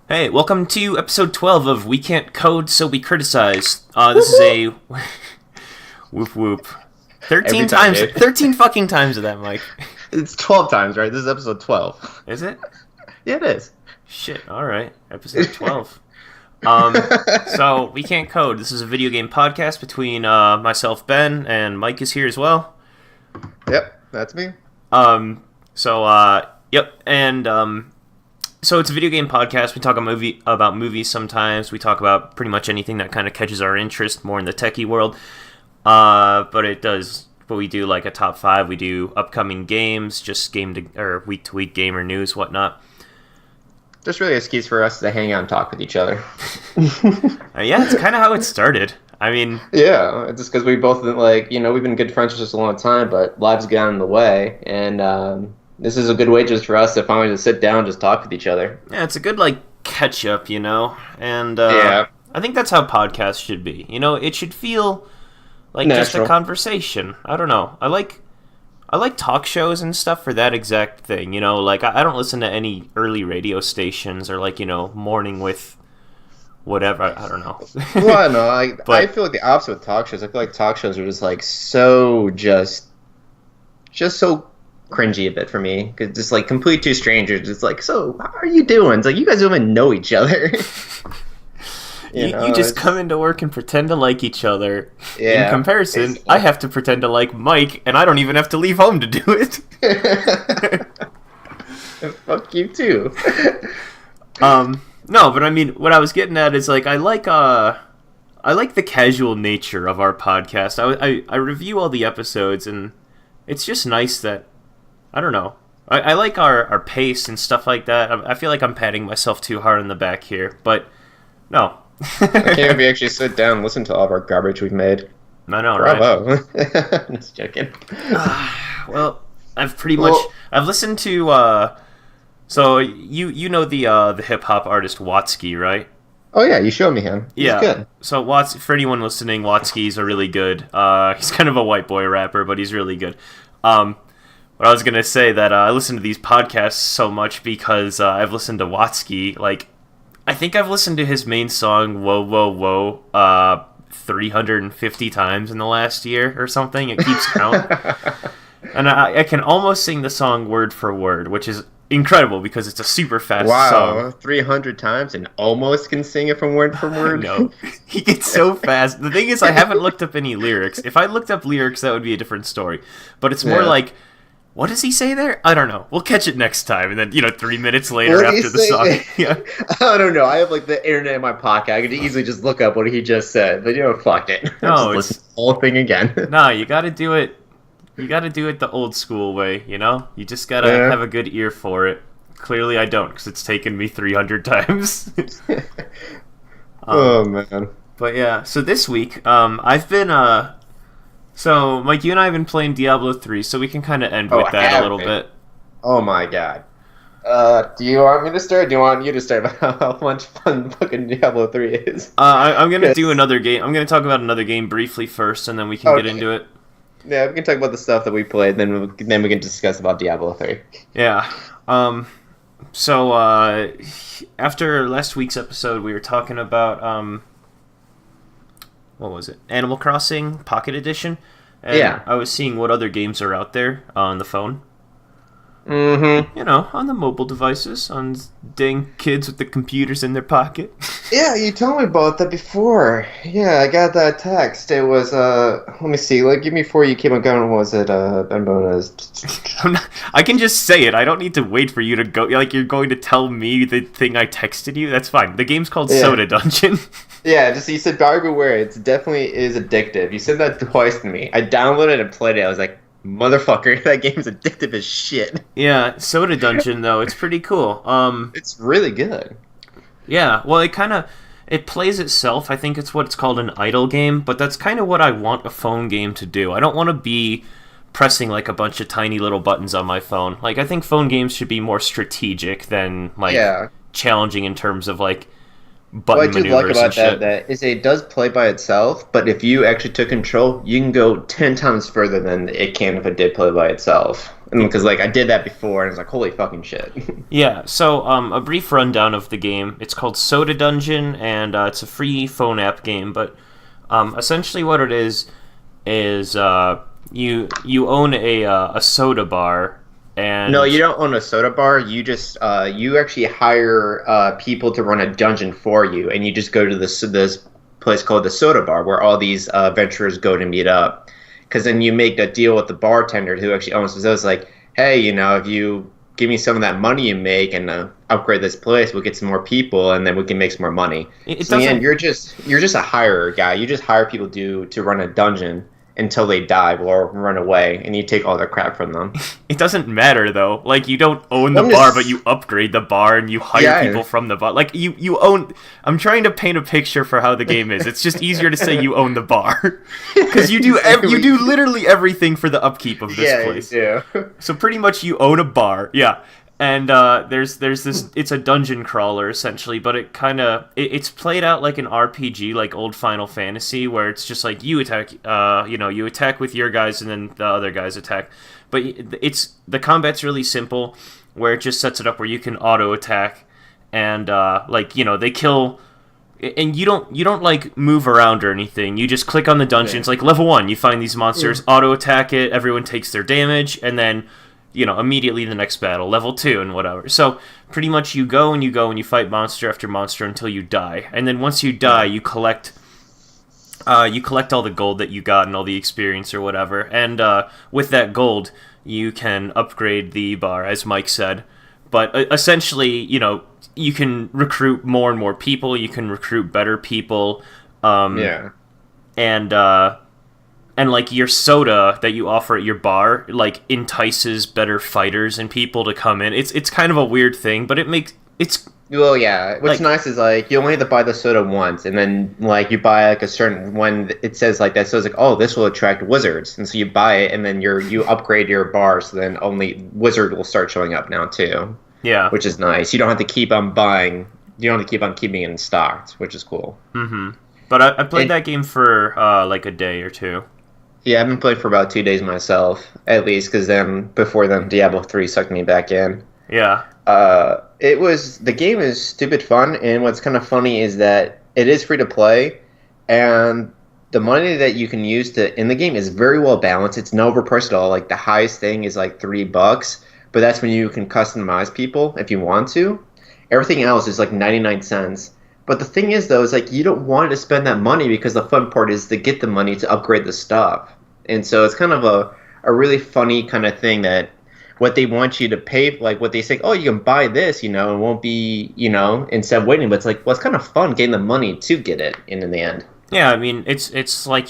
Hey, welcome to episode 12 of We Can't Code, So We Criticize. This is a... whoop whoop. 13 times, 13 fucking times of that, Mike. It's 12 times, right? This is episode 12. Is it? Yeah, it is. Shit, alright. Episode 12. So, We Can't Code. This is a video game podcast between myself, Ben, and Mike is here as well. Yep, that's me. So it's a video game podcast. We talk about movies sometimes. We talk about pretty much anything that kind of catches our interest, more in the techie world. But we do like a top 5. We do upcoming games, just week to week gamer news, whatnot. Just really an excuse for us to hang out and talk with each other. Yeah, it's kind of how it started. I mean, yeah, just because we both we've been good friends for just a long time, but lives got in the way, and this is a good way just for us to finally just sit down and just talk with each other. Yeah, it's a good catch up, and yeah. I think that's how podcasts should be. It should feel like natural. Just a conversation. I don't know. I like talk shows and stuff for that exact thing. I don't listen to any early radio stations or morning with whatever. I don't know. Well, no, I feel like the opposite with talk shows. I feel like talk shows are just so so cringy a bit for me, because just complete two strangers. It's so how are you doing? It's you guys don't even know each other. You just come into work and pretend to like each other. Yeah, in comparison, basically. I have to pretend to like Mike, and I don't even have to leave home to do it. Fuck you too. No, but I mean, what I was getting at is I like the casual nature of our podcast. I review all the episodes, and it's just nice that, I don't know. I like our pace and stuff like that. I feel like I'm patting myself too hard on the back here, but no. I can't even actually sit down and listen to all of our garbage we've made. I know, bravo. Right? Just joking. Well, I've listened to, so you know the hip hop artist Watsky, right? Oh yeah, you showed me him. He's good. So for anyone listening, Watsky's a really good. He's kind of a white boy rapper, but he's really good. But I was gonna say that I listen to these podcasts so much because I've listened to Watsky. I think I've listened to his main song "Whoa Whoa Whoa" 350 times in the last year or something. It keeps count, and I can almost sing the song word for word, which is incredible because it's a super fast song. Wow, 300 times and almost can sing it from word for word? No, he gets so fast. The thing is, I haven't looked up any lyrics. If I looked up lyrics, that would be a different story. But it's more what does he say there? I don't know. We'll catch it next time. And then, 3 minutes later after the song. Yeah. I don't know. I have the internet in my pocket. I could easily just look up what he just said. But fuck it. No, listen to the whole thing again. No, you gotta do it. You gotta do it the old school way, You just gotta have a good ear for it. Clearly I don't, because it's taken me 300 times. Oh, man. But yeah, so this week, I've been, so, Mike, you and I have been playing Diablo 3, so we can kind of end with that a little bit. Oh my god. Do you want me to start, or do you want you to start about how much fun fucking Diablo 3 is? I'm going to do another game. I'm going to talk about another game briefly first, and then we can get into it. Yeah, we can talk about the stuff that we played, then we can discuss about Diablo 3. Yeah. So, after last week's episode, we were talking about, what was it? Animal Crossing Pocket Edition. And yeah. I was seeing what other games are out there on the phone. Mm-hmm. On the mobile devices, on dang kids with the computers in their pocket. Yeah, you told me about that before. Yeah, I got that text. It was, let me see, give me before you came on going, was it, I can just say it. I don't need to wait for you to go, you're going to tell me the thing I texted you? That's fine. The game's called Soda Dungeon. Yeah, just you said, buyer beware, it definitely is addictive. You said that twice to me. I downloaded it and played it. I was like, motherfucker, that game's addictive as shit. Yeah, Soda Dungeon, though, it's pretty cool. It's really good. Yeah, well, it plays itself. I think it's what's called an idle game, but that's kind of what I want a phone game to do. I don't want to be pressing a bunch of tiny little buttons on my phone. I think phone games should be more strategic than challenging in terms of button what I do maneuvers like about and shit. that is it does play by itself, but if you actually took control, you can go 10 times further than it can if it did play by itself. and because like I did that before, and it's like holy fucking shit. Yeah, so a brief rundown of the game. It's called Soda Dungeon, and it's a free phone app game. But essentially, what it is you own a soda bar, and No, you don't own a soda bar. You just you actually hire people to run a dungeon for you, and you just go to this place called the soda bar where all these adventurers go to meet up. Because then you make a deal with the bartender who actually owns it. So it's like, hey, if you give me some of that money you make and upgrade this place, we'll get some more people, and then we can make some more money. So in the end, you're just a hirer guy. You just hire people to run a dungeon until they die or run away, and you take all their crap from them. It doesn't matter though. Like, you don't own the bar, but you upgrade the bar and you hire people from the bar. Like, you own. I'm trying to paint a picture for how the game is. It's just easier to say you own the bar because you do you do literally everything for the upkeep of this place. Yeah. So pretty much you own a bar. Yeah. And there's this. It's a dungeon crawler essentially, but it's played out like an RPG, like old Final Fantasy, where it's just like you attack. You attack with your guys, and then the other guys attack. But the combat's really simple, where it just sets it up where you can auto attack, and they kill. And you don't like move around or anything. You just click on the dungeons. Like level 1, you find these monsters, auto attack it. Everyone takes their damage, and then immediately the next battle, level 2 and whatever. So pretty much you go and you fight monster after monster until you die. And then once you die, you collect all the gold that you got and all the experience or whatever. And with that gold, you can upgrade the bar, as Mike said. But essentially, you can recruit more and more people. You can recruit better people. And like your soda that you offer at your bar, like entices better fighters and people to come in. It's kind of a weird thing, but Well, yeah. What's nice is like you only have to buy the soda once, and then like you buy like a certain one. It says like that, so it's like, oh, this will attract wizards, and so you buy it, and then you upgrade your bar, so then only wizard will start showing up now too. Yeah, which is nice. You don't have to keep on buying. You don't have to keep on keeping it in stock, which is cool. Mm-hmm. But I played that game for like a day or two. Yeah, I've been playing for about 2 days myself, at least, because then before then Diablo 3 sucked me back in. Yeah. The game is stupid fun, and what's kind of funny is that it is free to play, and the money that you can use in the game is very well balanced. It's not overpriced at all. Like the highest thing is like $3, but that's when you can customize people if you want to. Everything else is like 99 cents. But the thing is, though, is like you don't want to spend that money because the fun part is to get the money to upgrade the stuff. And so it's kind of a really funny kind of thing that what they want you to pay, like what they say, oh, you can buy this, it won't be, instead of waiting. But it's like, well, it's kind of fun getting the money to get it in the end. Yeah, I mean, it's like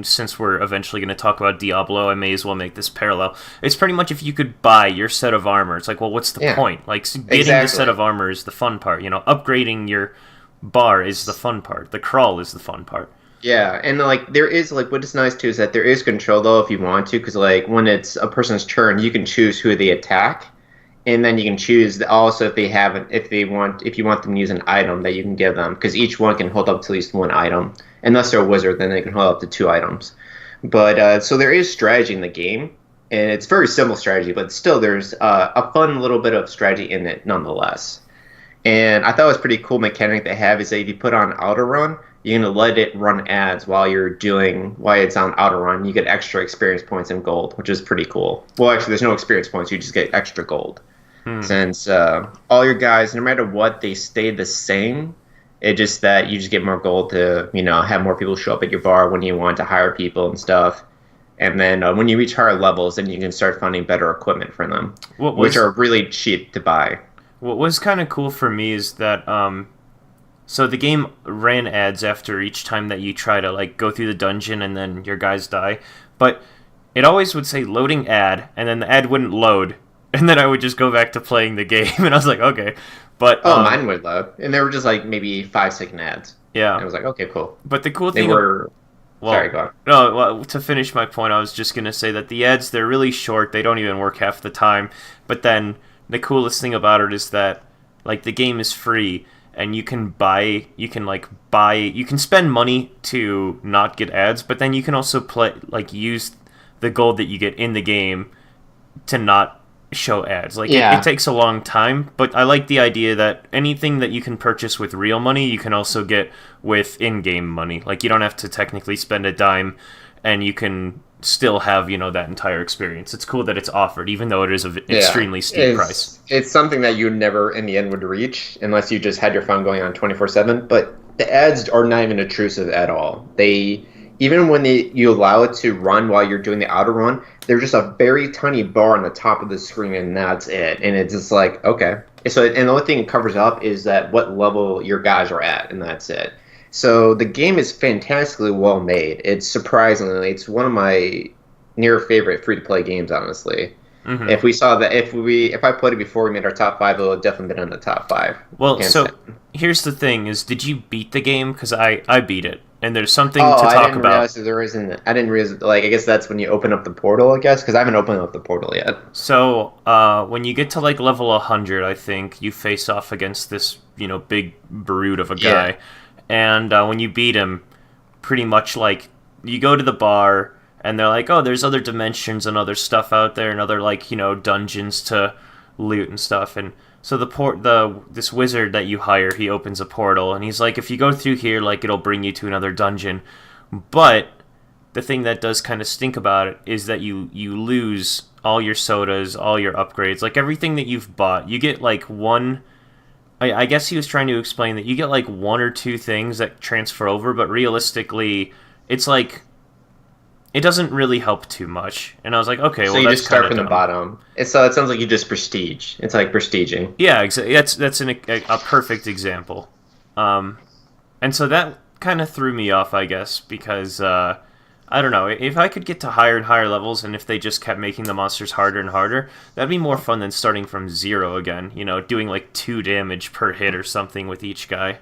since we're eventually going to talk about Diablo, I may as well make this parallel. It's pretty much if you could buy your set of armor. It's like, well, what's the point? Like, getting the set of armor is the fun part. Upgrading your bar is the fun part. The crawl is the fun part. Yeah, and like there is like what is nice too is that there is control though if you want to, because like when it's a person's turn, you can choose who they attack, and then you can choose also if you want them to use an item that you can give them, because each one can hold up to at least one item. Unless they're a wizard, then they can hold up to 2 items. But so there is strategy in the game, and it's very simple strategy, but still there's a fun little bit of strategy in it nonetheless. And I thought it was pretty cool mechanic they have is that if you put on auto run, you're gonna let it run ads while it's on auto run. You get extra experience points and gold, which is pretty cool. Well, actually, there's no experience points; you just get extra gold. Since all your guys, no matter what, they stay the same. It's just that you just get more gold to have more people show up at your bar when you want to hire people and stuff. And then when you reach higher levels, then you can start finding better equipment for them, which are really cheap to buy. What was kind of cool for me is that so the game ran ads after each time that you try to like go through the dungeon and then your guys die, but it always would say loading ad, and then the ad wouldn't load, and then I would just go back to playing the game, and I was like, okay. But mine would load, and they were just like maybe 5-second ads. Yeah, and I was like, okay, cool. But the cool thing sorry, go on. No, well, to finish my point, I was just gonna say that the ads, they're really short. They don't even work half the time. But then the coolest thing about it is that like the game is free, and you can spend money to not get ads, but then you can also use the gold that you get in the game to not show ads. Like it Yeah. takes a long time, but I like the idea that anything that you can purchase with real money, you can also get with in-game money. Like you don't have to technically spend a dime, and you can still have that entire experience. It's cool that it's offered, even though it is an Yeah, extremely steep price. it's something that you never in the end would reach unless you just had your phone going on 24/7. But the ads are not even intrusive at all. They even when you allow it to run while you're doing the auto run, they're just a very tiny bar on the top of the screen, and that's it. And it's just like okay. So and the only thing it covers up is that what level your guys are at, and that's it. So the game is fantastically well made. It's one of my near favorite free to play games, honestly. Hmm. If we saw that, if I played it before we made our top five, it would have definitely been in the top five. Well, Hands so down. here's the thing: is did you beat the game? Because I beat it, and there's something Oh, to I talk didn't about. realize that there isn't. I didn't realize. Like, I guess that's when you open up the portal. I guess because I haven't opened up the portal yet. So, when you get to like level 100, I think you face off against this, big brute of a guy, Yeah. and when you beat him, pretty much like you go to the bar, and they're like, "Oh, there's other dimensions and other stuff out there, and other like dungeons to loot and stuff." And so this wizard that you hire, he opens a portal, and he's like, "If you go through here, like it'll bring you to another dungeon," but the thing that does kind of stink about it is that you lose all your sodas, all your upgrades, like everything that you've bought. You get like one. I guess he was trying to explain that you get like one or two things that transfer over, but realistically, it's like it doesn't really help too much. And I was like, okay, So well you that's just start kind from of the dumb. bottom. So it sounds like you just prestige. It's like prestiging. Yeah, that's a perfect example. And so that kind of threw me off, I guess, because I don't know. If I could get to higher and higher levels, and if they just kept making the monsters harder and harder, that'd be more fun than starting from zero again. Doing like 2 damage per hit or something with each guy.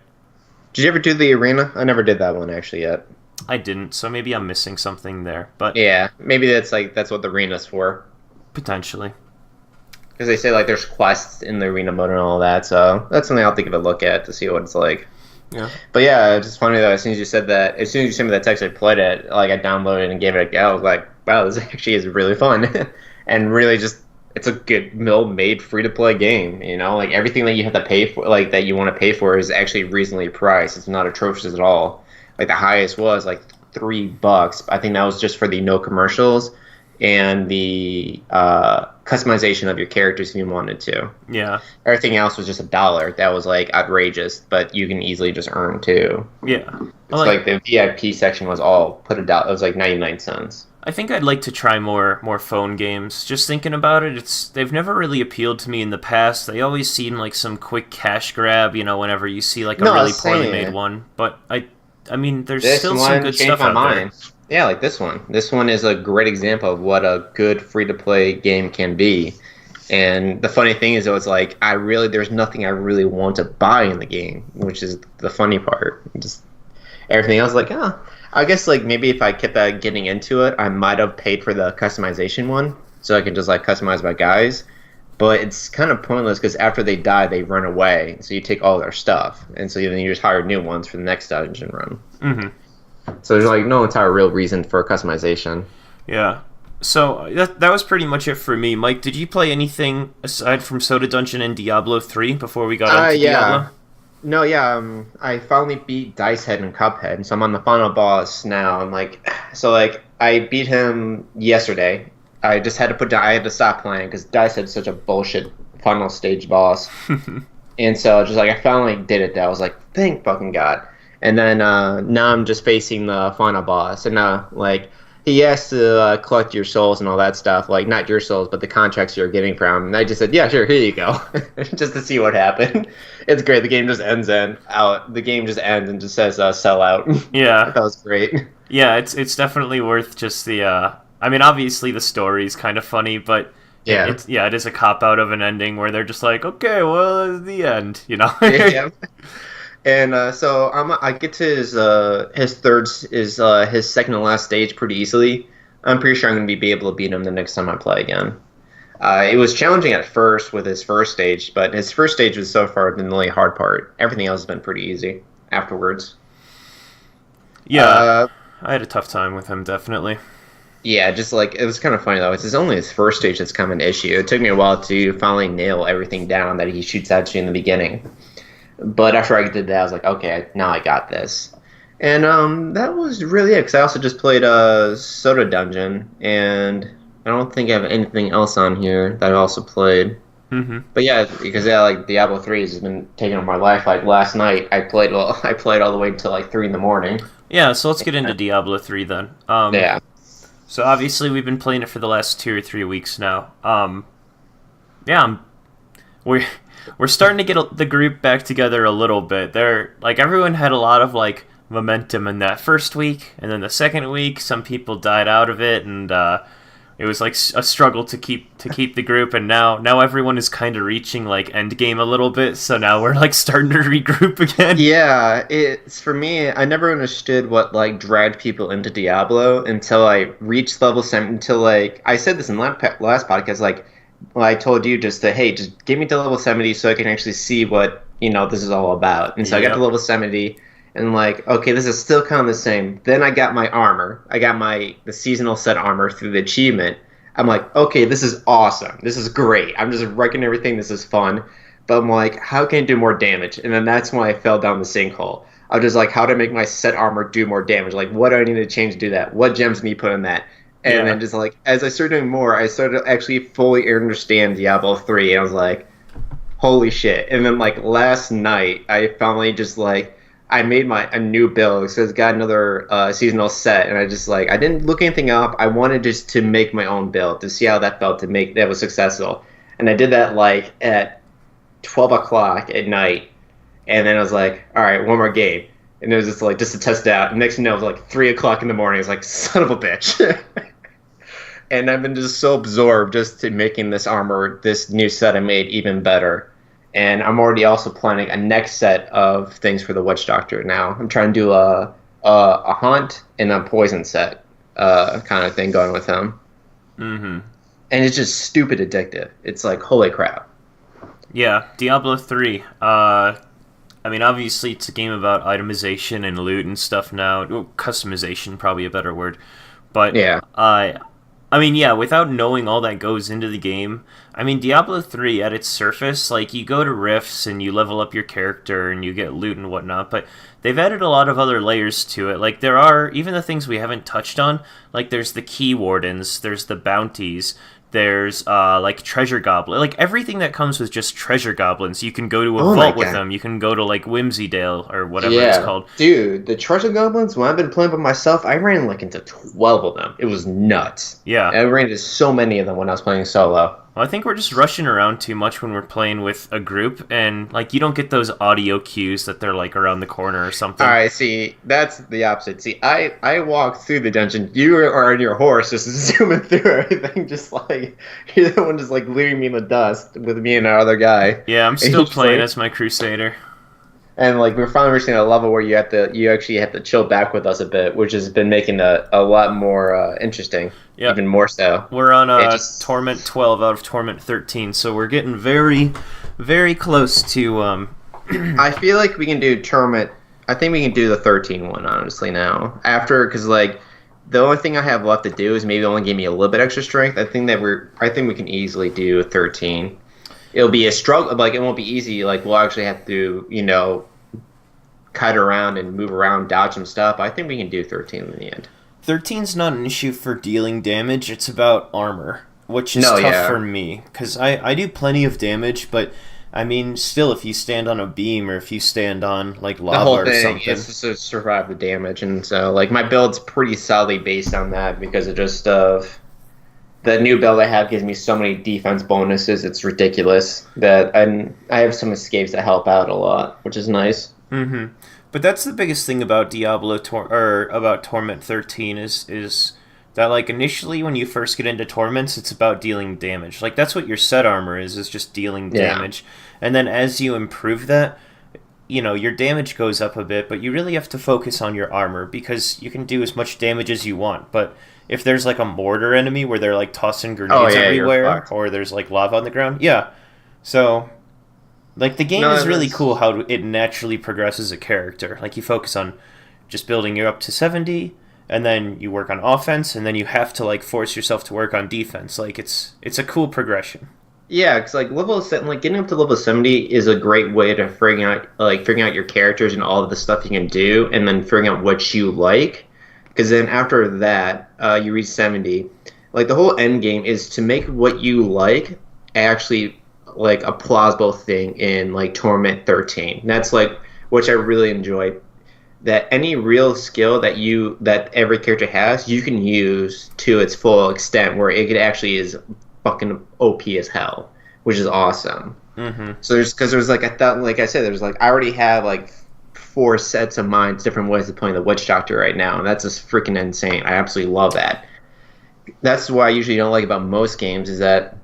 Did you ever do the arena? I never did that one actually yet. I didn't, so maybe I'm missing something there, but Yeah, maybe that's what the arena's for. potentially. Because they say like there's quests in the arena mode and all that, so that's something I'll have to give a look at to see what it's like. Yeah. But yeah, it's just funny though. As soon as you said that, as soon as you sent me that text, I played it. Like I downloaded it and gave it a go. I was like, wow, this actually is really fun, and really just it's a good made free to play game. Like everything that you have to pay for, like that you want to pay for, is actually reasonably priced. It's not atrocious at all. Like the highest was like $3. I think that was just for the no commercials and the customization of your characters if you wanted to. Yeah. Everything else was just $1. That was like outrageous, but you can easily just earn too. Yeah. It's like the VIP section was all put $1. It was like 99¢. I think I'd like to try more phone games. Just thinking about it, they've never really appealed to me in the past. They always seem like some quick cash grab, whenever you see like a No, really same. poorly made one. But I mean, there's This still one some good changed stuff my out mind. there. Yeah, like this one. This one is a great example of what a good free-to-play game can be. And the funny thing is, though, it's like there's nothing I really want to buy in the game, which is the funny part. Just everything else, like, I guess like maybe if I kept getting into it, I might have paid for the customization one, so I can just like customize my guys. But it's kind of pointless because after they die, they run away. So you take all their stuff, and so then you just hire new ones for the next dungeon run. Mm-hmm. So there's like no entire real reason for customization. Yeah. So that was pretty much it for me. Mike, did you play anything aside from Soda Dungeon and Diablo 3 before we got into Yeah. Diablo? No, yeah, I finally beat Dice Head and Cuphead, and so I'm on the final boss now. I beat him yesterday. I just had to I had to stop playing because Dice Head's such a bullshit final stage boss. And so just like I finally did it. I was like, thank fucking God. And then now I'm just facing the final boss, and like he has to collect your souls and all that stuff. Like not your souls, but the contracts you're getting from. And I just said, yeah, sure, here you go, just to see what happened. It's great. The game just ends out. The game just ends and just says sell out. Yeah. That was great. Yeah, it's definitely worth just the. I mean, obviously the story's kind of funny, but Yeah. it is a cop out of an ending where they're just like, okay, well, it's the end, Yeah. And so I get to his second to last stage pretty easily. I'm pretty sure I'm going to be able to beat him the next time I play again. It was challenging at first with his first stage, but his first stage was so far been the only hard part. Everything else has been pretty easy afterwards. Yeah, I had a tough time with him, definitely. Yeah, just like it was kind of funny though. It's only his first stage that's kind of an issue. It took me a while to finally nail everything down that he shoots at you in the beginning. But after I did that, I was like, okay, now I got this. And that was really it. Because I also just played Soda Dungeon, and I don't think I have anything else on here that I also played. Mm-hmm. But yeah, because yeah, like Diablo 3 has been taking over my life. Like last night, I played all the way until like 3 in the morning. Yeah, so let's get into Diablo 3 then. Yeah. So obviously we've been playing it for the last 2 or 3 weeks now. Yeah, we're we're starting to get the group back together a little bit. They're like everyone had a lot of like momentum in that first week, and then the second week, some people died out of it, and it was like a struggle to keep the group. And now everyone is kind of reaching like end game a little bit. So now we're like starting to regroup again. Yeah, it's for me. I never understood what like dragged people into Diablo until I reached level 7. Until like I said this in last podcast, like well, I told you just to hey, just get me to level 70 so I can actually see what this is all about. And so I got to level 70, and like okay, this is still kind of the same. Then I got my armor. I got the seasonal set armor through the achievement. I'm like, okay, this is awesome. This is great. I'm just wrecking everything. This is fun. But I'm like, how can I do more damage? And then that's when I fell down the sinkhole. I was just like, how to make my set armor do more damage? Like, what do I need to change to do that? What gems need to put in that? And then just like, as I started doing more, I started to actually fully understand Diablo 3. And I was like, holy shit. And then like last night, I finally just like, I made a new build. So it's got another seasonal set. And I just like, I didn't look anything up. I wanted just to make my own build to see how that felt to make that was successful. And I did that like at 12 o'clock at night, and then I was like, all right, one more game, and it was just like just to test it out. And next thing you know, it was like 3 o'clock in the morning. It's like son of a bitch. And I've been just so absorbed just to making this armor, this new set I made even better. And I'm already also planning a next set of things for the Witch Doctor now. I'm trying to do a hunt and a poison set kind of thing going with him. Mm-hmm. And it's just stupid addictive. It's like holy crap. Yeah, Diablo 3. I mean, obviously, it's a game about itemization and loot and stuff now. Well, customization, probably a better word. But, yeah. I mean, yeah, without knowing all that goes into the game, I mean, Diablo 3, at its surface, like, you go to rifts and you level up your character and you get loot and whatnot, but they've added a lot of other layers to it. Like, there are, even the things we haven't touched on, like, there's the key wardens, there's the bounties, there's like treasure goblin, like everything that comes with just treasure goblins. You can go to a vault with them. You can go to like Whimsydale or whatever it's called. Dude, the treasure goblins. When I've been playing by myself, I ran like into 12 of them. It was nuts. Yeah, I ran into so many of them when I was playing solo. Well, I think we're just rushing around too much when we're playing with a group, and like you don't get those audio cues that they're like around the corner or something. All right, see, that's the opposite. See, I walk through the dungeon. You are on your horse, just zooming through everything, just like you're the one just like leaving me in the dust with me and our other guy. Yeah, I'm still playing as my crusader. And like we're finally reaching a level where you actually have to chill back with us a bit, which has been making a lot more interesting. Yep. Even more so. We're on Torment 12 out of Torment 13, so we're getting very, very close to. I feel like we can do Torment. I think we can do the 13 one honestly now. Because like the only thing I have left to do is maybe only give me a little bit extra strength. I think we can easily do 13. It'll be a struggle, like it won't be easy. Like we'll actually have to, kite around and move around, dodge some stuff. I think we can do 13 in the end. 13's not an issue for dealing damage. It's about armor, which is tough for me because I do plenty of damage, but I mean, still, if you stand on a beam or if you stand on like lava or something, the whole thing is to survive the damage, and so like my build's pretty solidly based on that because of just the new build I have gives me so many defense bonuses. It's ridiculous that I have some escapes that help out a lot, which is nice. Mm-hmm. But that's the biggest thing about Diablo or about Torment 13 is that like initially when you first get into Torments, it's about dealing damage. Like that's what your set armor is just dealing damage. And then as you improve that, your damage goes up a bit, but you really have to focus on your armor because you can do as much damage as you want. But if there's like a mortar enemy where they're like tossing grenades everywhere or there's like lava on the ground, so like the game is really cool how it naturally progresses a character. Like you focus on just building you up to 70, and then you work on offense, and then you have to like force yourself to work on defense. Like it's a cool progression. Yeah, because like getting up to level 70 is a great way to figuring out your characters and all of the stuff you can do, and then figuring out what you like. Because then after that, you reach 70. Like the whole end game is to make what you like actually like a plausible thing in like Torment 13. And that's like which I really enjoy. That any real skill that every character has, you can use to its full extent, where it actually is fucking OP as hell, which is awesome. Mm-hmm. So there's like I thought, like I said, there's like I already have like 4 sets of minds, different ways of playing the Witch Doctor right now, and that's just freaking insane. I absolutely love that. That's why I usually don't like about most games is that,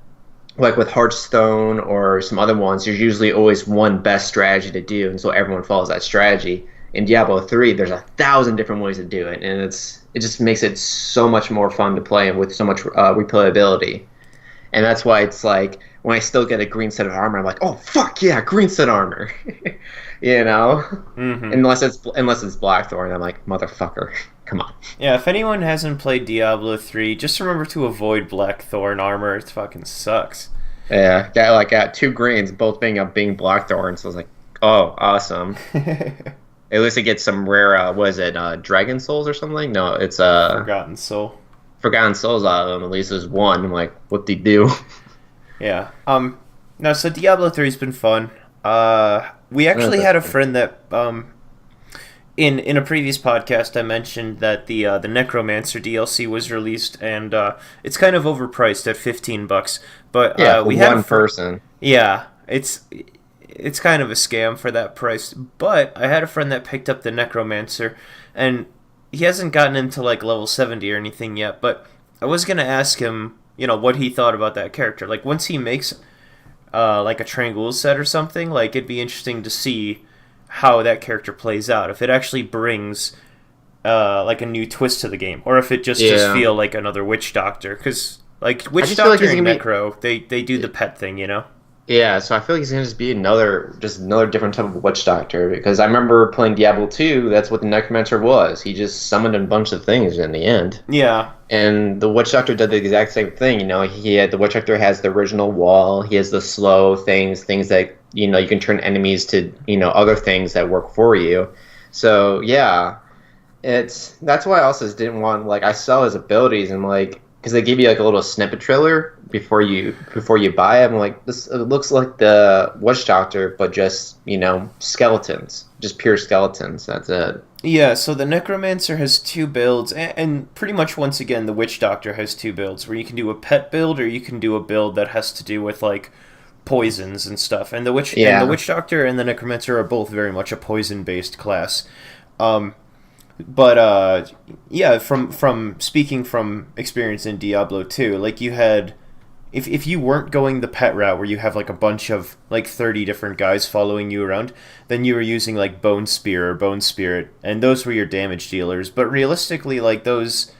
like with Hearthstone or some other ones, there's usually always one best strategy to do, and so everyone follows that strategy. In Diablo 3, there's 1,000 different ways to do it, and it just makes it so much more fun to play with so much replayability. And that's why it's like when I still get a green set of armor, I'm like, oh fuck yeah, green set armor, you know. Mm-hmm. Unless it's Blackthorn, I'm like, motherfucker, come on. Yeah, if anyone hasn't played Diablo 3, just remember to avoid Blackthorn armor. It fucking sucks. Yeah, got 2 greens, both being Blackthorn. So I was like, oh, awesome. At least it gets some rare, Dragon Souls or something? No, it's Forgotten Soul. Forgotten Souls out of them. At least there's one. I'm like, what do you do? Yeah. No, so Diablo 3's been fun. We actually had a friend that, in a previous podcast, I mentioned that the Necromancer DLC was released, and it's kind of overpriced at $15. But yeah, we had one person. Yeah, it's kind of a scam for that price. But I had a friend that picked up the Necromancer, and he hasn't gotten into like level 70 or anything yet. But I was gonna ask him, what he thought about that character. Like once he makes like a Trangul set or something, like it'd be interesting to see how that character plays out. If it actually brings like a new twist to the game, or if it just feel like another Witch Doctor. Because like Witch Doctor and Necro, they do the pet thing, Yeah, so I feel like he's gonna just be another different type of Witch Doctor, because I remember playing Diablo 2, that's what the Necromancer was. He just summoned a bunch of things in the end. Yeah. And the Witch Doctor did the exact same thing, the Witch Doctor has the original wall, he has the slow things that, you can turn enemies to, other things that work for you. So, yeah. That's why I also just didn't want, like, I saw his abilities and, like, because they give you like a little snippet trailer before you buy it. I'm like, it looks like the Witch Doctor, but just skeletons, just pure skeletons. That's it. Yeah. So the Necromancer has 2 builds, and pretty much once again the Witch Doctor has 2 builds, where you can do a pet build or you can do a build that has to do with like poisons and stuff. And the Witch Doctor and the Necromancer are both very much a poison based class. But yeah, from speaking from experience in Diablo 2, like you had, if you weren't going the pet route where you have like a bunch of like 30 different guys following you around, then you were using like Bone Spear or Bone Spirit, and those were your damage dealers. But realistically, like those,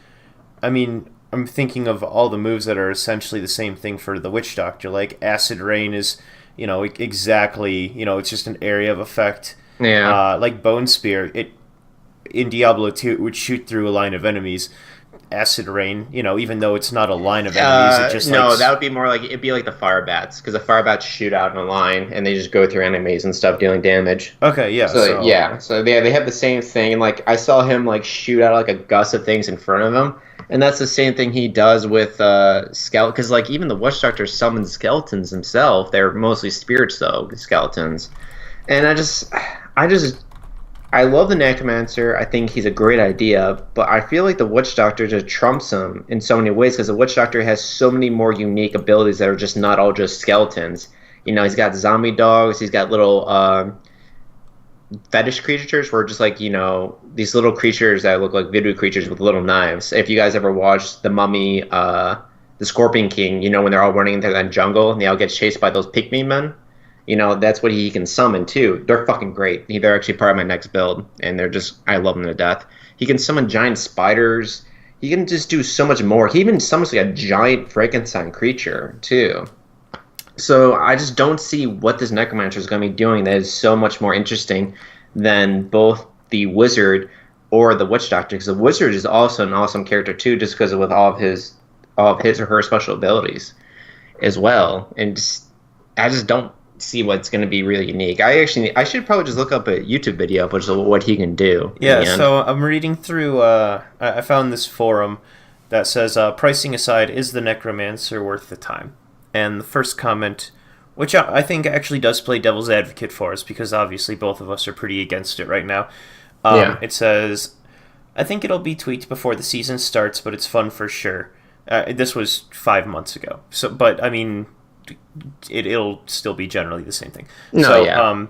I mean, I'm thinking of all the moves that are essentially the same thing for the Witch Doctor. Like Acid Rain is, exactly, it's just an area of effect. Yeah. Like Bone Spear, in Diablo 2, it would shoot through a line of enemies. Acid Rain, even though it's not a line of enemies, it just that would be more like, it'd be like the Fire Bats, because the Fire Bats shoot out in a line and they just go through enemies and stuff, dealing damage. Okay, yeah. So they have the same thing, and like I saw him like shoot out like a gust of things in front of him, and that's the same thing he does with skeleton. Because like even the Witch Doctor summons skeletons himself. They're mostly spirits though, skeletons, and I love the Necromancer. I think he's a great idea, but I feel like the Witch Doctor just trumps him in so many ways, because the Witch Doctor has so many more unique abilities that are just not all just skeletons. He's got zombie dogs. He's got little fetish creatures, where just like these little creatures that look like voodoo creatures with little knives. If you guys ever watched The Mummy, the Scorpion King, when they're all running into that jungle and they all get chased by those pygmy men. That's what he can summon too. They're fucking great. They're actually part of my next build, and I love them to death. He can summon giant spiders. He can just do so much more. He even summons like a giant Frankenstein creature too. So I just don't see what this Necromancer is going to be doing that is so much more interesting than both the Wizard or the Witch Doctor, because the Wizard is also an awesome character too, just because with all of his or her special abilities as well. And I just don't see what's going to be really unique. I should probably just look up a YouTube video of what he can do. Yeah, so I'm reading through. I found this forum that says, "Pricing aside, is the Necromancer worth the time?" And the first comment, which I think actually does play devil's advocate for us, because obviously both of us are pretty against it right now. It says, "I think it'll be tweaked before the season starts, but it's fun for sure." This was 5 months ago, so but I mean, it'll still be generally the same thing. No, so, yeah.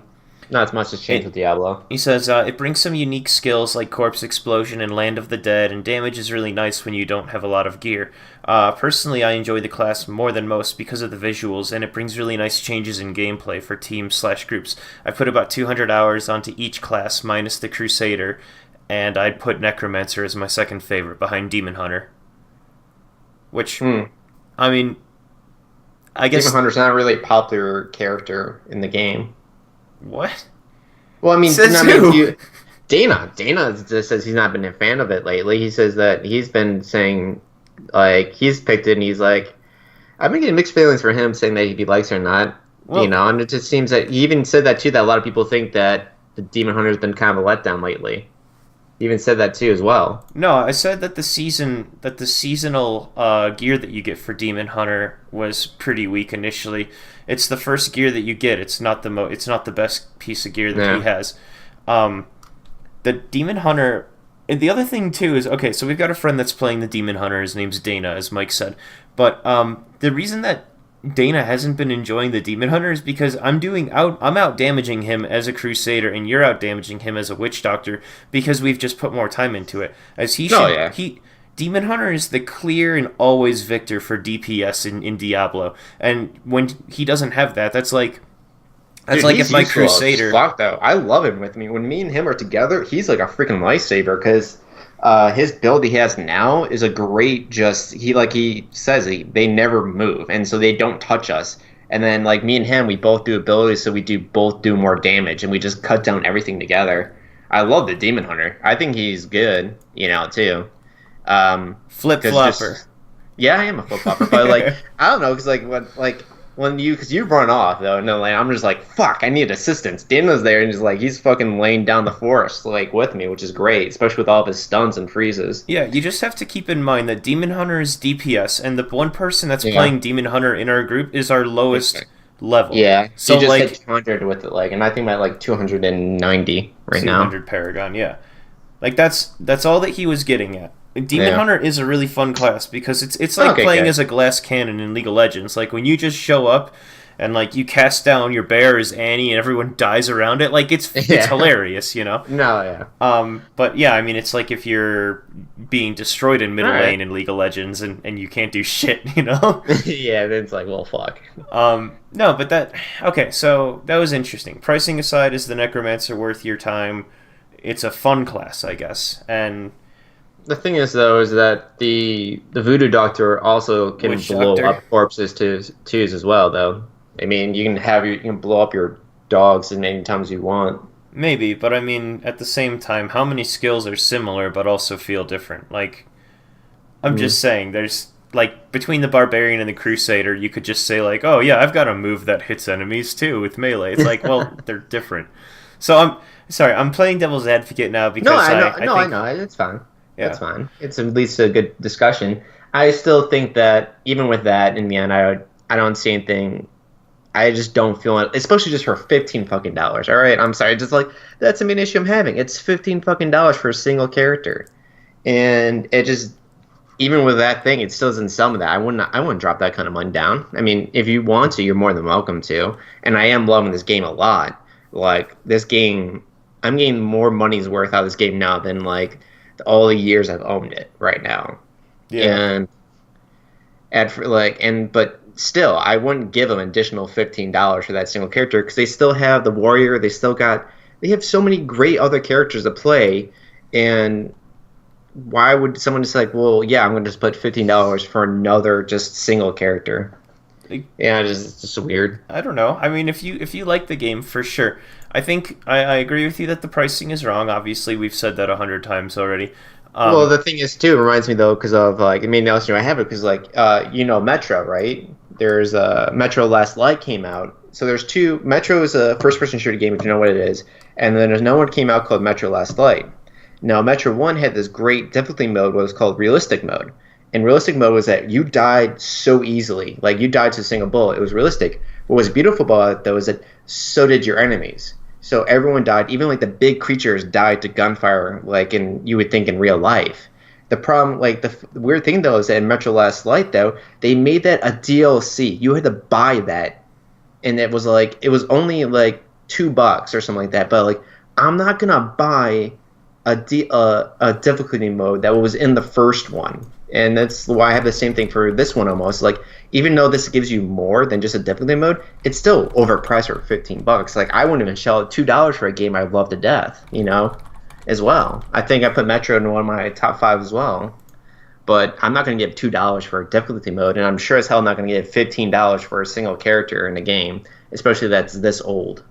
Not as much has changed with Diablo. He says, it brings some unique skills like Corpse Explosion and Land of the Dead, and damage is really nice when you don't have a lot of gear. Personally, I enjoy the class more than most because of the visuals, and it brings really nice changes in gameplay for teams/groups. I've put about 200 hours onto each class, minus the Crusader, and I'd put Necromancer as my second favorite, behind Demon Hunter. Which, I mean, I guess... Demon Hunter's not really a popular character in the game. What? Well, I mean, Says Dana just says he's not been a fan of it lately. He says that he's been saying, like, he's picked it and he's like, I've been getting mixed feelings for him saying that he likes it or not, well, and it just seems that he even said that too, that a lot of people think that the Demon Hunter's been kind of a letdown lately. He even said that too as well. No, I said that the seasonal gear that you get for Demon Hunter was pretty weak initially. It's the first gear that you get. It's not the best piece of gear that he has. The Demon Hunter. And the other thing too is, okay, so we've got a friend that's playing the Demon Hunter. His name's Dana, as Mike said. But the reason that Dana hasn't been enjoying the Demon Hunter is because I'm out damaging him as a Crusader, and you're out damaging him as a Witch Doctor, because we've just put more time into it. As he should, Demon Hunter is the clear and always victor for DPS in Diablo, and when he doesn't have that, that's like if my Crusader. Though. I love him with me. When me and him are together, he's like a freaking lifesaver, because his build he has now is a great, he says they never move, and so they don't touch us. And then like me and him, we both do abilities, so we both do more damage, and we just cut down everything together. I love the Demon Hunter. I think he's good, too. Flip flopper. Yeah, I am a flip flopper, but like I don't know, because because you run off though, and then, like, I'm just like, fuck, I need assistance. Dana's there, and he's fucking laying down the forest like with me, which is great, especially with all of his stuns and freezes. Yeah, you just have to keep in mind that Demon Hunter is DPS, and the one person that's playing Demon Hunter in our group is our lowest level. Yeah, so you just like hit 200 with it, and I think I'm at like 290 right now. 200 Paragon, yeah. Like that's all that he was getting at. Demon Hunter is a really fun class because it's like playing as a glass cannon in League of Legends. Like when you just show up and like you cast down your bear as Annie and everyone dies around it, like it's hilarious, No, yeah. But yeah, I mean it's like if you're being destroyed in middle lane in League of Legends and you can't do shit, Yeah, then it's like, well, fuck. No, but so that was interesting. Pricing aside, is the Necromancer worth your time? It's a fun class, I guess, and the thing is, though, is that the Voodoo Doctor also can blow up corpses too as well, though. I mean, you can blow up your dogs as many times as you want. Maybe, but I mean, at the same time, how many skills are similar but also feel different? Like, I'm just saying, there's, like, between the Barbarian and the Crusader, you could just say, like, oh, yeah, I've got a move that hits enemies, too, with melee. It's like, well, they're different. So, I'm playing devil's advocate now because I know, it's fine. Yeah. That's fine. It's at least a good discussion. I still think that even with that, in the end, I don't see anything. I just don't feel it, especially just for $15 fucking dollars. All right, I'm sorry, just like that's the main issue I'm having. It's $15 fucking dollars for a single character, and it just, even with that thing, it still doesn't sell me that. I wouldn't drop that kind of money down. I mean, if you want to, you're more than welcome to. And I am loving this game a lot. Like this game, I'm getting more money's worth out of this game now than like all the years I've owned it right now. Yeah. But still, I wouldn't give them an additional $15 for that single character because they still have the warrior. They have so many great other characters to play. And why would someone just like, well, yeah, I'm going to just put $15 for another just single character? Yeah, it's just weird. I don't know. I mean, if you like the game, for sure. I think I agree with you that the pricing is wrong. Obviously, we've said that 100 times already. Well, Um, the thing is too, it reminds me though, because of like, I mean, also I have it because like, Metro, right? There's Metro Last Light came out. So there's two. Metro is a first-person shooter game, if you know what it is, and then there's another one came out called Metro Last Light. Now, Metro One had this great difficulty mode, what was called realistic mode. And realistic mode was that you died so easily, like you died to a single bullet. It was realistic. What was beautiful about it though is that so did your enemies. So everyone died, even like the big creatures died to gunfire, like in you would think in real life. The problem, like the weird thing though, is that in Metro Last Light though, they made that a DLC. You had to buy that, and it was only like $2 or something like that. But like, I'm not gonna buy a difficulty mode that was in the first one, and that's why I have the same thing for this one almost. Like, even though this gives you more than just a difficulty mode, it's still overpriced for $15. Like, I wouldn't even shell out $2 for a game I love to death, as well. I think I put Metro in one of my top 5 as well. But I'm not going to give $2 for a difficulty mode, and I'm sure as hell not going to give $15 for a single character in a game, especially that's this old.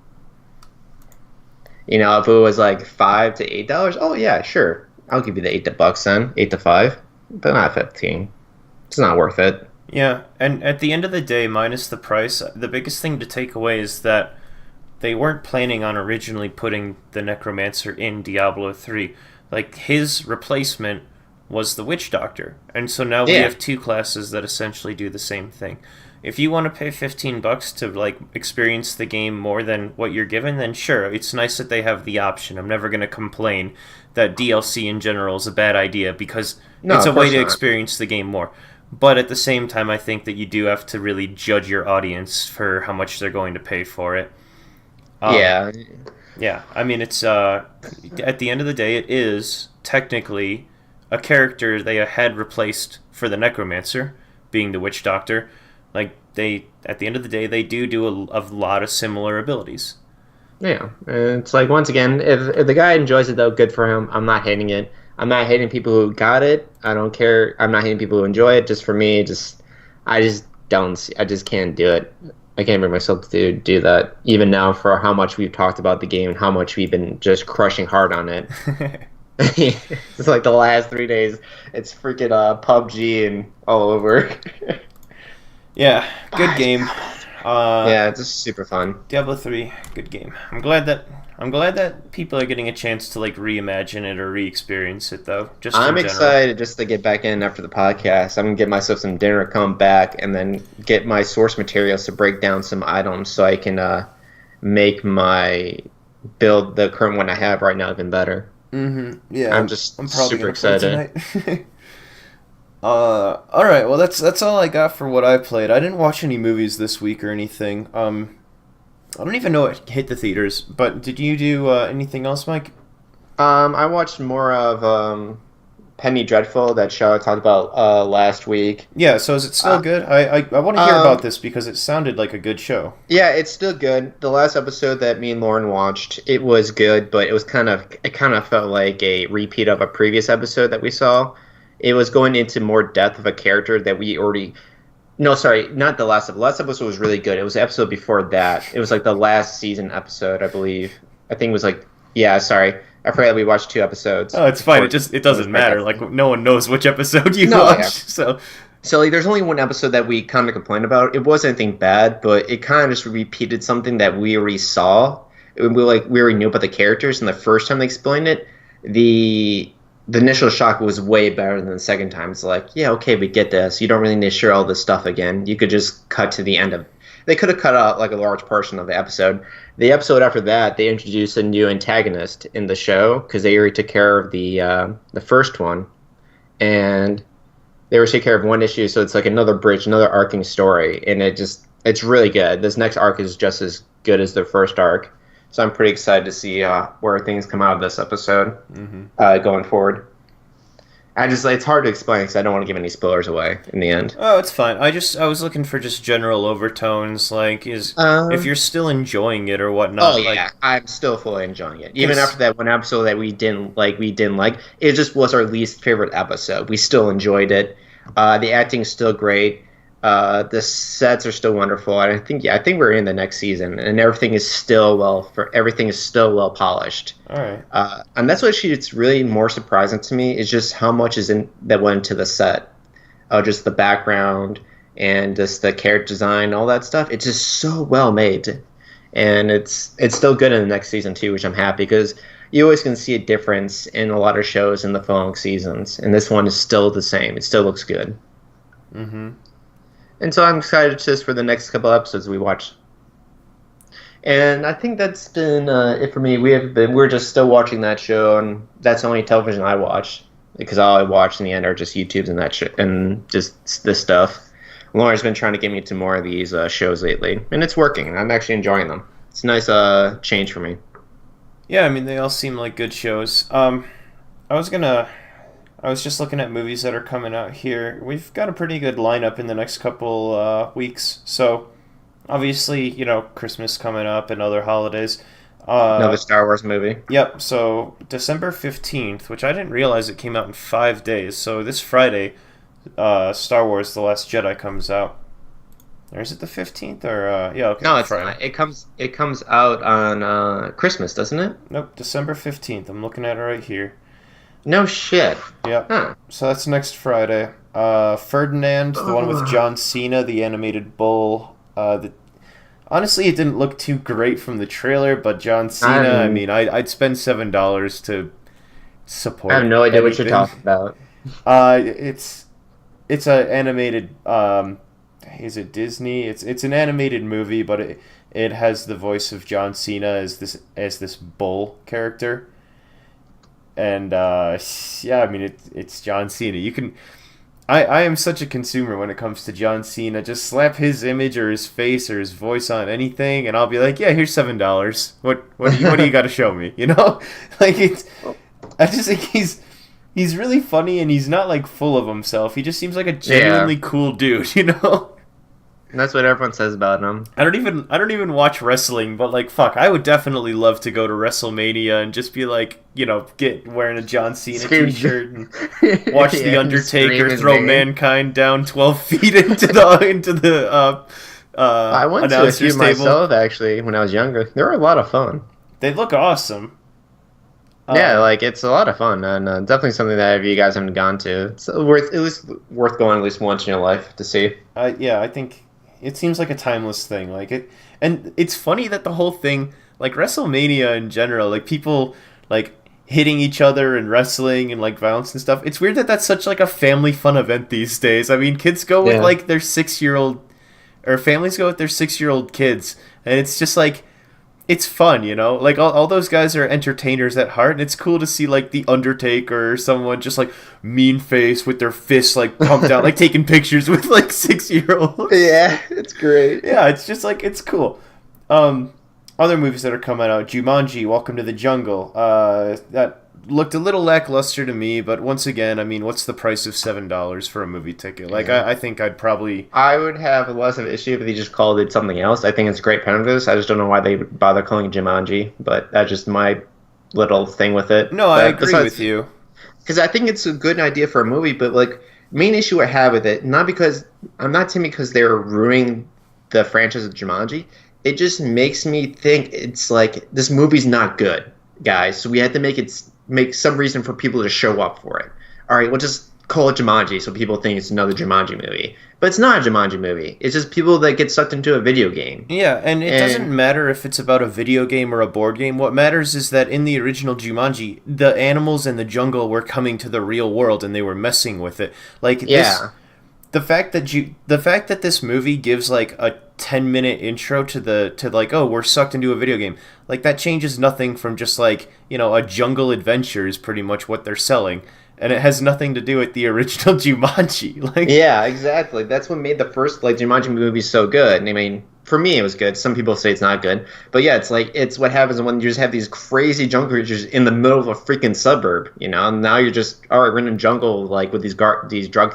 If it was like $5 to $8, oh yeah, sure, I'll give you the $8 then, 8 to 5, but not 15. It's not worth it. yeah, and at the end of the day, minus the price, the biggest thing to take away is that they weren't planning on originally putting the Necromancer in Diablo 3. Like, his replacement was the Witch Doctor, and so now we have two classes that essentially do the same thing. If you want to pay $15 to like experience the game more than what you're given, then sure, it's nice that they have the option. I'm never going to complain that DLC in general is a bad idea because it's a way to experience the game more. But at the same time, I think that you do have to really judge your audience for how much they're going to pay for it. Yeah. Yeah, I mean, it's at the end of the day, it is technically a character they had replaced for the Necromancer, being the Witch Doctor. Like, at the end of the day, they do a lot of similar abilities. Yeah, it's like, once again, if the guy enjoys it though, good for him. I'm not hating it. I'm not hating people who got it. I don't care. I'm not hating people who enjoy it. Just for me, I just can't do it. I can't bring myself to do that. Even now, for how much we've talked about the game and how much we've been just crushing hard on it. It's like the last 3 days. It's freaking PUBG and all over. Yeah, good game. Yeah, it's just super fun. Diablo 3, good game. I'm glad that people are getting a chance to like reimagine it or re-experience it though. I'm excited just to get back in after the podcast. I'm gonna get myself some dinner, come back, and then get my source materials to break down some items so I can make my build, the current one I have right now, even better. Mm-hmm. Yeah, I'm probably super excited. All right. Well, that's all I got for what I played. I didn't watch any movies this week or anything. I don't even know what hit the theaters. But did you do anything else, Mike? I watched more of Penny Dreadful, that show I talked about last week. Yeah. So is it still good? I want to hear about this because it sounded like a good show. Yeah, it's still good. The last episode that me and Lauren watched, it was good, but it kind of felt like a repeat of a previous episode that we saw. It was going into more depth of a character that we already... No, sorry, not the last episode. The last episode was really good. It was the episode before that. It was like the last season episode, I believe. I think it was like... Yeah, sorry. I forgot we watched 2 episodes. Oh, it's fine. It doesn't matter. Like, no one knows which episode you watched. Yeah. So like, there's only one episode that we kind of complained about. It wasn't anything bad, but it kind of just repeated something that we already saw. We already knew about the characters, and the first time they explained it, the initial shock was way better than the second time. It's like, yeah, okay, we get this. You don't really need to share all this stuff again. You could just cut to the end of... They could have cut out like a large portion of the episode. The episode after that, they introduced a new antagonist in the show because they already took care of the first one, and they already took care of one issue. So it's like another bridge, another arcing story, and it's really good. This next arc is just as good as the first arc. So I'm pretty excited to see where things come out of this episode going forward. It's hard to explain because I don't want to give any spoilers away in the end. Oh, it's fine. I was looking for just general overtones, like if you're still enjoying it or whatnot. Oh yeah, like, I'm still fully enjoying it. Even after that one episode that we didn't like, it just was our least favorite episode. We still enjoyed it. The acting's still great. The sets are still wonderful, and I think we're in the next season, and everything is still well polished. All right. And that's what it's really more surprising to me is just how much is in that went into the set, just the background and just the character design, all that stuff. It's just so well made, and it's still good in the next season too, which I'm happy because you always can see a difference in a lot of shows in the following seasons, and this one is still the same. It still looks good. Mm-hmm. And so I'm excited just for the next couple episodes we watch. And I think that's been it for me. We're just still watching that show, and that's the only television I watch because all I watch in the end are just YouTubes and and just this stuff. Lauren's been trying to get me to more of these shows lately, and it's working. I'm actually enjoying them. It's a nice change for me. Yeah, I mean they all seem like good shows. I was just looking at movies that are coming out here. We've got a pretty good lineup in the next couple weeks. So, obviously, Christmas coming up and other holidays. Another Star Wars movie. Yep, so December 15th, which I didn't realize it came out in 5 days. So, this Friday, Star Wars The Last Jedi comes out. Or is it the 15th? Or, yeah, okay. No, it's Friday. not. It comes out on Christmas, doesn't it? Nope, December 15th. I'm looking at it right here. No shit. Yep. Huh. So that's next Friday. Ferdinand, the one with John Cena, the animated bull. Honestly, it didn't look too great from the trailer, but John Cena, I mean, I'd spend $7 to support. I have no idea anything. what you're talking about. It's an animated. Is it Disney? It's an animated movie, but it has the voice of John Cena as this bull character. And yeah, I mean it's John Cena. You can, I am such a consumer when it comes to John Cena. Just slap his image or his face or his voice on anything, and I'll be like, yeah, here's $7. What do you got to show me? Like I just think he's really funny, and he's not like full of himself. He just seems like a genuinely cool dude. And that's what everyone says about him. I don't even watch wrestling, but like fuck, I would definitely love to go to WrestleMania and just be like, get wearing a John Cena t-shirt and watch the Undertaker throw Mankind down 12 feet into the I went to a few myself actually when I was younger. They were a lot of fun. They look awesome. Yeah, like it's a lot of fun, and definitely something that if you guys haven't gone to, it's worth going at least once in your life to see. Yeah, I think it seems like a timeless thing. Like it, and it's funny that the whole thing, like WrestleMania in general, like people like hitting each other and wrestling and like violence and stuff. It's weird that that's such like a family fun event these days. I mean, kids go with like their 6-year-old, or families go with their 6-year-old kids, and it's just like, it's fun, Like all those guys are entertainers at heart, and it's cool to see like the Undertaker or someone just like mean face with their fists like pumped out, like taking pictures with like 6-year-olds. Yeah, it's great. Yeah, it's just like it's cool. Other movies that are coming out: Jumanji, Welcome to the Jungle. That looked a little lackluster to me, but once again, I mean, what's the price of $7 for a movie ticket? Like, I think I would have less of an issue if they just called it something else. I think it's a great premise. I just don't know why they bother calling it Jumanji, but that's just my little thing with it. No, I agree with you. Because I think it's a good idea for a movie, but like, main issue I have with it, not because I'm not saying because they're ruining the franchise of Jumanji. It just makes me think it's like this movie's not good, guys. So we had to make some reason for people to show up for it. All right, we'll just call it Jumanji so people think it's another Jumanji movie. But it's not a Jumanji movie. It's just people that get sucked into a video game. Yeah, and it doesn't matter if it's about a video game or a board game. What matters is that in the original Jumanji, the animals in the jungle were coming to the real world and they were messing with it. Like the fact that this movie gives like a 10-minute intro to like, oh, we're sucked into a video game, like that changes nothing from just like, a jungle adventure is pretty much what they're selling, and it has nothing to do with the original Jumanji. Like, yeah, exactly. That's what made the first like Jumanji movie so good. I mean, for me, it was good. Some people say it's not good, but yeah, it's what happens when you just have these crazy jungle creatures in the middle of a freaking suburb. And now you're just, all right, we're in a jungle like with these drug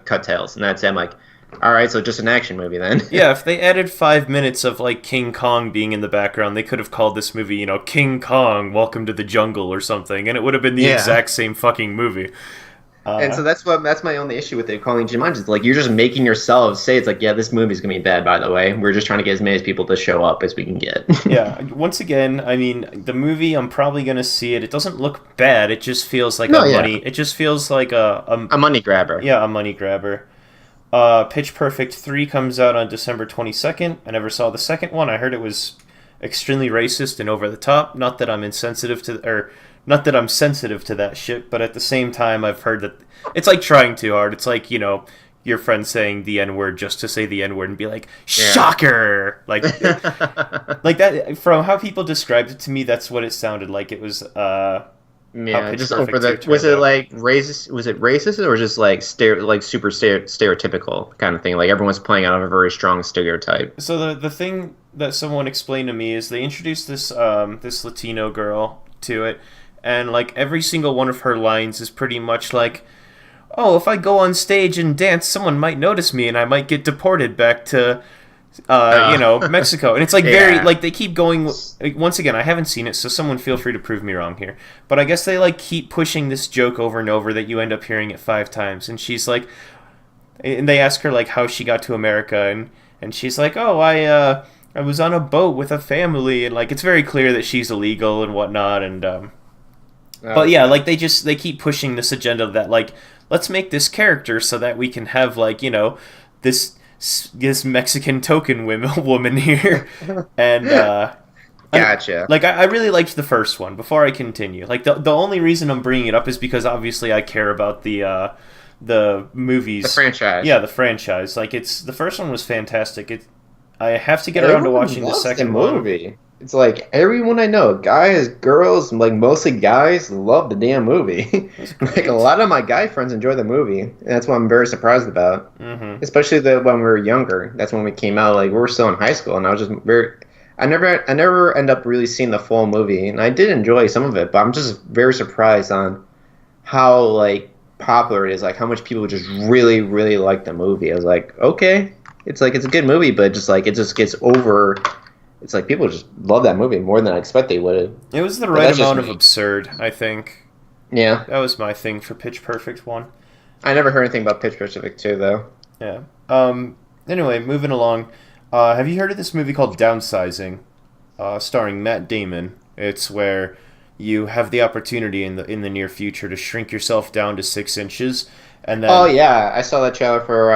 cuttails, and that's it. I'm like, all right, so just an action movie then. Yeah, if they added 5 minutes of like King Kong being in the background, they could have called this movie, King Kong, Welcome to the Jungle or something, and it would have been the exact same fucking movie. And so that's my only issue with it calling Jumanji. It's like you're just making yourselves say it's like, yeah, this movie's gonna be bad, by the way. We're just trying to get as many people to show up as we can get. Yeah, once again, I mean, the movie, I'm probably gonna see it. It doesn't look bad. It just feels like No, a yeah. money. It just feels like A money grabber. yeah, a money grabber. Pitch Perfect 3 comes out on December 22nd. I never saw the second one. I heard it was extremely racist and over the top. Not that I'm insensitive to, or not that I'm sensitive to that shit, but at the same time, I've heard that it's like trying too hard. It's like, your friend saying the N word just to say the N word and be like, shocker! Like, like that, from how people described it to me, that's what it sounded like. It was, yeah, just over the. Was it like racist? Was it racist or just like super stereotypical kind of thing? Like everyone's playing out of a very strong stereotype. So the thing that someone explained to me is they introduced this this Latino girl to it, and like every single one of her lines is pretty much like, "Oh, if I go on stage and dance, someone might notice me, and I might get deported back to." Mexico. And it's like very, like, they keep going, like, once again, I haven't seen it, so someone feel free to prove me wrong here. But I guess they, like, keep pushing this joke over and over that you end up hearing it 5 times. And she's like, and they ask her, like, how she got to America, and she's like, oh, I was on a boat with a family, and, like, it's very clear that she's illegal and whatnot, and, but yeah, like, they keep pushing this agenda that, like, let's make this character so that we can have, like, this Mexican token woman here, and gotcha. I really liked the first one. Before I continue, like the only reason I'm bringing it up is because obviously I care about the movies, the franchise. Yeah, the franchise. Like the first one was fantastic. I have to get around to watching the second movie. It's like everyone I know, guys, girls, like mostly guys, love the damn movie. Like a lot of my guy friends enjoy the movie, and that's what I'm very surprised about. Mm-hmm. Especially when we were younger. That's when we came out. Like we were still in high school, and I was just very. I never end up really seeing the full movie, and I did enjoy some of it, but I'm just very surprised on how like popular it is. Like how much people just really, really like the movie. I was like, okay, it's a good movie, but just like it just gets over. It's like people just love that movie more than I expect they would. It was the right amount of absurd, I think. Yeah. That was my thing for Pitch Perfect 1. I never heard anything about Pitch Perfect 2, though. Yeah. Anyway, moving along. Have you heard of this movie called Downsizing? Starring Matt Damon. It's where you have the opportunity in the near future to shrink yourself down to 6 inches. And then, oh yeah, I saw that trailer for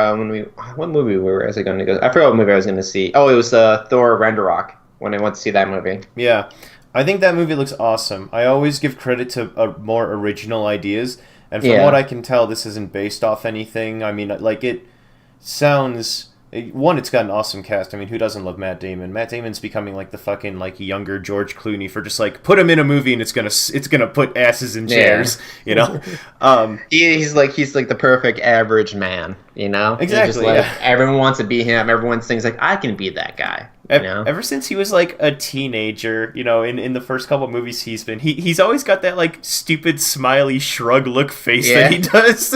what movie was I going to go? I forgot what movie I was going to see. Oh, it was Thor Ragnarok when I went to see that movie. Yeah, I think that movie looks awesome. I always give credit to more original ideas, and from what I can tell, this isn't based off anything. I mean, like it sounds. One, it's got an awesome cast. I mean, who doesn't love Matt Damon? Matt Damon's becoming like the fucking like younger George Clooney for just like put him in a movie and it's gonna put asses in chairs, you know. He's like the perfect average man, you know. Exactly. Just like, everyone wants to be him. Everyone thinks like I can be that guy. You know? Ever since he was like a teenager, you know, in the first couple of movies he's always got that like stupid smiley shrug look face that he does.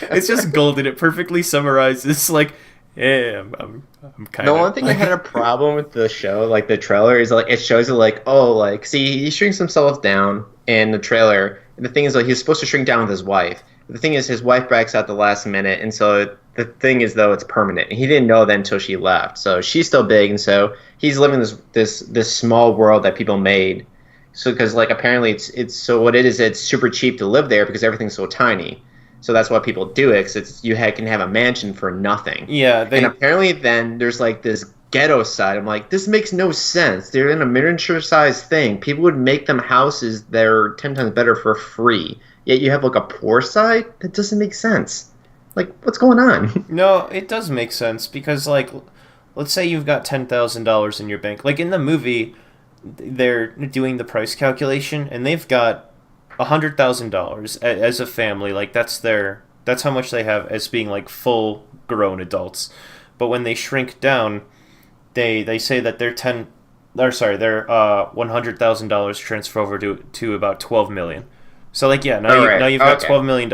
It's just golden. It perfectly summarizes like. Yeah, I'm kind of. The one thing I had a problem with the show, like the trailer, is like it shows it like, oh, like see, he shrinks himself down in the trailer. And the thing is, like, he's supposed to shrink down with his wife. The thing is, his wife backs out the last minute, and so the thing is, though, it's permanent. And he didn't know that until she left. So she's still big, and so he's living this small world that people made. So because like apparently it's so what it is, it's super cheap to live there because everything's so tiny. So that's why people do it, because can have a mansion for nothing. Yeah. And apparently then there's like this ghetto side. I'm like, this makes no sense. They're in a miniature-sized thing. People would make them houses that are 10 times better for free. Yet you have like a poor side? That doesn't make sense. Like, what's going on? No, it does make sense, because like, let's say you've got $10,000 in your bank. Like in the movie, they're doing the price calculation, and they've got $100,000 as a family. Like that's how much they have as being like full grown adults. But when they shrink down, they say that their $100,000 transfer over to about $12 million. So like now you've got $12 million.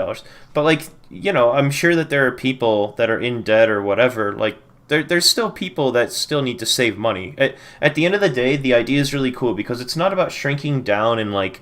But like, you know, I'm sure that there are people that are in debt or whatever. Like there's still people that still need to save money. At the end of the day, the idea is really cool because it's not about shrinking down and like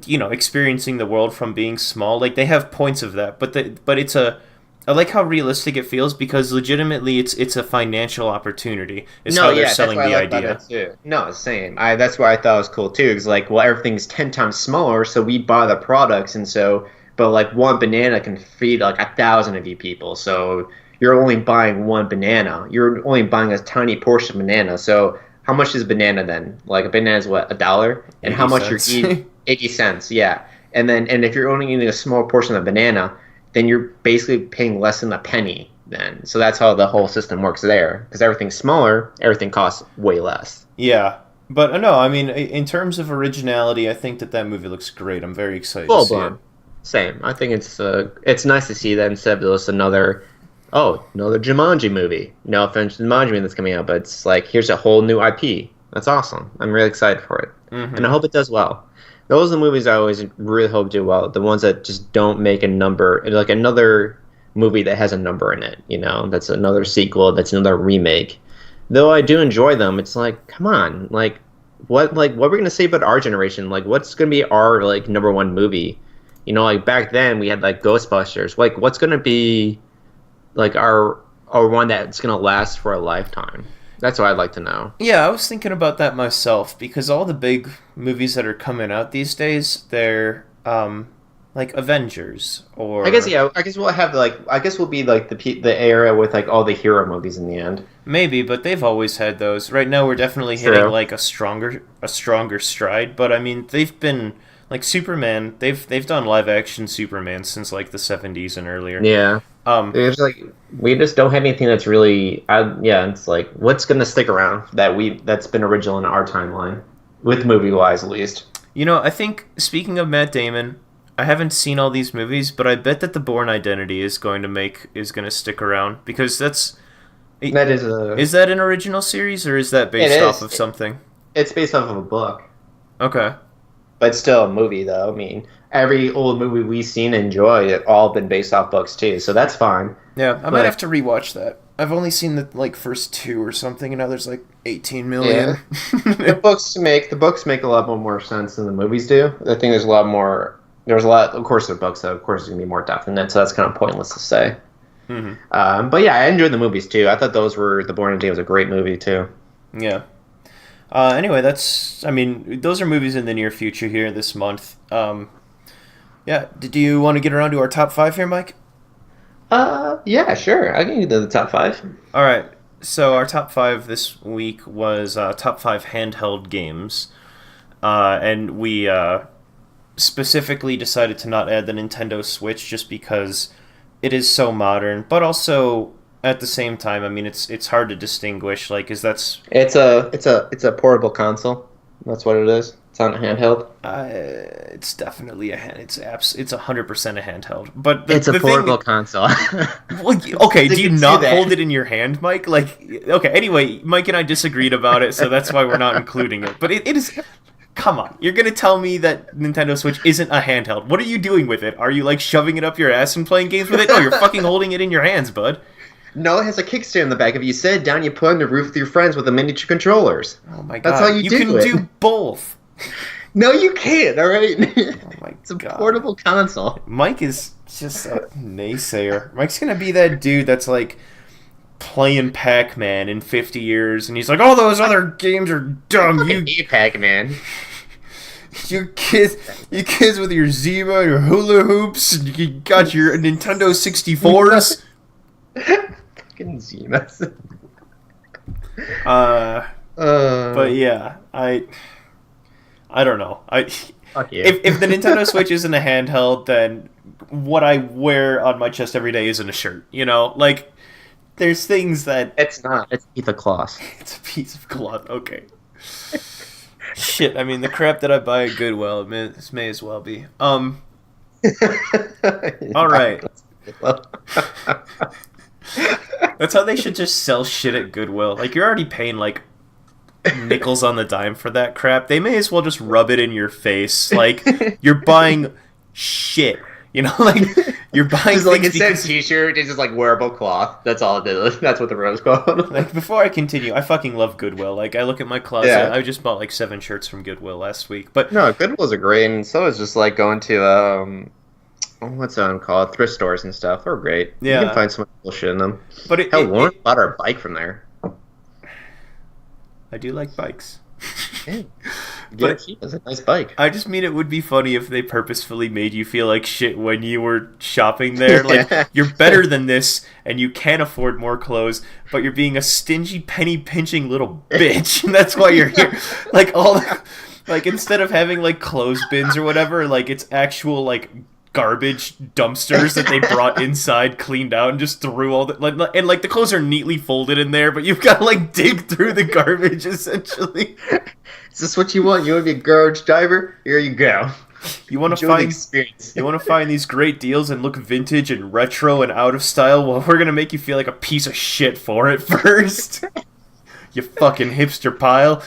experiencing the world from being small. Like they have points of that, but it's a I like how realistic it feels because legitimately it's a financial opportunity. Is No, how they're yeah, that's selling what I the like about idea. it too. No, same. That's why I thought it was cool too. It's like, well, everything's 10 times smaller, so we buy the products, and so, but like one banana can feed like 1,000 of you people. So you're only buying one banana. You're only buying a tiny portion of banana. So how much is banana then? Like a banana is what, $1? And how 80 much you're cents. eating? 80 cents, yeah. And if you're only eating a small portion of banana, then you're basically paying less than a penny then. So that's how the whole system works there. Because everything's smaller, everything costs way less. Yeah. But no, I mean, in terms of originality, I think that movie looks great. I'm very excited to Full see it. blown. Same. I think it's nice to see that instead of just another Jumanji movie. No offense to Jumanji movie that's coming out, but it's like here's a whole new IP. That's awesome. I'm really excited for it. And I hope it does well. Those are the movies I always really hope do well. The ones that just don't make a number, like another movie that has a number in it, that's another sequel, that's another remake. Though I do enjoy them, it's like, come on, what we're gonna say about our generation? Like, what's gonna be our like number one movie? Like back then we had like Ghostbusters. Like, what's gonna be like our one that's gonna last for a lifetime? That's what I'd like to know. Yeah, I was thinking about that myself because all the big movies that are coming out these days, they're like Avengers or I guess yeah. I guess we'll have I guess we'll be like the era with like all the hero movies in the end. maybe, but they've always had those. Right now, we're definitely hitting True. like a stronger stride. But I mean, they've been like Superman. They've done live action Superman since like the '70s and earlier. Yeah. Um, It's like we just don't have anything that's really. Yeah. It's like what's gonna stick around that's been original in our timeline, with movie wise at least. I think speaking of Matt Damon, I haven't seen all these movies, but I bet that The Bourne Identity is going to stick around because That is a. is that an original series or is that based It off is. of something? It's based off of a book, Okay. but still a movie though. I mean, every old movie we've seen and enjoyed, it all been based off books too. So that's fine. Yeah, I might But- have to rewatch that. I've only seen the like first two or something, and now there's like 18 million. The books make a lot more sense than the movies do. I think there's a lot more. There's a lot. Of course, they're books, so of course there's gonna be more depth in it. So that's kind of pointless to say. But yeah, I enjoyed the movies too. I thought The Born in Day was a great movie too. Yeah. Anyway, I mean, those are movies in the near future here this month. Yeah. Did you want to get around to our top five here, Mike? Yeah, sure. I can do the top five. All right. So our top five this week was top five handheld games, and we specifically decided to not add the Nintendo Switch just because it is so modern, but also at the same time, I mean, it's hard to distinguish. Like, It's a portable console. That's what it is. It's on a handheld. it's definitely a hand. It's 100% a handheld. But It's a the portable thing, console. well, okay, They do you can see not that. hold it in your hand, Mike? Like, okay, anyway, Mike and I disagreed about it, so that's why we're not including it. But it is. Come on, you're gonna tell me that Nintendo Switch isn't a handheld? What are you doing with it? Are you like shoving it up your ass and playing games with it? No, you're fucking holding it in your hands, bud. No, it has a kickstand in the back. If you sit down, you put it on the roof with your friends with the miniature controllers. Oh my god, That's how you do can it. do both. No, you can't. All right. Oh my It's a god. portable console. Mike is just a naysayer. Mike's gonna be that dude that's like playing Pac-Man in 50 years, and he's like, all those other games are dumb. Pac-Man. You kids with your Zima, your hula hoops, and you got your Nintendo 64s. Fucking Zimas. But yeah, I don't know. Fuck you. If the Nintendo Switch isn't a handheld, then what I wear on my chest every day isn't a shirt. Like there's things that It's not. It's Ethan Kloss. it's a piece of cloth. Okay. Shit, I mean the crap that I buy at Goodwill may as well be. All right. That's how they should just sell shit at Goodwill. Like you're already paying like nickels on the dime for that crap. They may as well just rub it in your face. Like you're buying shit. You know, like you're buying Just like things instead of because t-shirt, it's just like wearable cloth. That's all it is. That's what the rose called. like before I continue, I fucking love Goodwill. Like I look at my closet, Yeah. I just bought like 7 shirts from Goodwill last week. But No, Goodwills are great, and so is just like going to what's that one called? Thrift stores and stuff. They're great. You can yeah, find some cool shit in them. but Hell, Lauren bought our bike from there. I do like bikes. Yeah. But It's a nice bike. I just mean it would be funny if they purposefully made you feel like shit when you were shopping there. Like, you're better than this, and you can afford more clothes, but you're being a stingy, penny-pinching little bitch, and that's why you're here. Like, like, instead of having, like, clothes bins or whatever, like, it's actual, like, garbage dumpsters that they brought inside, cleaned out, and just threw all the... like, the clothes are neatly folded in there, but you've got to, like, dig through the garbage, essentially. Is this what you want? You want to be a garbage diver? Here you go. You want to Enjoy the find experience. you want to find these great deals and look vintage and retro and out of style. Well, we're gonna make you feel like a piece of shit for it first. You fucking hipster pile.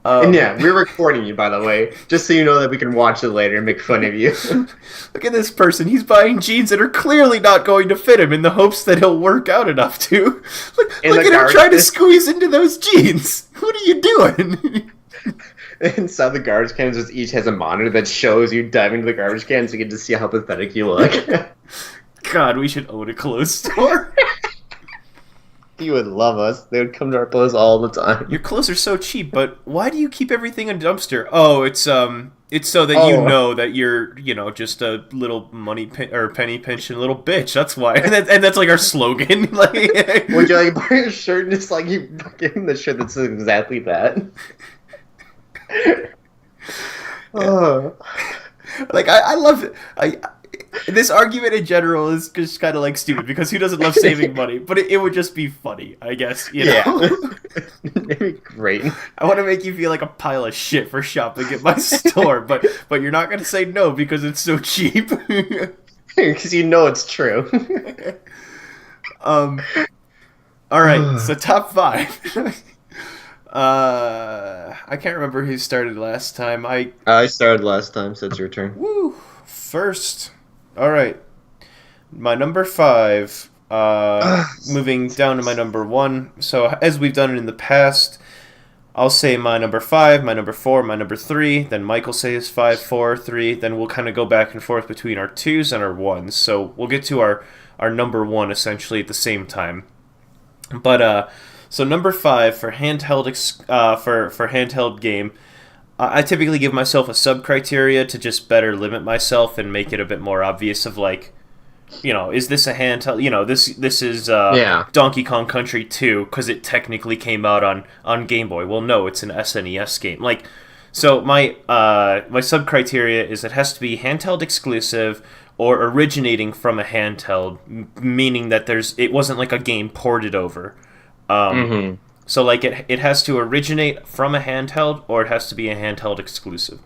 And yeah, we're recording you, by the way, just so you know that we can watch it later and make fun of you. Look at this person. He's buying jeans that are clearly not going to fit him in the hopes that he'll work out enough to. Look at him trying to squeeze into those jeans. What are you doing? Inside the garbage cans, just each has a monitor that shows you diving into the garbage can so you can just see how pathetic you look. God, we should own a clothes store. You would love us. They would come to our clothes all the time. Your clothes are so cheap, but why do you keep everything in a dumpster? Oh, it's so that you know that you're, just a little penny pinching little bitch. That's why, and that's like our slogan. Like, would you like buy a shirt and just like you give him the shirt that says exactly that? Oh. Like I love it. This argument in general is just kind of like stupid because who doesn't love saving money? But it would just be funny, I guess. Yeah, it'd be great. I want to make you feel like a pile of shit for shopping at my store, but you're not gonna say no because it's so cheap. Because you know it's true. All right, so top 5. I can't remember who started last time. I started last time, so it's your turn. Woo! First. All right. My number 5, moving down to my number 1. So, as we've done it in the past, I'll say my number 5, my number 4, my number 3. Then Mike will say his 5, 4, 3. Then we'll kind of go back and forth between our 2s and our 1s. So, we'll get to our number 1 essentially at the same time. But, so number 5 for handheld for handheld game, I typically give myself a sub-criteria to just better limit myself and make it a bit more obvious of like, is this a handheld? This is Donkey Kong Country 2 because it technically came out on Game Boy. Well, no, it's an SNES game. Like, so my sub-criteria is it has to be handheld exclusive or originating from a handheld, meaning that it wasn't like a game ported over. So, like, it has to originate from a handheld, or it has to be a handheld exclusive.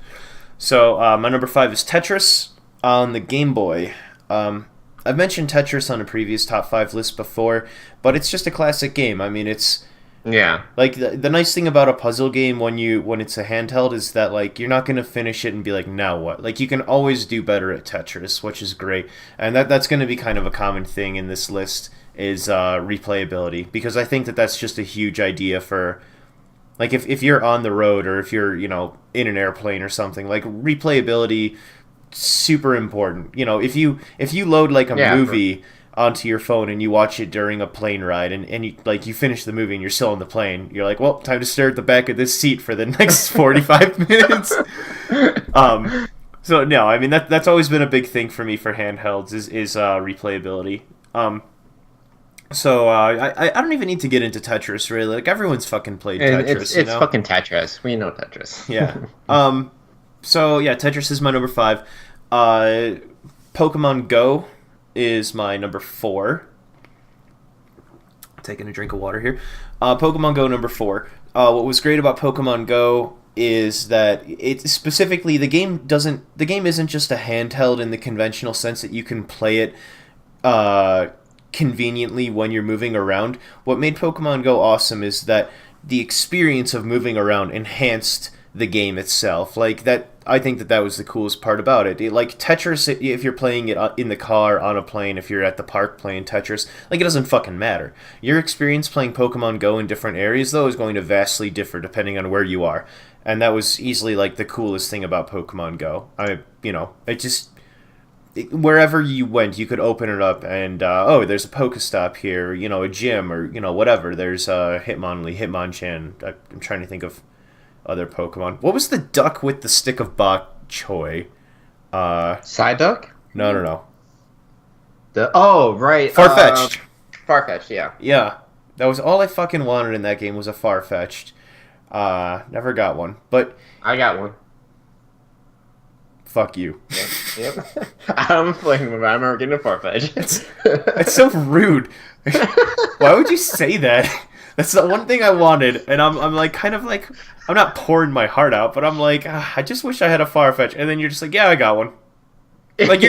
So, my number 5 is Tetris on the Game Boy. I've mentioned Tetris on a previous top 5 list before, but it's just a classic game. I mean, it's... Yeah. Like, the nice thing about a puzzle game when it's a handheld is that, like, you're not going to finish it and be like, now what? Like, you can always do better at Tetris, which is great. And that's going to be kind of a common thing in this list, is replayability, because I think that's just a huge idea for, like, if you're on the road or if you're, in an airplane or something, like, replayability, super important. If you load, like, a movie onto your phone and you watch it during a plane ride and you finish the movie and you're still on the plane, you're like, well, time to stare at the back of this seat for the next 45 minutes. So, no, I mean, that's always been a big thing for me for handhelds is replayability. So I don't even need to get into Tetris, really. Like, everyone's fucking played Tetris. It's fucking Tetris. We know Tetris. Yeah. So yeah, Tetris is my number 5. Pokemon Go is my number 4. Taking a drink of water here. Pokemon Go number 4. What was great about Pokemon Go is that it specifically the game isn't just a handheld in the conventional sense that you can play it conveniently when you're moving around. What made Pokemon Go awesome is that the experience of moving around enhanced the game itself. Like that, I think that was the coolest part about it. Like Tetris, if you're playing it in the car, on a plane, if you're at the park playing Tetris, like it doesn't fucking matter. Your experience playing Pokemon Go in different areas, though, is going to vastly differ depending on where you are. And that was easily like the coolest thing about Pokemon Go. Wherever you went, you could open it up and there's a Pokestop here, a gym or whatever. There's Hitmonchan. I'm trying to think of other Pokemon. What was the duck with the stick of bok choy? Psyduck? No. Right. Farfetch'd. Farfetch'd, yeah. Yeah, that was all I fucking wanted in that game was a Farfetch'd. Never got one, but I got one. Fuck you. Yep. I'm playing. I remember getting a Farfetch'd. It's so rude. Why would you say that? That's the one thing I wanted, and I'm like kind of like I'm not pouring my heart out, but I'm like I just wish I had a Farfetch, and then you're just like, yeah, I got one. Like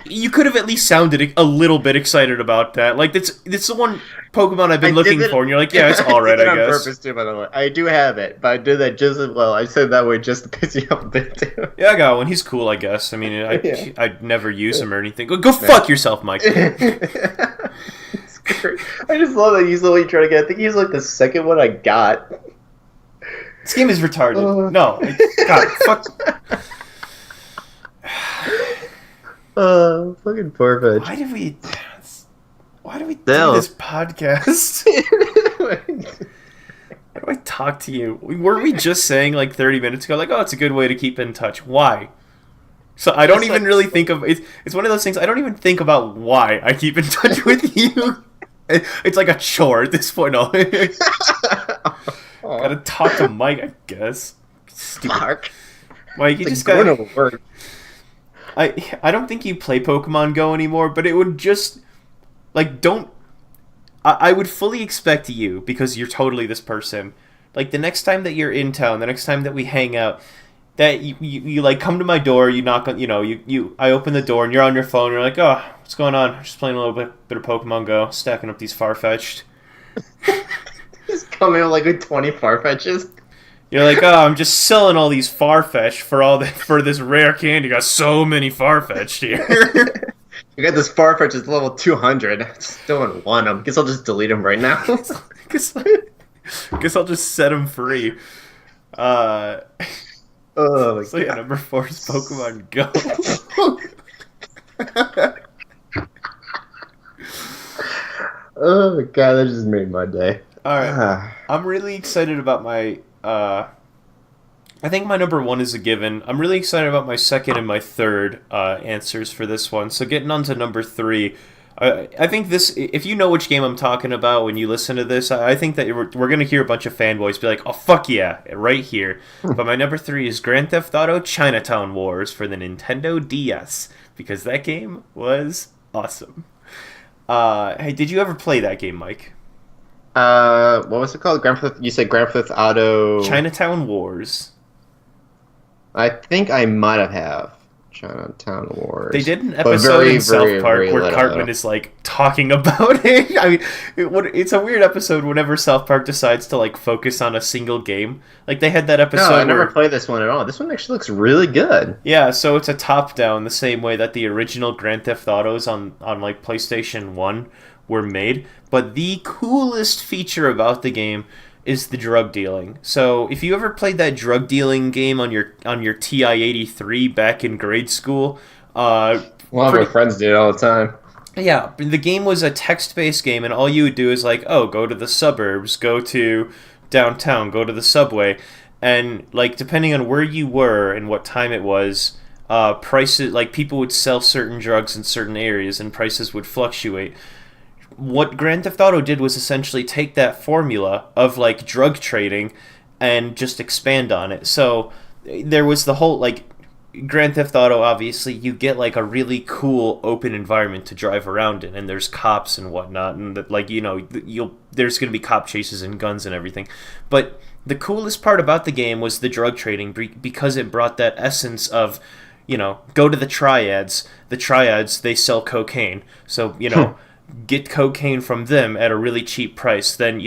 you could have at least sounded a little bit excited about that. Like it's the one Pokemon I've been looking for, and you're like, yeah, it's all right, I guess. On purpose too, by the way. I do have it, but I did that just as well. I said that way just to piss you off a bit too. Yeah, I got one. He's cool, I guess. I mean, I'd never use him or anything. Go fuck yourself, Mike. I just love that he's literally trying to get. I think he's like the second one I got. This game is retarded. No, God, fuck. Fucking Farfetch'd. Why do we do this podcast? Why do I talk to you? Weren't we just saying like 30 minutes ago, like, oh, it's a good way to keep in touch? Why? So I don't even really think of it. It's one of those things I don't even think about why I keep in touch with you. It's like a chore at this point. No. Gotta talk to Mike, I guess. Stupid. Fuck. Mike, you just gotta work. I don't think you play Pokemon Go anymore, but it would just like I would fully expect you, because you're totally this person, like the next time that you're in town, the next time that we hang out, that you like come to my door, you knock on, I open the door and you're on your phone, you're like, oh, what's going on? I'm just playing a little bit of Pokemon Go, stacking up these Farfetch'd. Just coming like with 20 Farfetch'd. You're like, oh, I'm just selling all these Farfetch'd for this rare candy. Got so many Farfetch'd here. I got this Farfetch'd is level 200. I still don't want them. Guess I'll just delete them right now. Guess I'll just set them free. Oh my so yeah, number 4 is Pokemon Go. Oh my god, that just made my day. Alright. I'm really excited about my I think my number 1 is a given. I'm really excited about my second and my third answers for this one. So getting on to number 3, I think this, if you know which game I'm talking about when you listen to this, I think that we're going to hear a bunch of fanboys be like, oh, fuck yeah, right here. But my number 3 is Grand Theft Auto Chinatown Wars for the Nintendo DS, because that game was awesome. Hey, did you ever play that game, Mike? What was it called? You said Grand Theft Auto... Chinatown Wars. I think I might have. Chinatown Wars. They did an episode in South Park where Cartman is like talking about it. I mean, it's a weird episode whenever South Park decides to like focus on a single game. Like they had that episode. No, I never played this one at all. This one actually looks really good. Yeah, so it's a top-down, the same way that the original Grand Theft Autos on like PlayStation 1 were made. But the coolest feature about the game is the drug dealing. So if you ever played that drug dealing game on your TI-83 back in grade school, one of my friends did it all the time. Yeah, the game was a text-based game, and all you would do is like, oh, go to the suburbs, go to downtown, go to the subway, and like depending on where you were and what time it was, prices, like people would sell certain drugs in certain areas, and prices would fluctuate. What Grand Theft Auto did was essentially take that formula of like drug trading and just expand on it. So there was the whole like Grand Theft Auto, obviously you get like a really cool open environment to drive around in, and there's cops and whatnot, and like there's going to be cop chases and guns and everything. But the coolest part about the game was the drug trading, because it brought that essence of, go to the triads. The triads, they sell cocaine, so get cocaine from them at a really cheap price, then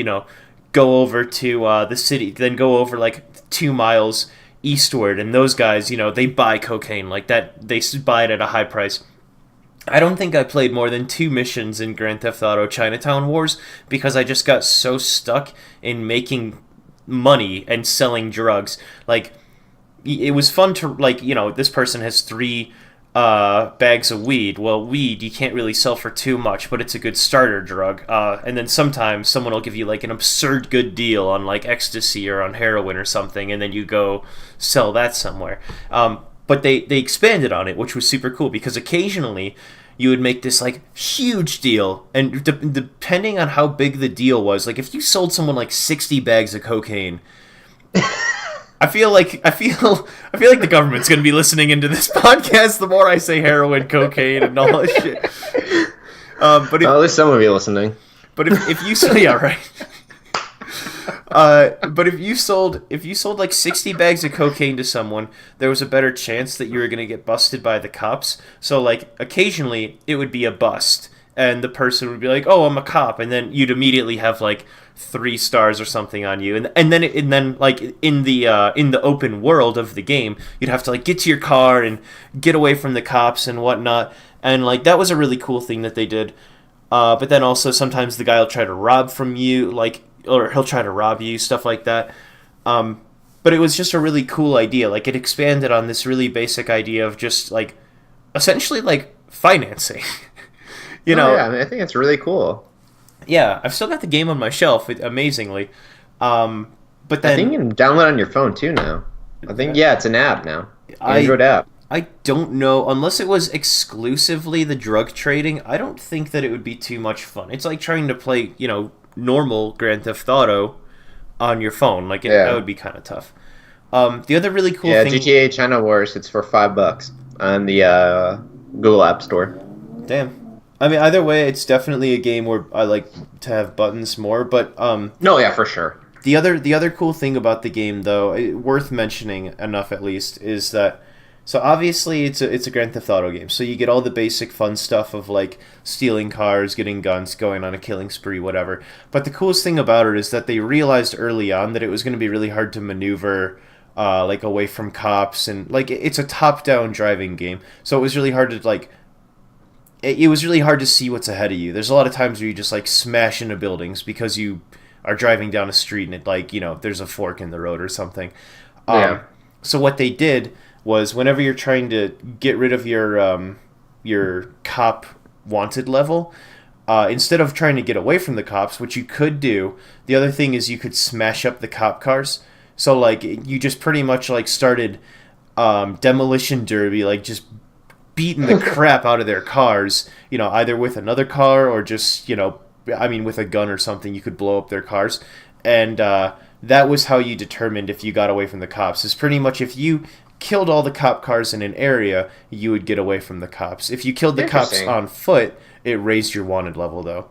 go over to the city, then go over like 2 miles Eastward, and those guys, they buy cocaine like that. They buy it at a high price. I don't think I played more than 2 missions in Grand Theft Auto Chinatown Wars because I just got so stuck in making money and selling drugs. Like, it was fun to, like, this person has 3 bags of weed. Well, weed you can't really sell for too much, but it's a good starter drug. And then sometimes someone will give you like an absurd good deal on like ecstasy or on heroin or something, and then you go sell that somewhere. But they expanded on it, which was super cool because occasionally you would make this like huge deal, and depending on how big the deal was, like if you sold someone like 60 bags of cocaine. I feel like the government's gonna be listening into this podcast. The more I say heroin, cocaine, and all that shit. But at least some of you listening. But if you yeah, right. But if you sold like 60 bags of cocaine to someone, there was a better chance that you were gonna get busted by the cops. So like occasionally it would be a bust, and the person would be like, "Oh, I'm a cop," and then you'd immediately have like 3 stars or something on you, and then like in the open world of the game, you'd have to like get to your car and get away from the cops and whatnot, and like that was a really cool thing that they did. But then also sometimes the guy will try to rob from you, like, or he'll try to rob you, stuff like that. But it was just a really cool idea. Like it expanded on this really basic idea of just like essentially like financing. Yeah, I mean, I think it's really cool. Yeah, I've still got the game on my shelf, amazingly. But then I think you can download it on your phone too now. I think it's an app now. Android app. I don't know, unless it was exclusively the drug trading. I don't think that it would be too much fun. It's like trying to play, normal Grand Theft Auto on your phone. Like that would be kind of tough. The other really cool thing. GTA China Wars. It's for $5 on the Google App Store. Damn. I mean, either way, it's definitely a game where I like to have buttons more. But no, yeah, for sure. The other cool thing about the game, though, worth mentioning enough at least, is that so obviously it's a Grand Theft Auto game. So you get all the basic fun stuff of like stealing cars, getting guns, going on a killing spree, whatever. But the coolest thing about it is that they realized early on that it was going to be really hard to maneuver. Like away from cops, and like it's a top-down driving game, so it was really hard to like. It was really hard to see what's ahead of you. There's a lot of times where you just like smash into buildings because you are driving down a street and it like there's a fork in the road or something. So what they did was whenever you're trying to get rid of your cop wanted level, instead of trying to get away from the cops, which you could do, the other thing is you could smash up the cop cars. So like you just pretty much like started demolition derby, like just beating the crap out of their cars, either with another car or just, with a gun or something, you could blow up their cars. And that was how you determined if you got away from the cops. Is pretty much if you killed all the cop cars in an area, you would get away from the cops. If you killed the cops on foot, it raised your wanted level, though.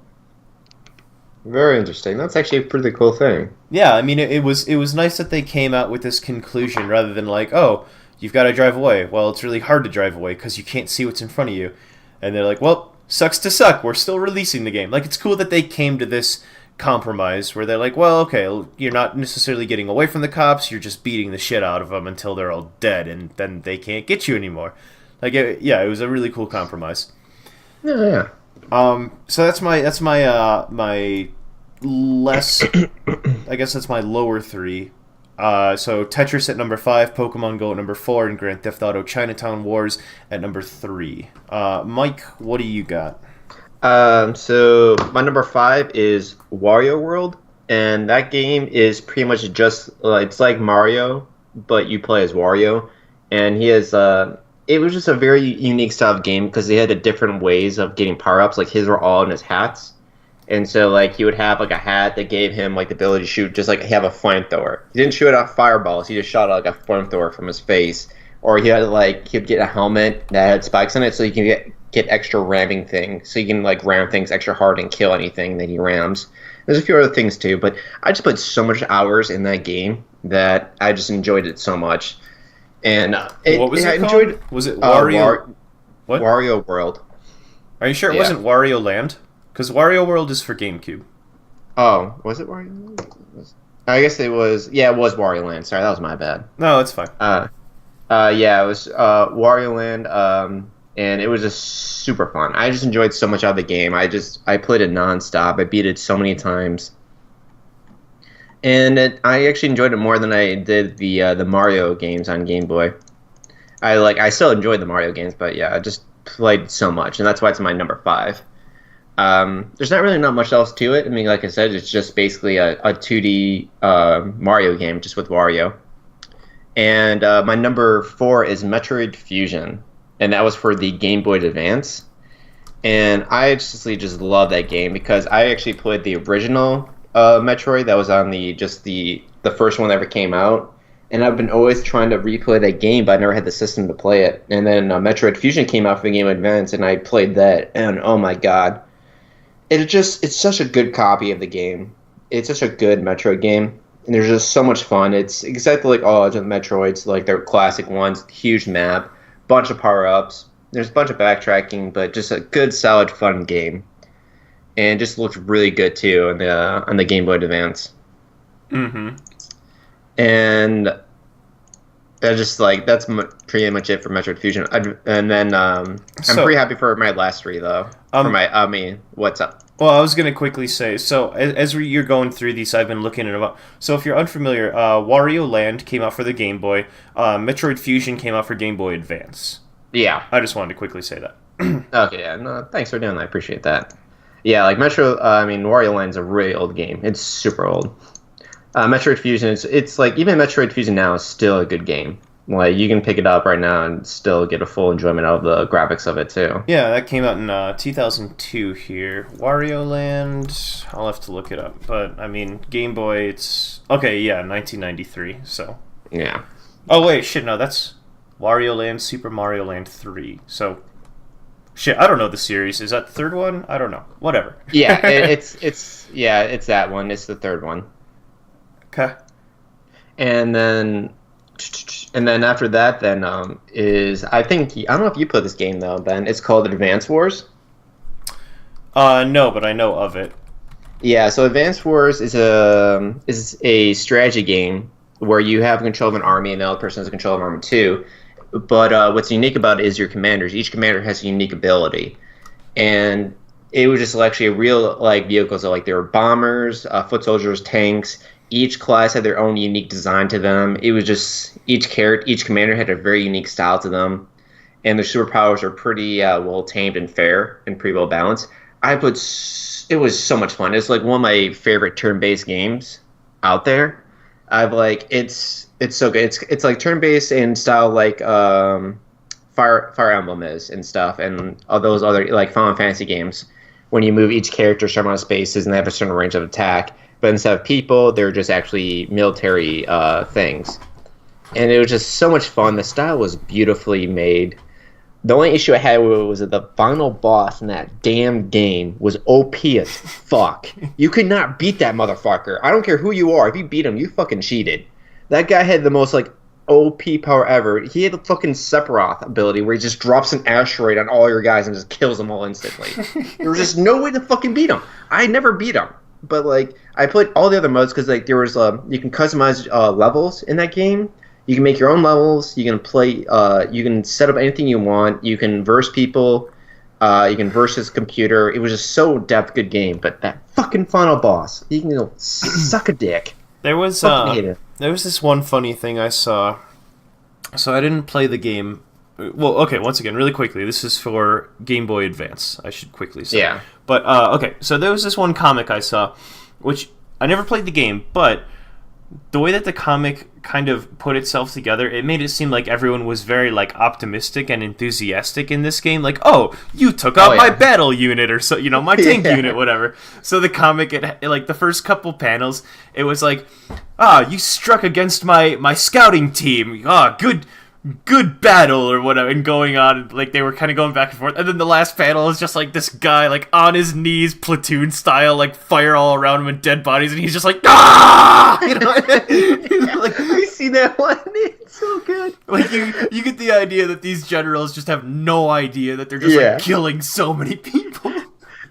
Very interesting. That's actually a pretty cool thing. Yeah, I mean, it was nice that they came out with this conclusion rather than like, oh, you've got to drive away. Well, it's really hard to drive away because you can't see what's in front of you. And they're like, well, sucks to suck. We're still releasing the game. Like, it's cool that they came to this compromise where they're like, well, okay, you're not necessarily getting away from the cops. You're just beating the shit out of them until they're all dead, and then they can't get you anymore. Like, it was a really cool compromise. Yeah. So that's my less, I guess that's my lower 3. So Tetris at number 5, Pokemon Go at number 4, and Grand Theft Auto Chinatown Wars at number 3. Mike, what do you got? So my number 5 is Wario World, and that game is pretty much just it's like Mario, but you play as Wario, and he has it was just a very unique style of game because they had the different ways of getting power-ups. Like his were all in his hats. And so, like, he would have, like, a hat that gave him, like, the ability to shoot, just like have a flamethrower. He didn't shoot out fireballs. He just shot out, like, a flamethrower from his face. Or he had, like, he'd get a helmet that had spikes on it so you can get extra ramming things. So you can, like, ram things extra hard and kill anything that he rams. There's a few other things, too. But I just put so much hours in that game that I just enjoyed it so much. And what was it called? Was it Wario? What? Wario World. Are you sure it wasn't Wario Land? Because Wario World is for GameCube. Oh, was it Wario World? I guess it was. Yeah, it was Wario Land. Sorry, that was my bad. No, it's fine. Yeah, it was Wario Land. And it was just super fun. I just enjoyed so much out of the game. I played it nonstop. I beat it so many times, and I actually enjoyed it more than I did the Mario games on Game Boy. I still enjoyed the Mario games, but yeah, I just played so much, and that's why it's my number 5. There's not much else to it. I mean, like I said, it's just basically a 2D Mario game just with Wario. And my number 4 is Metroid Fusion, and that was for the Game Boy Advance. And I just love that game because I actually played the original Metroid that was on the first one that ever came out. And I've been always trying to replay that game, but I never had the system to play it. And then Metroid Fusion came out for the Game Boy Advance, and I played that, and oh my god. It's such a good copy of the game. It's such a good Metroid game. And there's just so much fun. It's exactly like all other Metroids, like their classic ones, huge map, bunch of power-ups. There's a bunch of backtracking, but just a good, solid, fun game. And it just looks really good, too, on the Game Boy Advance. Mm-hmm. And that's pretty much it for Metroid Fusion. And then I'm pretty happy for my last 3, though. What's up? Well, I was going to quickly say, so as you're going through these, I've been looking at them. So if you're unfamiliar, Wario Land came out for the Game Boy. Metroid Fusion came out for Game Boy Advance. Yeah. I just wanted to quickly say that. Okay, yeah. No, thanks for doing that. I appreciate that. Yeah, like Wario Land's a really old game. It's super old. Metroid Fusion, it's like, even Metroid Fusion now is still a good game. Like, you can pick it up right now and still get a full enjoyment out of the graphics of it, too. Yeah, that came out in 2002 here. Wario Land, I'll have to look it up. But, I mean, Game Boy, it's... Okay, yeah, 1993, so... Yeah. Oh, wait, shit, no, that's Wario Land, Super Mario Land 3. So, shit, I don't know the series. Is that the third one? I don't know. Whatever. Yeah, it's that one. It's the third one. Okay. And then after that, I don't know if you played this game though, Ben. It's called Advance Wars. No, but I know of it. Yeah, so Advance Wars is a strategy game where you have control of an army and the other person has control of an army too. But what's unique about it is your commanders. Each commander has a unique ability, and it was just actually a real vehicles. So there were bombers, foot soldiers, tanks. Each class had their own unique design to them. It was just each commander had a very unique style to them, and their superpowers are pretty well tamed and fair and pretty well balanced. It was so much fun. It's like one of my favorite turn-based games out there. It's so good. It's like turn-based in style like Fire Emblem is and stuff, and all those other like Final Fantasy games. When you move each character a certain amount of spaces and they have a certain range of attack. But instead of people, they're just actually military things. And it was just so much fun. The style was beautifully made. The only issue I had with it was that the final boss in that damn game was OP as fuck. You could not beat that motherfucker. I don't care who you are. If you beat him, you fucking cheated. That guy had the most OP power ever. He had the fucking Sephiroth ability where he just drops an asteroid on all your guys and just kills them all instantly. There was just no way to fucking beat him. I never beat him. But I played all the other modes because there was you can customize levels in that game. You can make your own levels. You can play. You can set up anything you want. You can verse people. You can verse his computer. It was just so good game. But that fucking final boss, you can go suck a dick. There was this one funny thing I saw. So I didn't play the game. Well, okay. Once again, really quickly, this is for Game Boy Advance. I should quickly say. Yeah. But okay, so there was this one comic I saw, which I never played the game, but the way that the comic kind of put itself together, it made it seem like everyone was very optimistic and enthusiastic in this game. Like, oh, you took out my battle unit or so, my tank unit, whatever. So the comic, the first couple panels, it was like, you struck against my scouting team. Good battle or whatever, and going on, they were kind of going back and forth, and then the last panel is just this guy on his knees, platoon style, fire all around him and dead bodies, and he's just ah! I see that one. It's so good. You get the idea that these generals just have no idea that they're just killing so many people.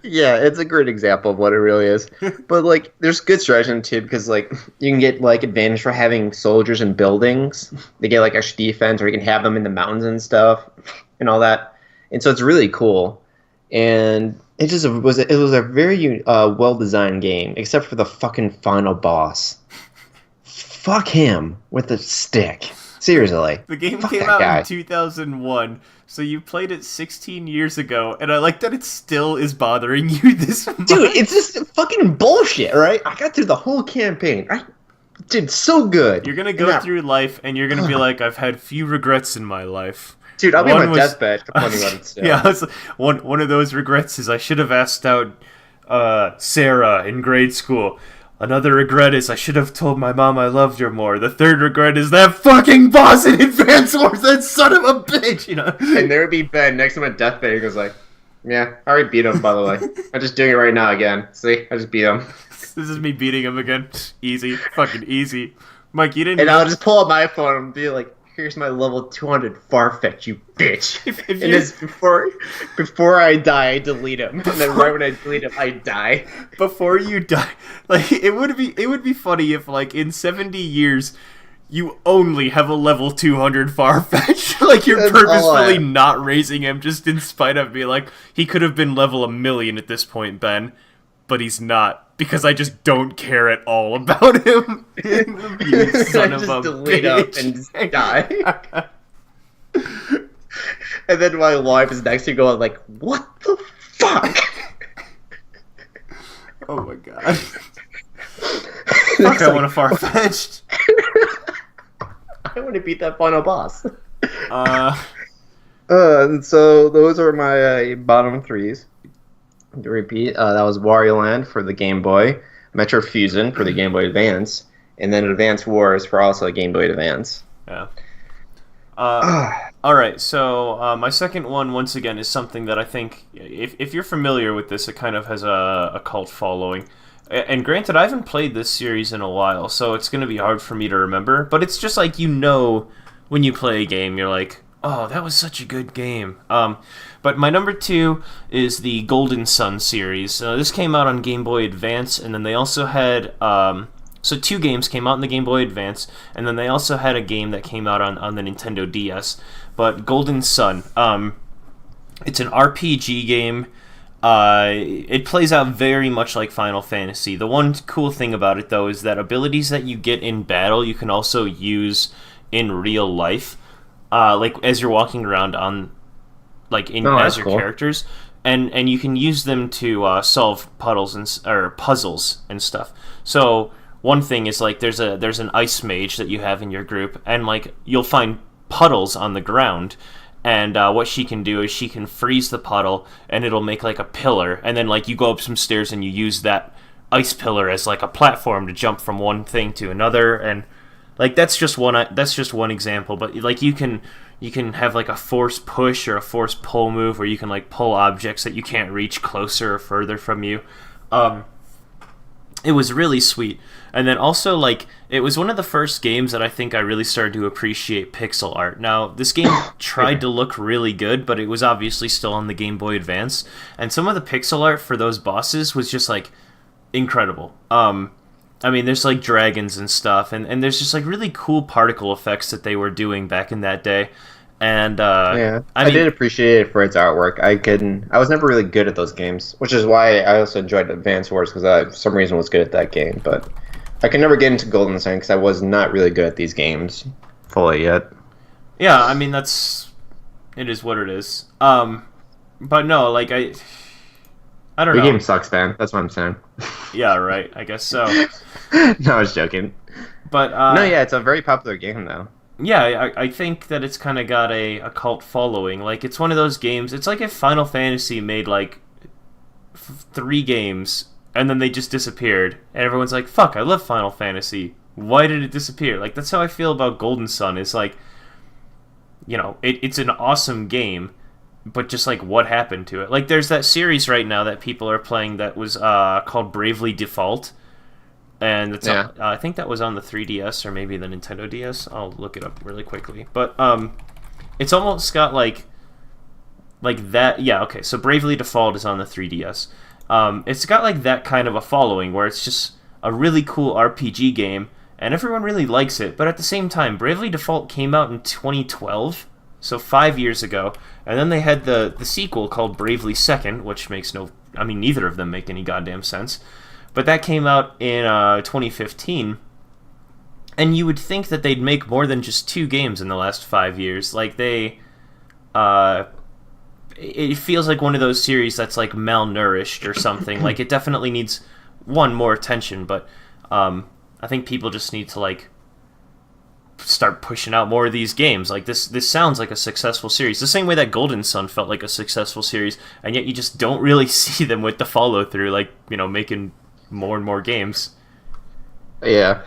Yeah, it's a great example of what it really is. But like, there's good strategy too because like you can get like advantage for having soldiers in buildings. They get like extra defense, or you can have them in the mountains and stuff, and all that. And so it's really cool. And it was a very well designed game, except for the fucking final boss. Fuck him with the stick. Seriously. The game Fuck came that out guy. in 2001, so you played it 16 years ago, and I like that it still is bothering you this much. Dude, it's just fucking bullshit, right? I got through the whole campaign. I did so good. You're gonna go through life, and you're gonna be like, I've had few regrets in my life. Dude, I'll be on my deathbed complaining about it still. Yeah, one of those regrets is I should have asked out Sarah in grade school. Another regret is I should have told my mom I loved her more. The third regret is that fucking boss in Advance Wars, that son of a bitch, you know? And there would be Ben next to my deathbed. He goes like, yeah, I already beat him, by the way. I'm just doing it right now again. See? I just beat him. This is me beating him again. Easy. Fucking easy. Mike, you didn't... And I'll just pull up my phone and be like, here's my level 200 Farfetch, you bitch. If and it's before I die, I delete him. And then right when I delete him, I die. Before you die, like it would be funny if like in 70 years you only have a level 200 Farfetch. Like you're purposefully not raising him just in spite of me. Like he could have been level 1,000,000 at this point, Ben, but he's not. Because I just don't care at all about him. You son of a delete bitch. him and just die. And then my wife is next to me going like, what the fuck? Oh my god. Fuck, I want a Farfetched. I want to beat that final boss. Uh, And so those are my bottom threes. To repeat, that was Wario Land for the Game Boy, Metro Fusion for the Game Boy Advance, and then Advance Wars for also Game Boy Advance. Yeah. Alright, so my second one, once again, is something that I think, if you're familiar with this, it kind of has a cult following. And granted, I haven't played this series in a while, so it's going to be hard for me to remember, but it's just like, you know, when you play a game, you're like, oh, that was such a good game. But my number 2 is the Golden Sun series. This came out on Game Boy Advance, and then they also had... so 2 games came out in the Game Boy Advance, and then they also had a game that came out on the Nintendo DS. But Golden Sun, it's an RPG game. It plays out very much like Final Fantasy. The one cool thing about it, though, is that abilities that you get in battle, you can also use in real life. Like as you're walking around on, like as your characters, and you can use them to solve puzzles and stuff. So one thing is like there's an ice mage that you have in your group, and like you'll find puddles on the ground, and what she can do is she can freeze the puddle, and it'll make like a pillar, and then like you go up some stairs and you use that ice pillar as like a platform to jump from one thing to another, and like that's just one example, but like you can have like a force push or a force pull move where you can like pull objects that you can't reach closer or further from you. It was really sweet. And then also like it was one of the first games that I think I really started to appreciate pixel art. Now, this game tried to look really good, but it was obviously still on the Game Boy Advance, and some of the pixel art for those bosses was just like incredible. I mean, there's like dragons and stuff, and there's just like really cool particle effects that they were doing back in that day. And I did appreciate it for its artwork. I was never really good at those games, which is why I also enjoyed Advance Wars, because I, for some reason, was good at that game. But I could never get into Golden Sun because I was not really good at these games fully yet. Yeah, I mean it is what it is. But no, like I don't know. The game sucks, man. That's what I'm saying. Yeah, right. I guess so. No, I was joking. But no, yeah, it's a very popular game though. Yeah, I think that it's kind of got a cult following. Like, it's one of those games. It's like if Final Fantasy made like 3 games and then they just disappeared, and everyone's like, "Fuck, I love Final Fantasy. Why did it disappear?" Like, that's how I feel about Golden Sun. It's like, you know, it's an awesome game, but just like what happened to it? Like, there's that series right now that people are playing that was called Bravely Default. And it's I think that was on the 3DS or maybe the Nintendo DS. I'll look it up really quickly. But it's almost got like that. Yeah, okay. So Bravely Default is on the 3DS, It's got like that kind of a following where it's just a really cool RPG game, and everyone really likes it. But at the same time, Bravely Default came out in 2012, so 5 years ago, and then they had the sequel called Bravely Second, which makes no... I mean, neither of them make any goddamn sense. But that came out in 2015, and you would think that they'd make more than just 2 games in the last 5 years. Like, they... it feels like one of those series that's, like, malnourished or something. Like, it definitely needs, one, more attention, but I think people just need to, like, start pushing out more of these games. Like, this sounds like a successful series. The same way that Golden Sun felt like a successful series, and yet you just don't really see them with the follow-through, like, you know, making more and more games. Yeah.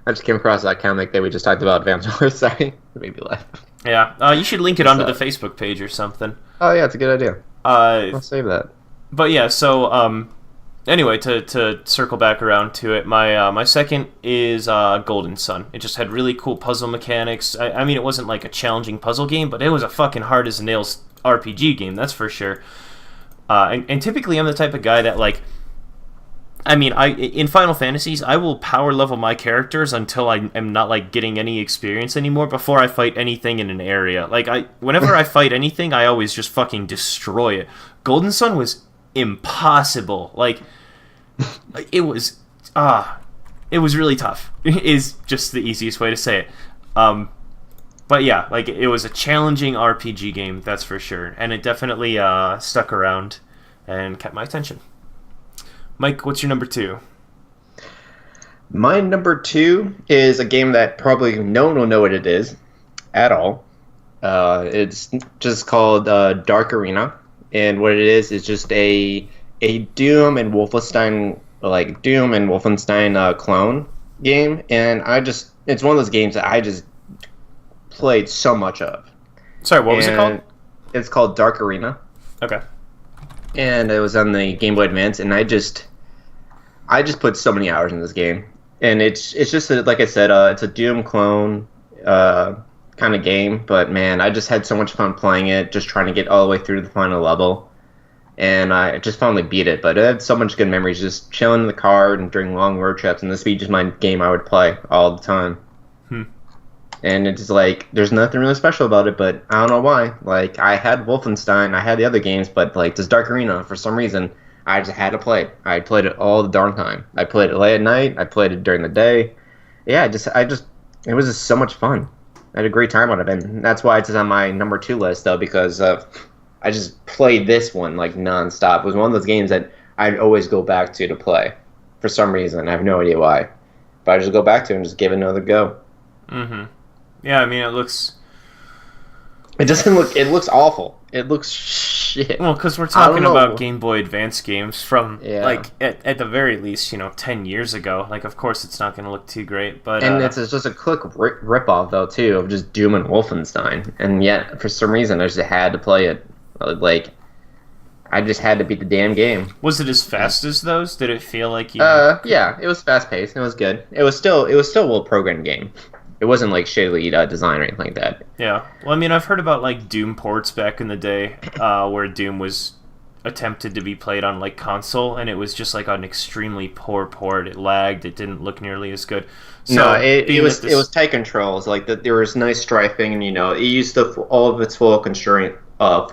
I just came across that comic that we just talked about, Vampire. Sorry. It made me laugh. Yeah. You should link it onto the Facebook page or something. Oh, yeah, it's a good idea. I'll save that. But yeah, so, anyway, to circle back around to it, my second is Golden Sun. It just had really cool puzzle mechanics. I mean, it wasn't like a challenging puzzle game, but it was a fucking hard-as-nails RPG game, that's for sure. And typically I'm the type of guy that, like... I mean, in Final Fantasies, I will power level my characters until I am not, like, getting any experience anymore before I fight anything in an area. Like, whenever I fight anything, I always just fucking destroy it. Golden Sun was impossible. Like, it was really tough. Is just the easiest way to say it. But yeah, like, it was a challenging RPG game, that's for sure. And it definitely stuck around and kept my attention. Mike, what's your number 2? My number 2 is a game that probably no one will know what it is at all. It's just called Dark Arena, and what it is just a Doom and Wolfenstein clone game, and it's one of those games that I just played so much of. Sorry, what was it called? It's called Dark Arena. Okay. And it was on the Game Boy Advance, and I just put so many hours in this game. And it's just, like I said, it's a Doom clone kind of game, but man, I just had so much fun playing it, just trying to get all the way through the final level. And I just finally beat it, but I had so much good memories just chilling in the car and during long road trips, and this would be just my game I would play all the time. And it's like, there's nothing really special about it, but I don't know why. Like, I had Wolfenstein, I had the other games, but like this Dark Arena, for some reason, I just had to play it. I played it all the darn time. I played it late at night, I played it during the day. Yeah, it was just so much fun. I had a great time on it, and that's why it's on my number 2 list, though, because I just played this one like nonstop. It was one of those games that I'd always go back to play for some reason. I have no idea why, but I just go back to it and just give it another go. Yeah, I mean, it looks... It doesn't look... It looks awful. It looks shit. Well, because we're talking about Game Boy Advance games from, like, at the very least, 10 years ago. Like, of course it's not going to look too great, but... And it's just a quick rip-off, though, too, of just Doom and Wolfenstein. And yet, for some reason, I just had to play it. Like, I just had to beat the damn game. Was it as fast as those? Did it feel like you... Yeah, it was fast-paced. It was good. It was still a well-programmed game. It wasn't like shitty design or anything like that. Yeah. Well, I mean, I've heard about like Doom ports back in the day, where Doom was attempted to be played on like console, and it was just like an extremely poor port. It lagged. It didn't look nearly as good. So, no, it was tight controls. Like there was nice strafing, and it used all of its full constraint, all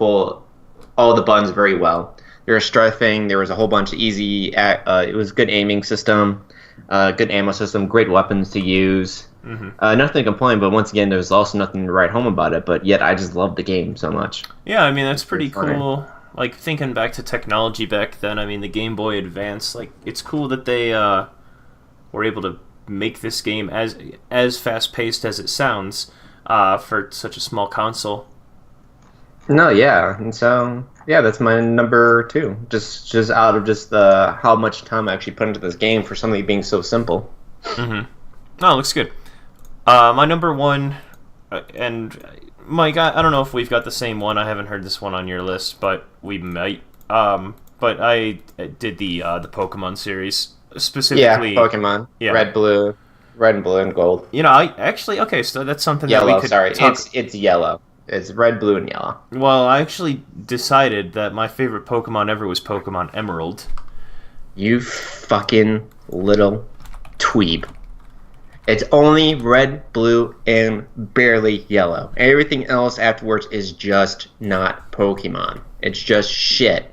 the buttons very well. There was strafing. There was a whole bunch of easy. It was good aiming system, good ammo system, great weapons to use. Nothing to complain, but once again, there's also nothing to write home about it, but yet I just love the game so much. Yeah, I mean, that's pretty cool. Like, thinking back to technology back then, I mean, the Game Boy Advance, like, it's cool that they were able to make this game as fast-paced as it sounds for such a small console. No, yeah, and so, yeah, that's my number 2. Just out of just how much time I actually put into this game for something being so simple. Oh, it looks good. My number 1, and Mike, I don't know if we've got the same one. I haven't heard this one on your list, but we might. But I did the Pokemon series specifically. Yeah, Pokemon. Yeah. Red and blue, and gold. I actually so that's something yellow. That we could. Sorry, talk... it's yellow. It's red, blue, and yellow. Well, I actually decided that my favorite Pokemon ever was Pokemon Emerald. You fucking little tweeb. It's only red, blue, and barely yellow. Everything else afterwards is just not Pokemon. It's just shit.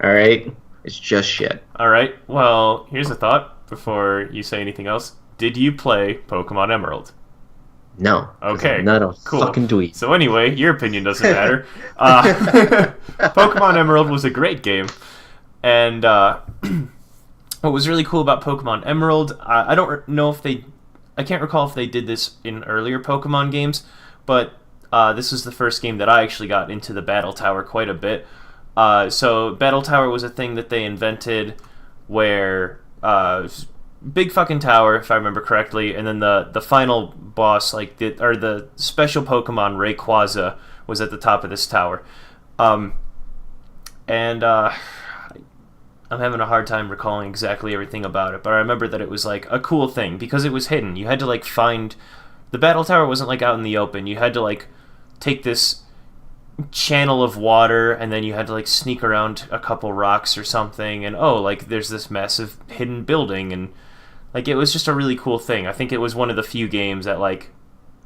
Alright? It's just shit. Alright, well, here's a thought before you say anything else. Did you play Pokemon Emerald? No. Okay, I'm not a cool. fucking dweeb. So anyway, your opinion doesn't matter. Pokemon Emerald was a great game. And what was really cool about Pokemon Emerald, I don't know if they... I can't recall if they did this in earlier Pokemon games, but this is the first game that I actually got into the Battle Tower quite a bit. So Battle Tower was a thing that they invented where big fucking tower, if I remember correctly, and then the final boss, like the special Pokemon Rayquaza, was at the top of this tower. I'm having a hard time recalling exactly everything about it, but I remember that it was like a cool thing because it was hidden. You had to like find the battle tower wasn't like out in the open. You had to like take this channel of water and then you had to like sneak around a couple rocks or something and like there's this massive hidden building and like it was just a really cool thing. I think it was one of the few games that like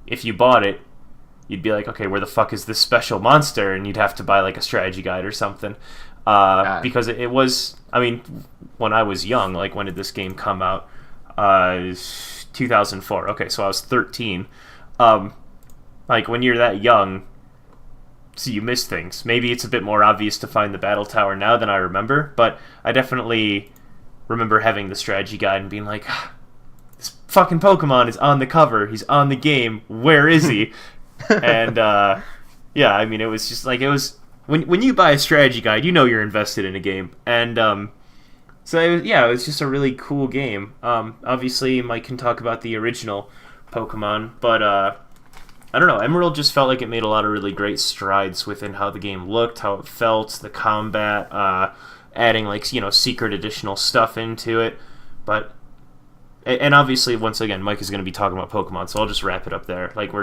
if you bought it you'd be like, okay, where the fuck is this special monster? And you'd have to buy like a strategy guide or something. Because it was, I mean, when I was young, like when did this game come out? 2004. Okay, so I was 13. Like when you're that young, so you miss things. Maybe it's a bit more obvious to find the battle tower now than I remember, but I definitely remember having the strategy guide and being like, this fucking Pokemon is on the cover. He's on the game. Where is he? And yeah, I mean, it was just like it was. When you buy a strategy guide, you know you're invested in a game, and so it was just a really cool game. Obviously, Mike can talk about the original Pokemon, but I don't know. Emerald just felt like it made a lot of really great strides within how the game looked, how it felt, the combat, adding like secret additional stuff into it. But and obviously, once again, Mike is going to be talking about Pokemon, so I'll just wrap it up there. Like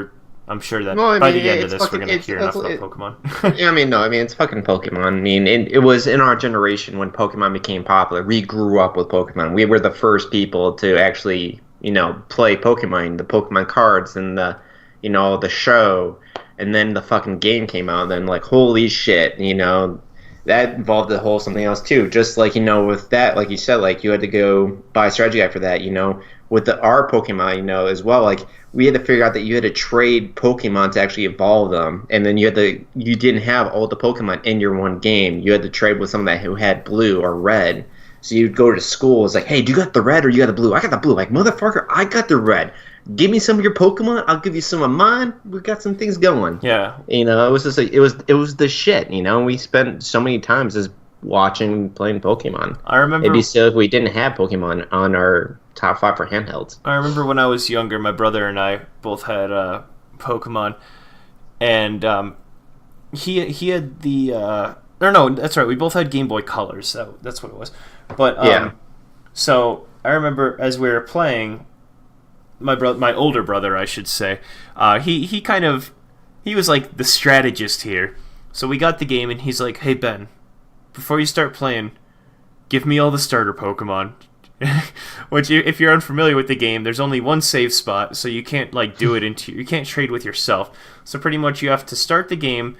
I'm sure that by the end of this, we're going to hear enough about Pokemon. Yeah, I mean, it's fucking Pokemon. I mean, it was in our generation when Pokemon became popular. We grew up with Pokemon. We were the first people to actually, play Pokemon, the Pokemon cards and the show. And then the fucking game came out, and then, like, holy shit, that involved the whole something else, too. Just, like, with that, like you said, like, you had to go buy a strategy guide for that, with our Pokemon, as well, like, we had to figure out that you had to trade Pokemon to actually evolve them, and then you didn't have all the Pokemon in your one game. You had to trade with someone who had blue or red. So you'd go to school, it's like, hey, do you got the red or you got the blue? I got the blue. Like, motherfucker, I got the red. Give me some of your Pokemon, I'll give you some of mine. We got some things going. Yeah. It was just like, it was the shit, we spent so many times just watching, playing Pokemon. I remember it'd be silly if we didn't have Pokemon on our top 5 for handhelds. I remember when I was younger, my brother and I both had Pokemon, and he had the no, that's right, we both had Game Boy Colors. That's what it was. But yeah. So I remember as we were playing, my older brother, I should say, he was like the strategist here. So we got the game, and he's like, "Hey Ben, before you start playing, give me all the starter Pokemon." Which, if you're unfamiliar with the game, there's only one save spot, so you can't you can't trade with yourself. So pretty much you have to start the game,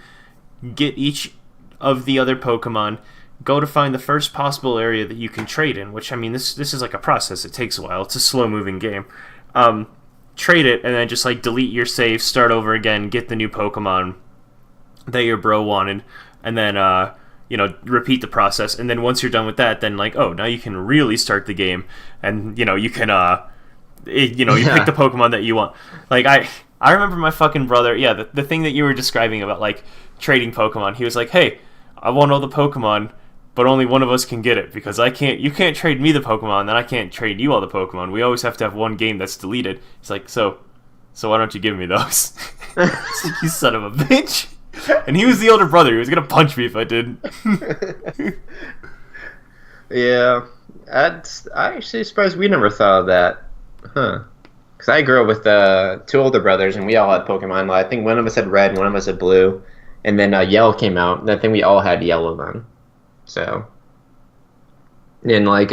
get each of the other Pokemon, go to find the first possible area that you can trade in. Which, I mean, this is like a process. It takes a while. It's a slow moving game. Trade it, and then just like delete your save, start over again, get the new Pokemon that your bro wanted, and then repeat the process. And then once you're done with that, then like, oh, now you can really start the game, and you can you pick the Pokemon that you want. Like I remember my fucking brother, the thing that you were describing about like trading Pokemon. He was like, hey, I want all the Pokemon, but only one of us can get it, because you can't trade me the Pokemon, then I can't trade you all the Pokemon. We always have to have one game that's deleted. It's like, so why don't you give me those? It's like, you son of a bitch. And he was the older brother. He was gonna punch me if I didn't. Yeah, I actually surprised we never thought of that, huh? Because I grew up with two older brothers, and we all had Pokemon. I think one of us had red, one of us had blue, and then yellow came out, and I think we all had yellow then. So, and like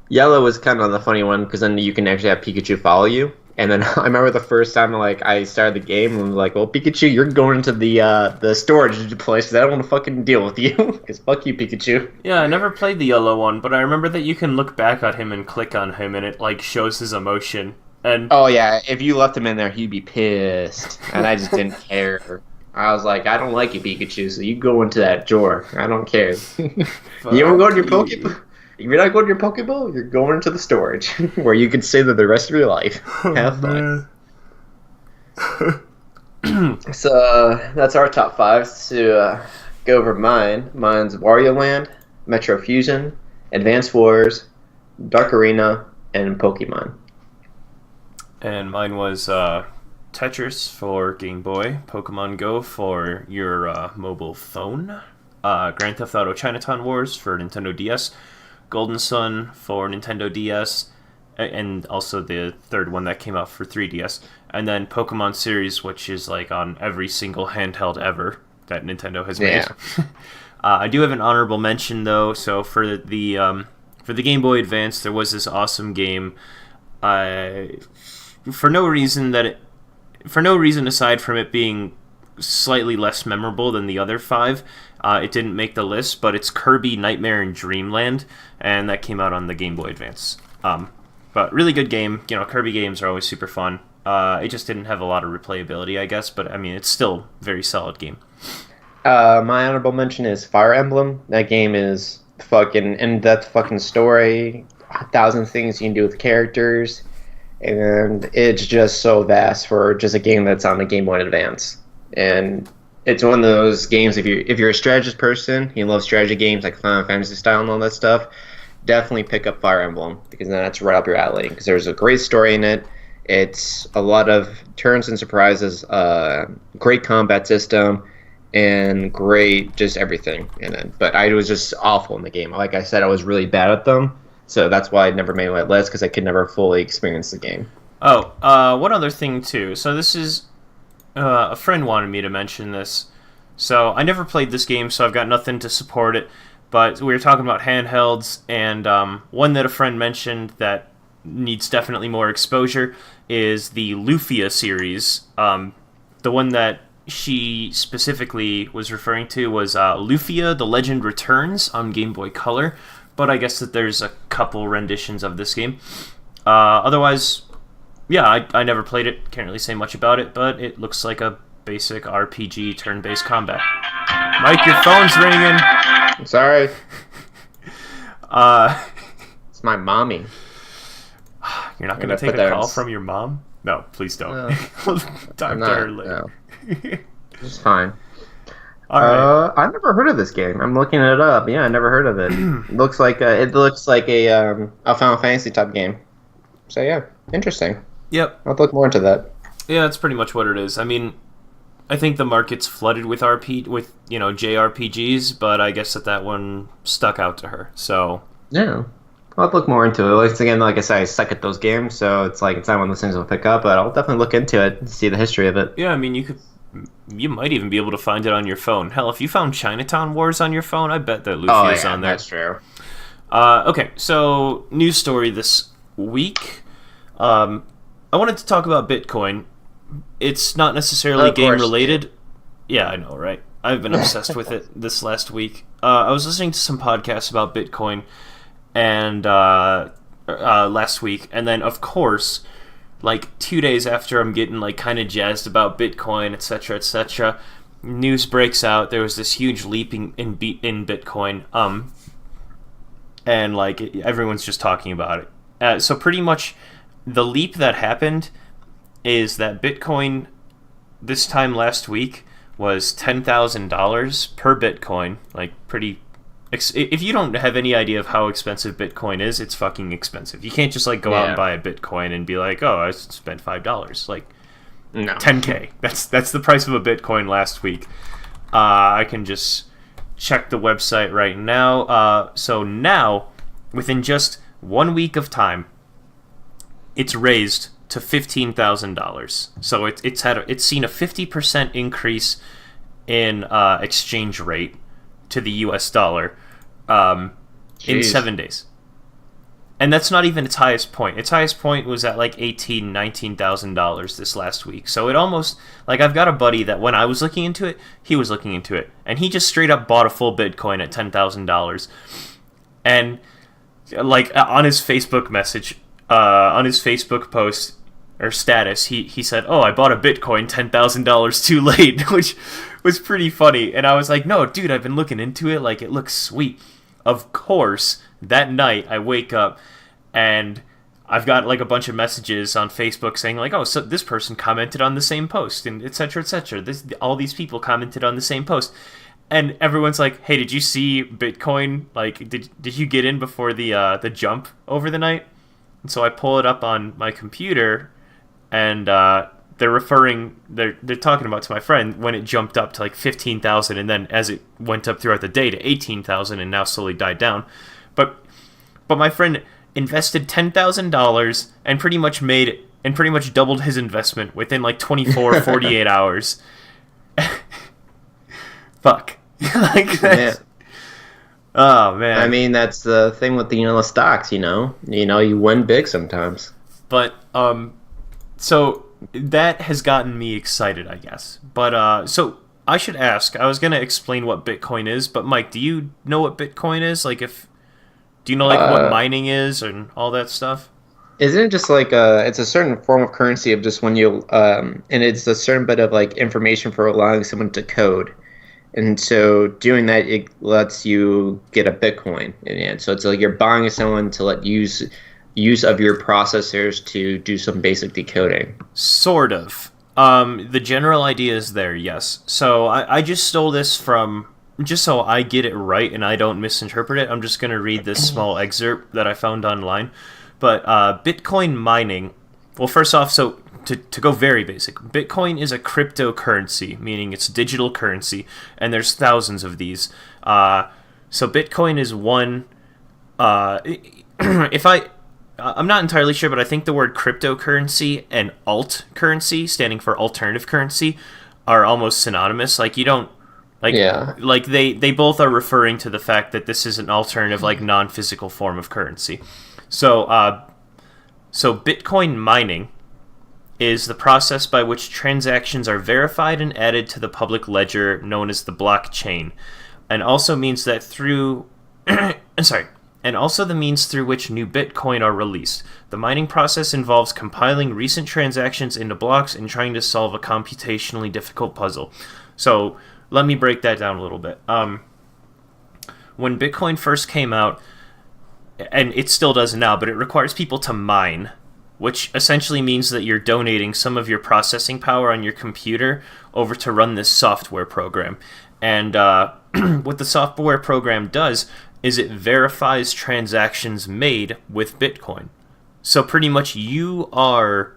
yellow was kind of the funny one because then you can actually have Pikachu follow you. And then I remember the first time like I started the game and was like, "Well, Pikachu, you're going into the storage place. I don't want to fucking deal with you because fuck you, Pikachu." Yeah, I never played the yellow one, but I remember that you can look back at him and click on him, and it like shows his emotion. And oh yeah, if you left him in there, he'd be pissed, and I just didn't care. I was like, I don't like you, Pikachu, so you go into that drawer. I don't care. You ever go to your Pokeball? If you're not going to your Pokeball, you're going into the storage where you can stay there the rest of your life. Have fun. So that's our top five. To go over mine. Mine's Wario Land, Metro Fusion, Advance Wars, Dark Arena, and Pokemon. And mine was Tetris for Game Boy, Pokemon Go for your mobile phone, Grand Theft Auto Chinatown Wars for Nintendo DS, Golden Sun for Nintendo DS, and also the third one that came out for 3DS, and then Pokemon Series, which is like on every single handheld ever that Nintendo has made. Yeah. I do have an honorable mention though. So for the Game Boy Advance, there was this awesome game. For no reason aside from it being slightly less memorable than the other five, it didn't make the list, but it's Kirby Nightmare in Dreamland, and that came out on the Game Boy Advance. But really good game. You know, Kirby games are always super fun. It just didn't have a lot of replayability, I guess, but I mean, it's still a very solid game. My honorable mention is Fire Emblem. That game is fucking in-depth fucking story, 1,000 things you can do with characters, and it's just so vast for just a game that's on the Game Boy Advance. And it's one of those games, if you're a strategist person, you love strategy games like Final Fantasy style and all that stuff, definitely pick up Fire Emblem, because then that's right up your alley, because there's a great story in it. It's a lot of turns and surprises, great combat system, and great just everything in it. But I was just awful in the game. Like I said, I was really bad at them, so that's why I never made my list, because I could never fully experience the game. Oh, one other thing too. So this is a friend wanted me to mention this. So I never played this game, so I've got nothing to support it. But we were talking about handhelds, and one that a friend mentioned that needs definitely more exposure is the Lufia series. The one that she specifically was referring to was Lufia: The Legend Returns on Game Boy Color, but I guess that there's a couple renditions of this game. Otherwise, yeah, I never played it, can't really say much about it, but it looks like a basic RPG turn-based combat. Mike, your phone's ringing! I'm sorry. It's my mommy. You're not going to take a call from your mom? No, please don't. Talk to her later. No. It's fine. All right. I never heard of this game. I'm looking it up. Yeah, I never heard of it. It looks like a Final Fantasy type game. So yeah, interesting. Yep. I'll look more into that. Yeah, that's pretty much what it is. I mean, I think the market's flooded with JRPGs, but I guess that one stuck out to her. So yeah, I'll look more into it. Once again, like I said, I suck at those games, so it's not one of those things I'll pick up. But I'll definitely look into it and see the history of it. Yeah, I mean, you might even be able to find it on your phone. Hell, if you found Chinatown Wars on your phone, I bet that Luffy's on there. That's true. Okay, so news story this week. I wanted to talk about Bitcoin. It's not necessarily game related. Yeah, I know, right? I've been obsessed with it this last week. I was listening to some podcasts about Bitcoin and last week, and then of course, like 2 days after I'm getting like kind of jazzed about Bitcoin, etc., news breaks out. There was this huge leap in Bitcoin, and like everyone's just talking about it. So pretty much, the leap that happened is that Bitcoin this time last week was $10,000 per Bitcoin. Like pretty. If you don't have any idea of how expensive Bitcoin is, it's fucking expensive. You can't just like go out and buy a Bitcoin and be like, oh, I spent $5. Like, no. $10K. That's the price of a Bitcoin last week. I can just check the website right now. So now, within just 1 week of time, it's raised to $15,000. So it's seen a 50% increase in exchange rate to the U.S. dollar in 7 days. And that's not even its highest point. Its highest point was at like $19,000 this last week. So it almost, like, I've got a buddy that when I was looking into it, he was looking into it, and he just straight up bought a full Bitcoin at $10,000. And like on his Facebook message, on his Facebook post or status, he said, "Oh, I bought a Bitcoin $10,000 too late," which was pretty funny. And I was like, "No, dude, I've been looking into it. Like, it looks sweet." Of course, that night I wake up and I've got like a bunch of messages on Facebook saying like, "Oh, so this person commented on the same post," and etc. etc. All these people commented on the same post, and everyone's like, "Hey, did you see Bitcoin? Like, did you get in before the jump over the night?" And so I pull it up on my computer, and they're talking about to my friend when it jumped up to like 15,000, and then as it went up throughout the day to 18,000, and now slowly died down. But my friend invested $10,000 and pretty much doubled his investment within like 24 48 hours. Fuck. Like that. Oh man. I mean, that's the thing with the stocks. You win big sometimes. But so that has gotten me excited, I guess. But so I should ask. I was gonna explain what Bitcoin is, but Mike, do you know what Bitcoin is? Like, do you know like what mining is and all that stuff? Isn't it just like it's a certain form of currency of just when you and it's a certain bit of like information for allowing someone to code, and so doing that it lets you get a Bitcoin in it. So it's like you're buying someone to let use of your processors to do some basic decoding. Sort of. The general idea is there, yes. So I just stole this from, just so I get it right and I don't misinterpret it, I'm just going to read this small excerpt that I found online. But Bitcoin mining, well, first off, so to go very basic, Bitcoin is a cryptocurrency, meaning it's digital currency, and there's thousands of these. So Bitcoin is one, I'm not entirely sure, but I think the word cryptocurrency and alt currency, standing for alternative currency, are almost synonymous. Like, you don't, like, yeah. Like they both are referring to the fact that this is an alternative, like, non-physical form of currency. So Bitcoin mining is the process by which transactions are verified and added to the public ledger known as the blockchain, and also means that through and also the means through which new Bitcoin are released. The mining process involves compiling recent transactions into blocks and trying to solve a computationally difficult puzzle. So let me break that down a little bit. When Bitcoin first came out, and it still does now, but it requires people to mine, which essentially means that you're donating some of your processing power on your computer over to run this software program. And what the software program does is it verifies transactions made with Bitcoin. So pretty much you are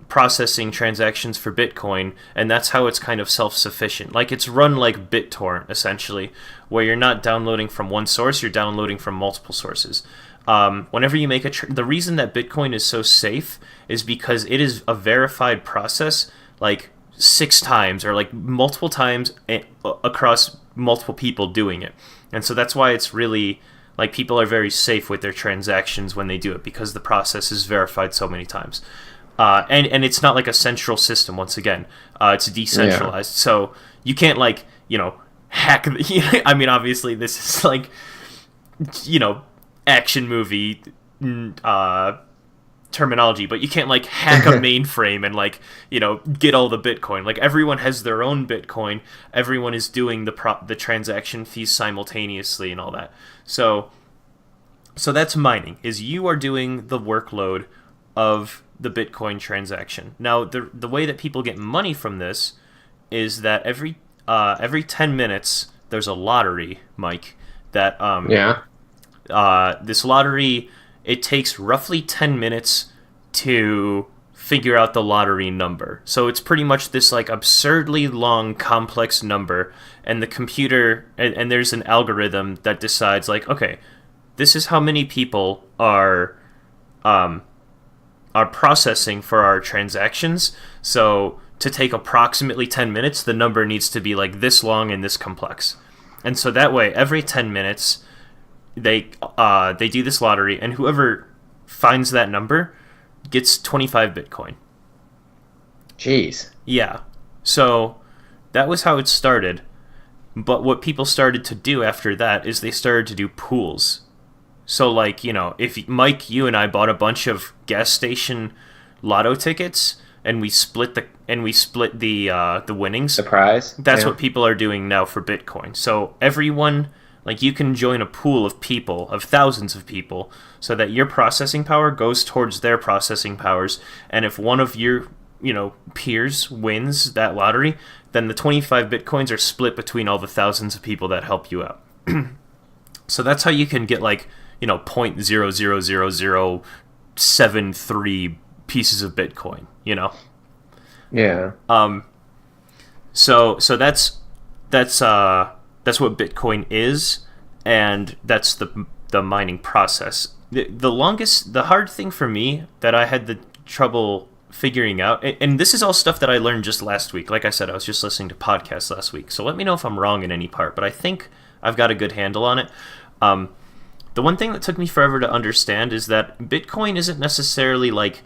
processing transactions for Bitcoin, and that's how it's kind of self-sufficient. Like, it's run like BitTorrent, essentially, where you're not downloading from one source, you're downloading from multiple sources. Whenever you make the reason that Bitcoin is so safe is because it is a verified process, like 6 times or like multiple times across multiple people doing it. And so that's why it's really, like, people are very safe with their transactions when they do it, because the process is verified so many times. And it's not like a central system, once again. It's decentralized. Yeah. So you can't, like, hack... I mean, obviously, this is, like, action movie terminology, but you can't, like, hack a mainframe and, like, get all the Bitcoin. Like, everyone has their own Bitcoin. Everyone is doing the transaction fees simultaneously and all that. So that's mining, is you are doing the workload of the Bitcoin transaction. Now, the way that people get money from this is that every 10 minutes there's a lottery, Mike, that this lottery, it takes roughly 10 minutes to figure out the lottery number. So it's pretty much this, like, absurdly long, complex number, and the computer, and there's an algorithm that decides, like, okay, this is how many people are our processing for our transactions. So to take approximately 10 minutes, the number needs to be like this long and this complex. And so that way, every 10 minutes, they do this lottery, and whoever finds that number gets 25 Bitcoin. Jeez. Yeah. So that was how it started. But what people started to do after that is they started to do pools. So, like, you know, if Mike, you and I bought a bunch of gas station lotto tickets and we split the winnings, The prize. that's what people are doing now for Bitcoin. So everyone, like, you can join a pool of people, of thousands of people, so that your processing power goes towards their processing powers. And if one of your, you know, peers wins that lottery, then the 25 Bitcoins are split between all the thousands of people that help you out. So that's how you can get, like, you know, 0.00073 pieces of Bitcoin, you know? Yeah. So that's what Bitcoin is, and that's the mining process. The hard thing for me that I had the trouble figuring out, and this is all stuff that I learned just last week. Like I said, I was just listening to podcasts last week, so let me know if I'm wrong in any part, but I think I've got a good handle on it. The one thing that took me forever to understand is that Bitcoin isn't necessarily like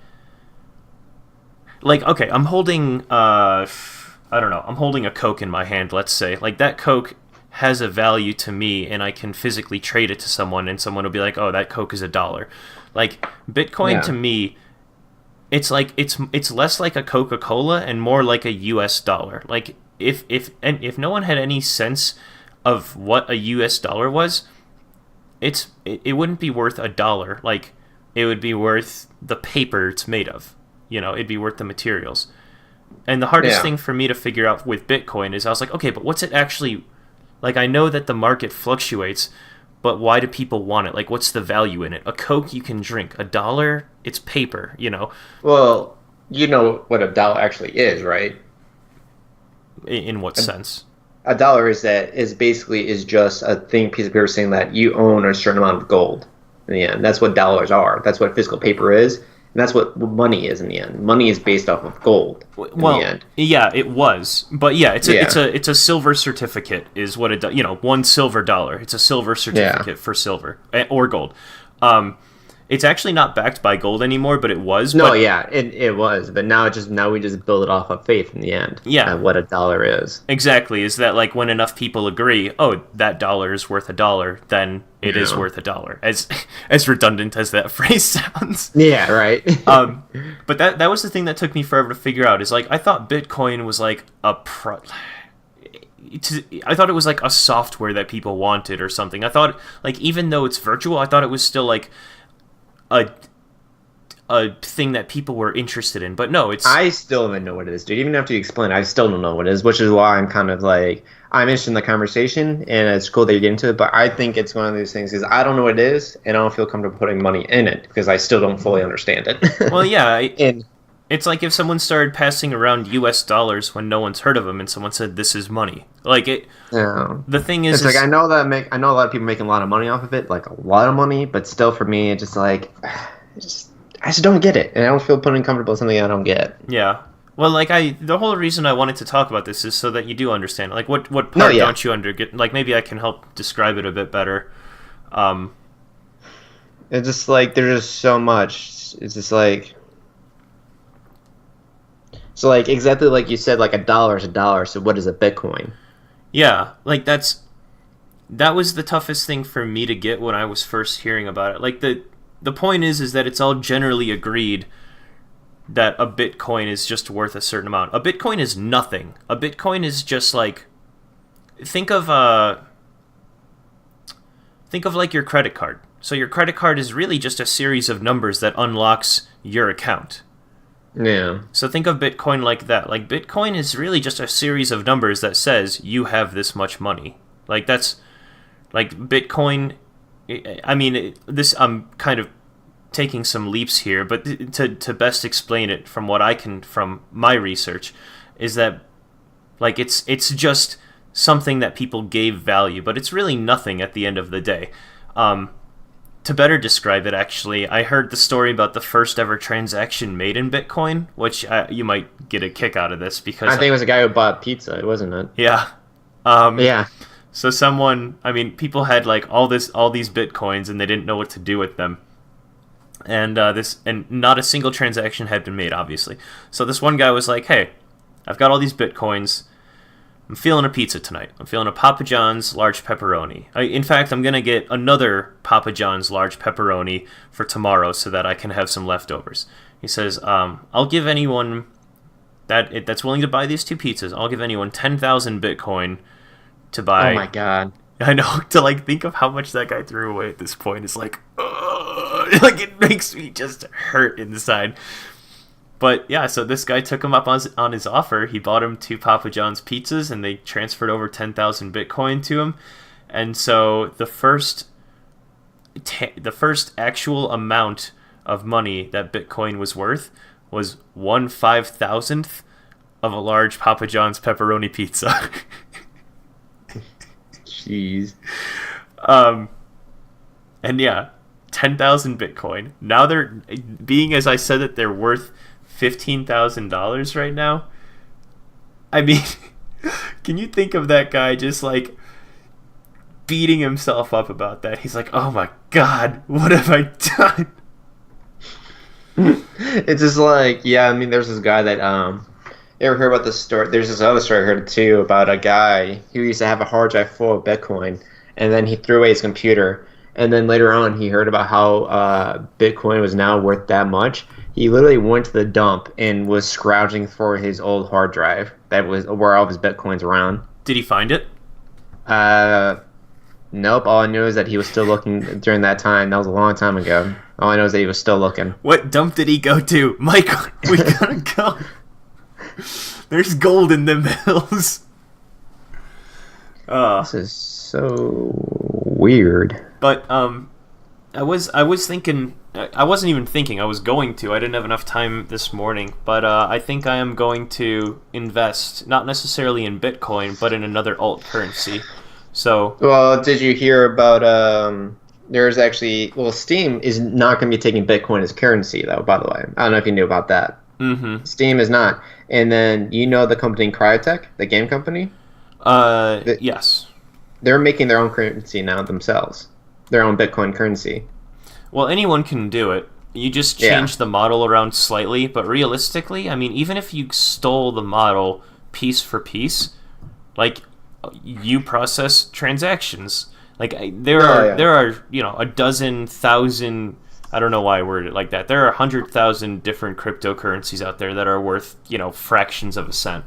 okay, I'm holding I don't know, I'm holding a Coke in my hand, let's say. Like, that Coke has a value to me, and I can physically trade it to someone, and someone will be like, oh, that Coke is $1. Like, Bitcoin to me, it's like it's less like a Coca-Cola and more like a US dollar. Like, if no one had any sense of what a US dollar was, it wouldn't be worth $1. Like, it would be worth the paper it's made of. You know, it'd be worth the materials. And the hardest thing for me to figure out with Bitcoin is I was like, okay, but what's it actually... Like, I know that the market fluctuates, but why do people want it? Like, what's the value in it? A Coke you can drink. $1, it's paper, you know? Well, you know what a dollar actually is, right? In what sense? A dollar is basically just a piece of paper saying that you own a certain amount of gold. In the end, that's what dollars are. That's what physical paper is, and that's what money is in the end. Money is based off of gold. In the end. Yeah, it was, but yeah, it's a silver certificate is what it does. You know, $1 It's a silver certificate for silver or gold. It's actually not backed by gold anymore, but it was. No, it was, but now we just build it off of faith in the end. Yeah, what a dollar is. Exactly, is that like when enough people agree, oh, that dollar is worth $1, then it is worth $1. As redundant as that phrase sounds. Yeah, right. But that was the thing that took me forever to figure out. Is like I thought Bitcoin was like I thought it was like a software that people wanted or something. I thought, like, even though it's virtual, I thought it was still like a thing that people were interested in, but no, it's... I still don't know what it is, dude. Even after you explain it, I still don't know what it is, which is why I'm kind of like, I'm interested in the conversation, and it's cool that you get into it, but I think it's one of those things is I don't know what it is, and I don't feel comfortable putting money in it, because I still don't fully understand it. Well, yeah, it's like if someone started passing around US dollars when no one's heard of them, and someone said, this is money. Like, the thing is... It's like, I know a lot of people making a lot of money off of it, like a lot of money, but still for me, it's just like... I just don't get it, and I don't feel putting comfortable with something I don't get. Yeah. Well, like, the whole reason I wanted to talk about this is so that you do understand. Like, what part don't you get? Like, maybe I can help describe it a bit better. It's just like, there's just so much. It's just like... So, like, exactly like you said, like, $1 is $1, so what is a Bitcoin? Yeah, like, that was the toughest thing for me to get when I was first hearing about it. Like, the point is that it's all generally agreed that a Bitcoin is just worth a certain amount. A Bitcoin is nothing. A Bitcoin is just like, think of like your credit card. So your credit card is really just a series of numbers that unlocks your account. Yeah. So think of Bitcoin like that. Like, Bitcoin is really just a series of numbers that says you have this much money. Like, that's like Bitcoin. I mean, I'm kind of taking some leaps here, but to best explain it from what I can from my research is that, like, it's just something that people gave value, but it's really nothing at the end of the day. to better describe it, actually, I heard the story about the first ever transaction made in Bitcoin, which you might get a kick out of this because I think it was a guy who bought pizza, wasn't it? yeah. Yeah. So people had like all these Bitcoins and they didn't know what to do with them. And not a single transaction had been made, obviously. So this one guy was like, "Hey, I've got all these Bitcoins. I'm feeling a pizza tonight. I'm feeling a Papa John's large pepperoni. In fact, I'm going to get another Papa John's large pepperoni for tomorrow so that I can have some leftovers." He says, "I'll give anyone that's willing to buy these two pizzas, I'll give anyone 10,000 Bitcoin to buy." Oh my god. I know, to like think of how much that guy threw away at this point is like, ugh, like it makes me just hurt inside. But yeah, so this guy took him up on his offer. He bought him 2 Papa John's pizzas, and they transferred over 10,000 Bitcoin to him. And so the first actual amount of money that Bitcoin was worth was 1/5000th of a large Papa John's pepperoni pizza. Jeez. And yeah, 10,000 Bitcoin. Now they're being, as I said, that they're worth $15,000 right now. I mean, can you think of that guy just like beating himself up about that? He's like, "Oh my god, what have I done?" It's just like, yeah, I mean, there's this guy that you ever heard about this story? There's this other story I heard too about a guy who used to have a hard drive full of Bitcoin, and then he threw away his computer, and then later on he heard about how Bitcoin was now worth that much. He literally went to the dump and was scrounging for his old hard drive that was where all of his Bitcoins were on. Did he find it? Nope. All I knew is that he was still looking during that time. That was a long time ago. All I know is that he was still looking. What dump did he go to? Mike, we gotta go. There's gold in them hills. This is so weird. But I was thinking. I wasn't even thinking. I was going to. I didn't have enough time this morning. But I think I am going to invest, not necessarily in Bitcoin, but in another alt currency. So. Well, did you hear about? There's actually. Well, Steam is not going to be taking Bitcoin as currency, though. By the way, I don't know if you knew about that. Mm-hmm. Steam is not. And then you know the company Cryotech, the game company. Yes. They're making their own currency now themselves. Their own Bitcoin currency. Well, anyone can do it. You just change the model around slightly, but realistically, I mean, even if you stole the model piece for piece, like, you process transactions. Like, there are a dozen thousand, I don't know why I worded it like that. There are 100,000 different cryptocurrencies out there that are worth, fractions of a cent.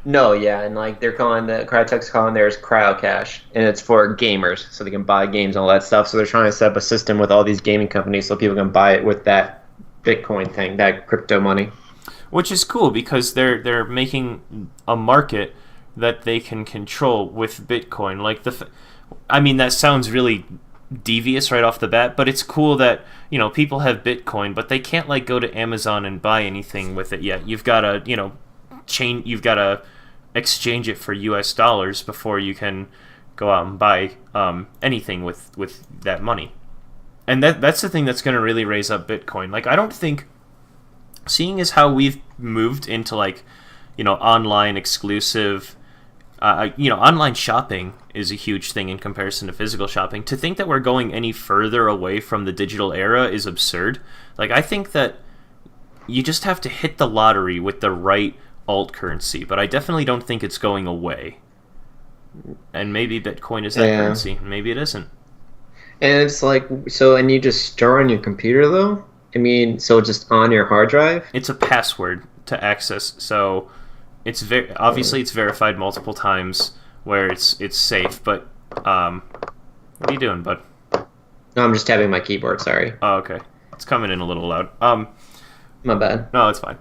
No, yeah, and like Cryotech's calling theirs CryoCash, and it's for gamers, so they can buy games and all that stuff. So they're trying to set up a system with all these gaming companies so people can buy it with that Bitcoin thing, that crypto money. Which is cool because they're making a market that they can control with Bitcoin. Like I mean, that sounds really devious right off the bat, but it's cool that people have Bitcoin, but they can't like go to Amazon and buy anything with it yet. You've got to you've got to exchange it for US dollars before you can go out and buy anything with that money. And that's the thing that's going to really raise up Bitcoin. Like, I don't think, seeing as how we've moved into like online exclusive, online shopping is a huge thing in comparison to physical shopping. To think that we're going any further away from the digital era is absurd. Like, I think that you just have to hit the lottery with the right alt currency, but I definitely don't think it's going away. And maybe Bitcoin is that currency, maybe it isn't. And it's like, and you just store on your computer though? I mean, so just on your hard drive? It's a password to access, so it's obviously it's verified multiple times where it's safe, but what are you doing, bud? No, I'm just tapping my keyboard, sorry. Oh, okay. It's coming in a little loud. My bad. No, it's fine.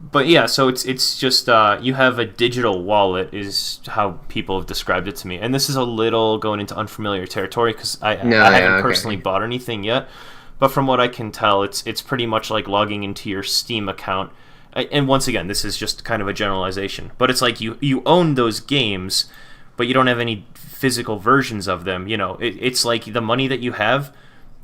But yeah, so it's just you have a digital wallet is how people have described it to me, and this is a little going into unfamiliar territory because I haven't personally bought anything yet. But from what I can tell, it's pretty much like logging into your Steam account. And once again, this is just kind of a generalization, but it's like you own those games, but you don't have any physical versions of them. It's like the money that you have,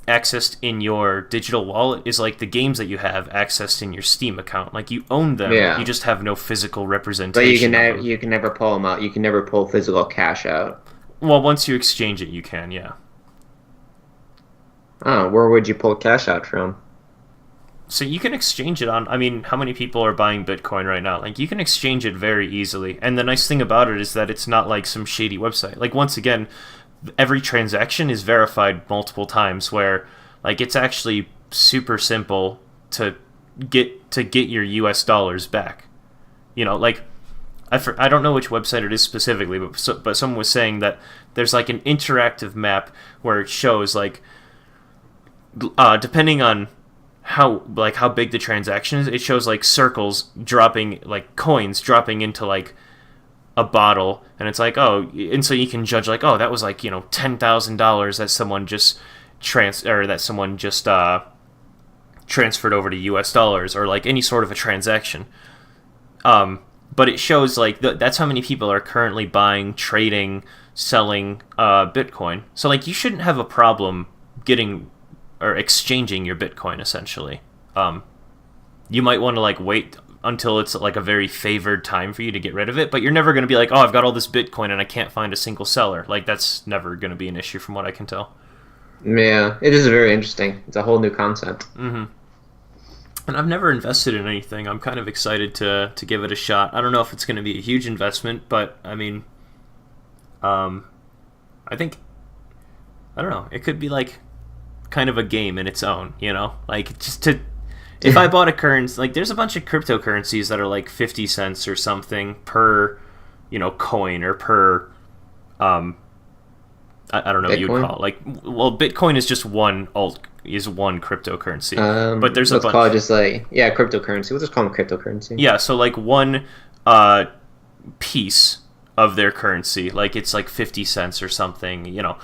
accessed in your digital wallet is like the games that you have accessed in your Steam account. Like you own them, Yeah. you just have no physical representation. But of them. you can never pull them out. You can never pull physical cash out. Well, once you exchange it, you can, yeah. Oh, where would you pull cash out from? So you can exchange it on. I mean, how many people are buying Bitcoin right now? Like you can exchange it very easily. And the nice thing about it is that it's not like some shady website. Like once again, every transaction is verified multiple times where like it's actually super simple to get your US dollars back. You know, like I don't know which website it is specifically, but someone was saying that there's like an interactive map where it shows like depending on how big the transaction is, it shows like circles dropping, like coins dropping into like a bottle, and it's like, oh, and so you can judge like, oh, that was like, you know, $10,000 that someone just transferred over to US dollars, or like any sort of a transaction. But it shows like that's how many people are currently buying, trading, selling Bitcoin. So like you shouldn't have a problem getting or exchanging your Bitcoin essentially. You might want to like wait until it's like a very favored time for you to get rid of it, but you're never going to be like, oh, I've got all this Bitcoin and I can't find a single seller. Like that's never going to be an issue from what I can tell. Yeah, it is very interesting. It's a whole new concept. Mm-hmm. And I've never invested in anything. I'm kind of excited to give it a shot. I don't know if it's going to be a huge investment, but I mean, I think, I don't know, it could be like kind of a game in its own, you know? Like just to, if I bought a currency, like there's a bunch of cryptocurrencies that are like 50 cents or something per, you know, coin or per, I don't know what you would call it. Like, well, Bitcoin is just one one cryptocurrency, but there's a bunch. Let's call it just like, yeah, cryptocurrency. We'll just call them cryptocurrency. Yeah, so like one piece of their currency, like it's like 50 cents or something, you know,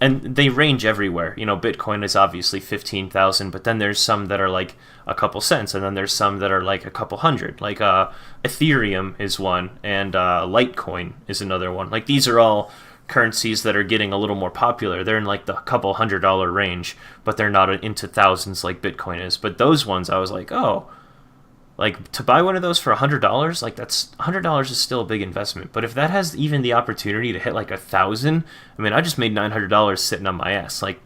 and they range everywhere. You know, Bitcoin is obviously 15,000, but then there's some that are like a couple cents, and then there's some that are like a couple hundred. Like Ethereum is one, and Litecoin is another one. Like these are all currencies that are getting a little more popular. They're in like the couple $100 range, but they're not into thousands like Bitcoin is. But those ones, I was like, oh, like to buy one of those for $100, like that's $100 is still a big investment. But if that has even the opportunity to hit like 1,000, I mean, I just made $900 sitting on my ass. Like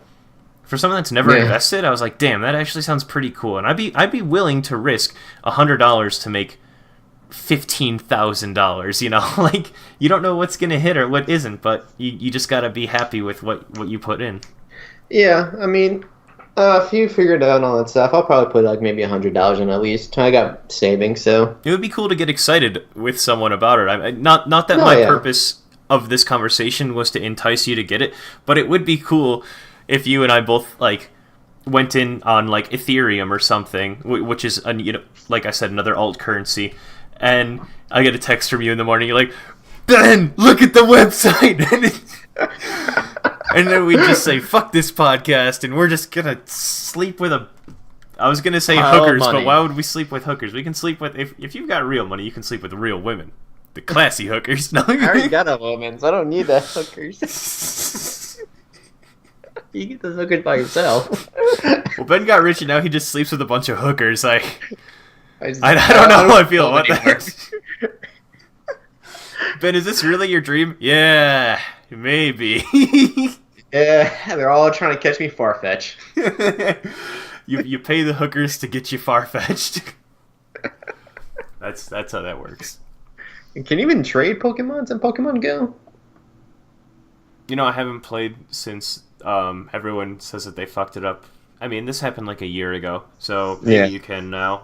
for someone that's never invested, I was like, damn, that actually sounds pretty cool. And I'd be willing to risk $100 to make $15,000, you know. Like you don't know what's gonna hit or what isn't, but you just gotta be happy with what you put in. Yeah, I mean, if you figured out all that stuff, I'll probably put like maybe $100 in at least. I got savings, so it would be cool to get excited with someone about it. Not that my purpose of this conversation was to entice you to get it, but it would be cool if you and I both like went in on like Ethereum or something, which is you know, like I said, another alt currency. And I get a text from you in the morning. You're like, Ben, look at the website. And then we just say, fuck this podcast, and we're just going to sleep with I was going to say hookers, but why would we sleep with hookers? We can sleep with, if you've got real money, you can sleep with real women. The classy hookers. No, I already got a woman, so I don't need the hookers. You get those hookers by yourself. Well, Ben got rich, and now he just sleeps with a bunch of hookers. I don't know how I feel about that. Ben, is this really your dream? Yeah, maybe. Yeah, they're all trying to catch me Farfetch. You pay the hookers to get you Farfetched. That's how that works. Can you even trade Pokemons in Pokemon Go? You know, I haven't played since everyone says that they fucked it up. I mean, this happened like a year ago, so maybe you can now.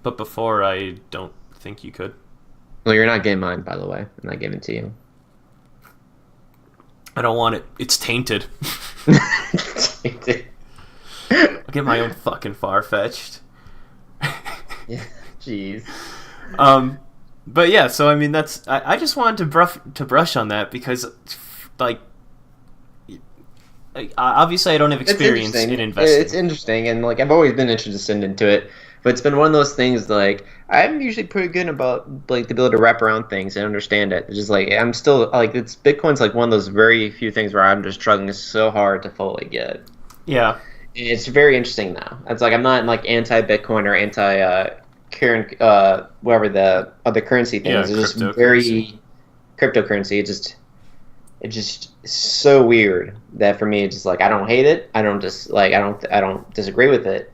But before, I don't think you could. Well, you're not getting mine, by the way. I'm not giving it to you. I don't want it. It's tainted. Tainted. I'll get my own fucking Farfetched. Yeah, jeez. But yeah, so I mean, that's I just wanted to brush on that because, like, obviously I don't have experience in investing. It's interesting, and like I've always been interested into it But it's been one of those things like I'm usually pretty good about like the ability to wrap around things and understand it. It's just like I'm still like it's Bitcoin's like one of those very few things where I'm just struggling so hard to fully get. Yeah. It's very interesting now. It's like I'm not like anti-Bitcoin or anti current whatever the other currency things. Yeah, It's just cryptocurrency. very cryptocurrency. It's just so weird that for me it's just like I don't hate it. I don't disagree with it.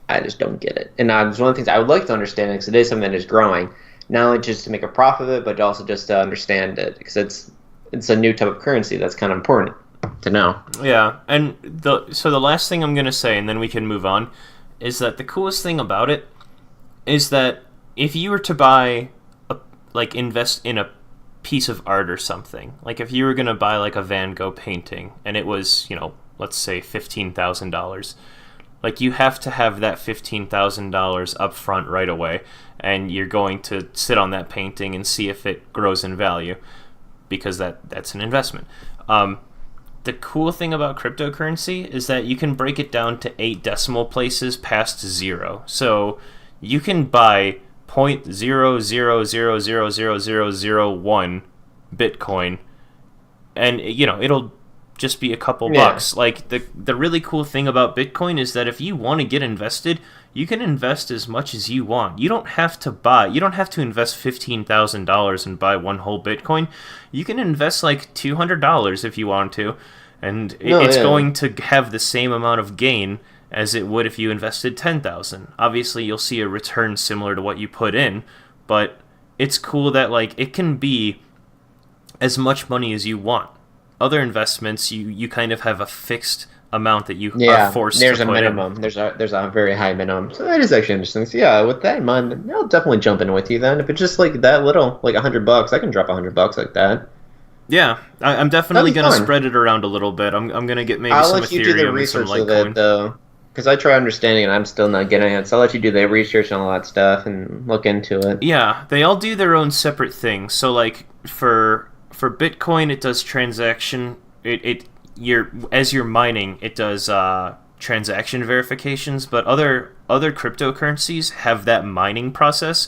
I just don't get it. And it's one of the things I would like to understand because it is something that is growing, not only just to make a profit of it, but also just to understand it because it's a new type of currency that's kind of important to know. Yeah, and the last thing I'm gonna say, and then we can move on, is that the coolest thing about it is that if you were to invest in a piece of art or something, like if you were gonna buy like a Van Gogh painting, and it was, let's say $15,000, like you have to have that $15,000 up front right away, and you're going to sit on that painting and see if it grows in value, because that's an investment. The cool thing about cryptocurrency is that you can break it down to 8 decimal places past 0. So you can buy 0.0000001 Bitcoin, and it'll just be a couple bucks. Like the really cool thing about Bitcoin is that if you want to get invested, you can invest as much as you want. You don't have to invest $15,000 and buy one whole Bitcoin. You can invest like $200 if you want to, and it's going to have the same amount of gain as it would if you invested 10,000. Obviously, you'll see a return similar to what you put in, but it's cool that like it can be as much money as you want. Other investments, you kind of have a fixed amount that you are forced to put in. There's a minimum. There's a very high minimum. So that is actually interesting. So yeah, with that in mind, I'll definitely jump in with you then. If it's just like that little, like $100, I can drop $100 like that. Yeah, I'm definitely going to spread it around a little bit. I'm going to get maybe some Ethereum and some Litecoin. I'll let you do the research of it, though. Because I try understanding it, I'm still not getting it. So I'll let you do the research and all that stuff and look into it. Yeah, they all do their own separate things. So like for Bitcoin, it does transaction. As you're mining, it does transaction verifications. But other cryptocurrencies have that mining process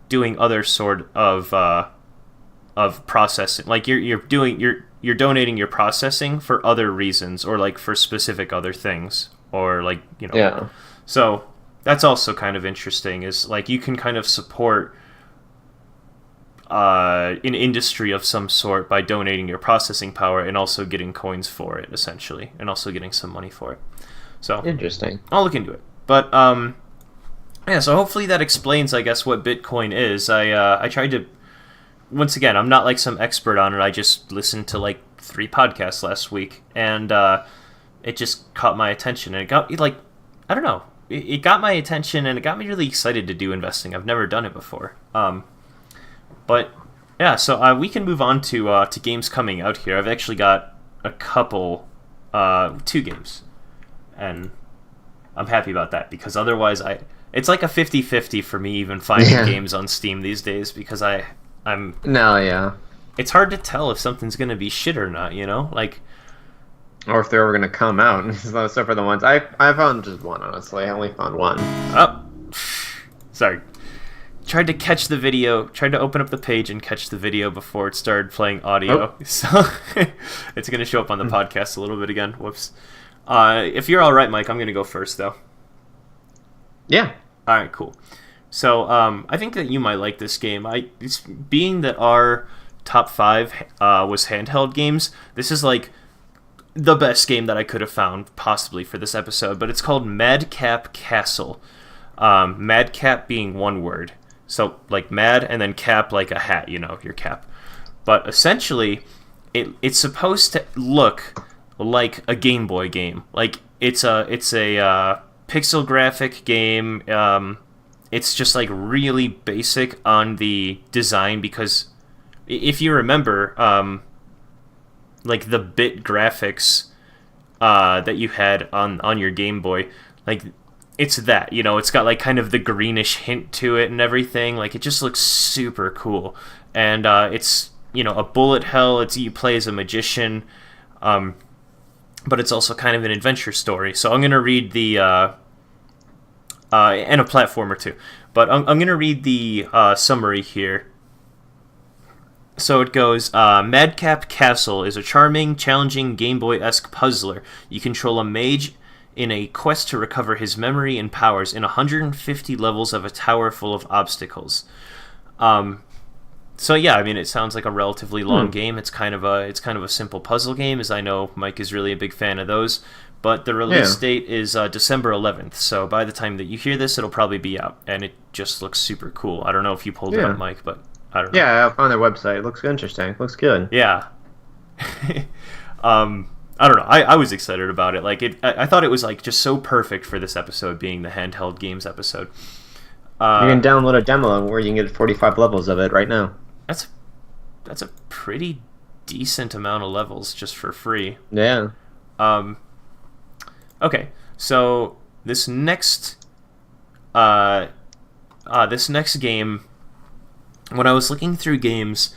doing other sort of processing. Like you're donating your processing for other reasons, or like for specific other things, or like Yeah. So that's also kind of interesting. Is like you can kind of support an industry of some sort by donating your processing power and also getting coins for it, essentially, and also getting some money for it. So interesting. I'll look into it. But yeah, so hopefully that explains, I guess, what Bitcoin is. I tried to, once again, I'm not like some expert on it. I just listened to like 3 podcasts last week, and it just caught my attention, and it got like, I don't know, it got my attention, and it got me really excited to do investing. I've never done it before. But yeah, so we can move on to games coming out here. I've actually got a couple, 2 games, and I'm happy about that, because otherwise it's like a 50-50 for me even finding games on Steam these days, because I'm No, yeah. It's hard to tell if something's gonna be shit or not, like. Or if they're ever gonna come out. So for the ones I found just one, honestly. I only found one. Oh, sorry. Tried to catch the video. Tried to open up the page and catch the video before it started playing audio. Oh. So it's gonna show up on the podcast a little bit again. Whoops. If you're all right, Mike, I'm gonna go first though. Yeah. All right. Cool. So I think that you might like this game. Being that our top 5 was handheld games, this is like the best game that I could have found possibly for this episode. But it's called Madcap Castle. Madcap being one word. So like mad and then cap like a hat, your cap. But essentially, it's supposed to look like a Game Boy game. Like it's a pixel graphic game. It's just like really basic on the design, because if you remember, like the bit graphics that you had on your Game Boy, like it's that, it's got like kind of the greenish hint to it and everything. Like it just looks super cool, and it's a bullet hell. You play as a magician, but it's also kind of an adventure story. So I'm gonna read the and a platformer too. But I'm going to read the summary here. So it goes, Madcap Castle is a charming, challenging Game Boy-esque puzzler. You control a mage in a quest to recover his memory and powers in 150 levels of a tower full of obstacles. So yeah, I mean, it sounds like a relatively long game. It's kind of a simple puzzle game, as I know Mike is really a big fan of those. But the release date is December 11th, so by the time that you hear this, it'll probably be out, and it just looks super cool. I don't know if you pulled it up, Mike, but I don't know. Yeah, I found their website. It looks interesting. It looks good. Yeah. I don't know. I was excited about it. Like I thought it was like just so perfect for this episode being the Handheld Games episode. You can download a demo where you can get 45 levels of it right now. That's a pretty decent amount of levels just for free. Yeah. Okay, so this next game, when I was looking through games,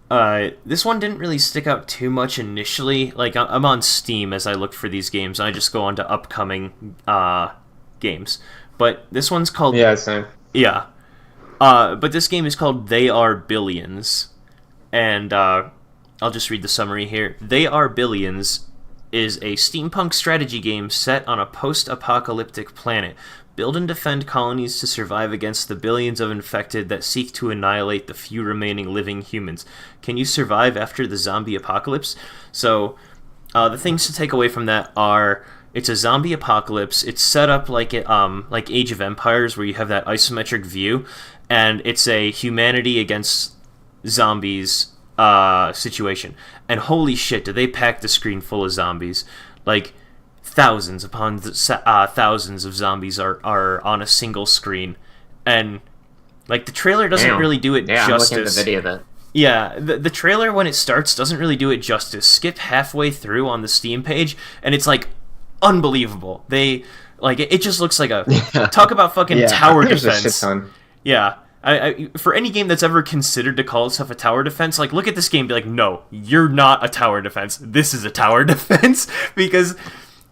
this one didn't really stick out too much initially. Like, I'm on Steam as I look for these games, and I just go on to upcoming games. But this one's called... Yeah, same. Yeah. But this game is called They Are Billions. And I'll just read the summary here. They Are Billions is a steampunk strategy game set on a post-apocalyptic planet. Build and defend colonies to survive against the billions of infected that seek to annihilate the few remaining living humans. Can you survive after the zombie apocalypse? So, the things to take away from that are... It's a zombie apocalypse. It's set up like Age of Empires, where you have that isometric view, and it's a humanity against zombies situation. And holy shit, do they pack the screen full of zombies? Like, thousands upon thousands of zombies are on a single screen, and like the trailer doesn't really do it justice. I'm looking at the video of it. Yeah, the trailer when it starts doesn't really do it justice. Skip halfway through on the Steam page, and it's like unbelievable. They like it just looks like a talk about fucking tower defense. Yeah. I for any game that's ever considered to call itself a tower defense, like, look at this game and be like, no, you're not a tower defense. This is a tower defense. Because,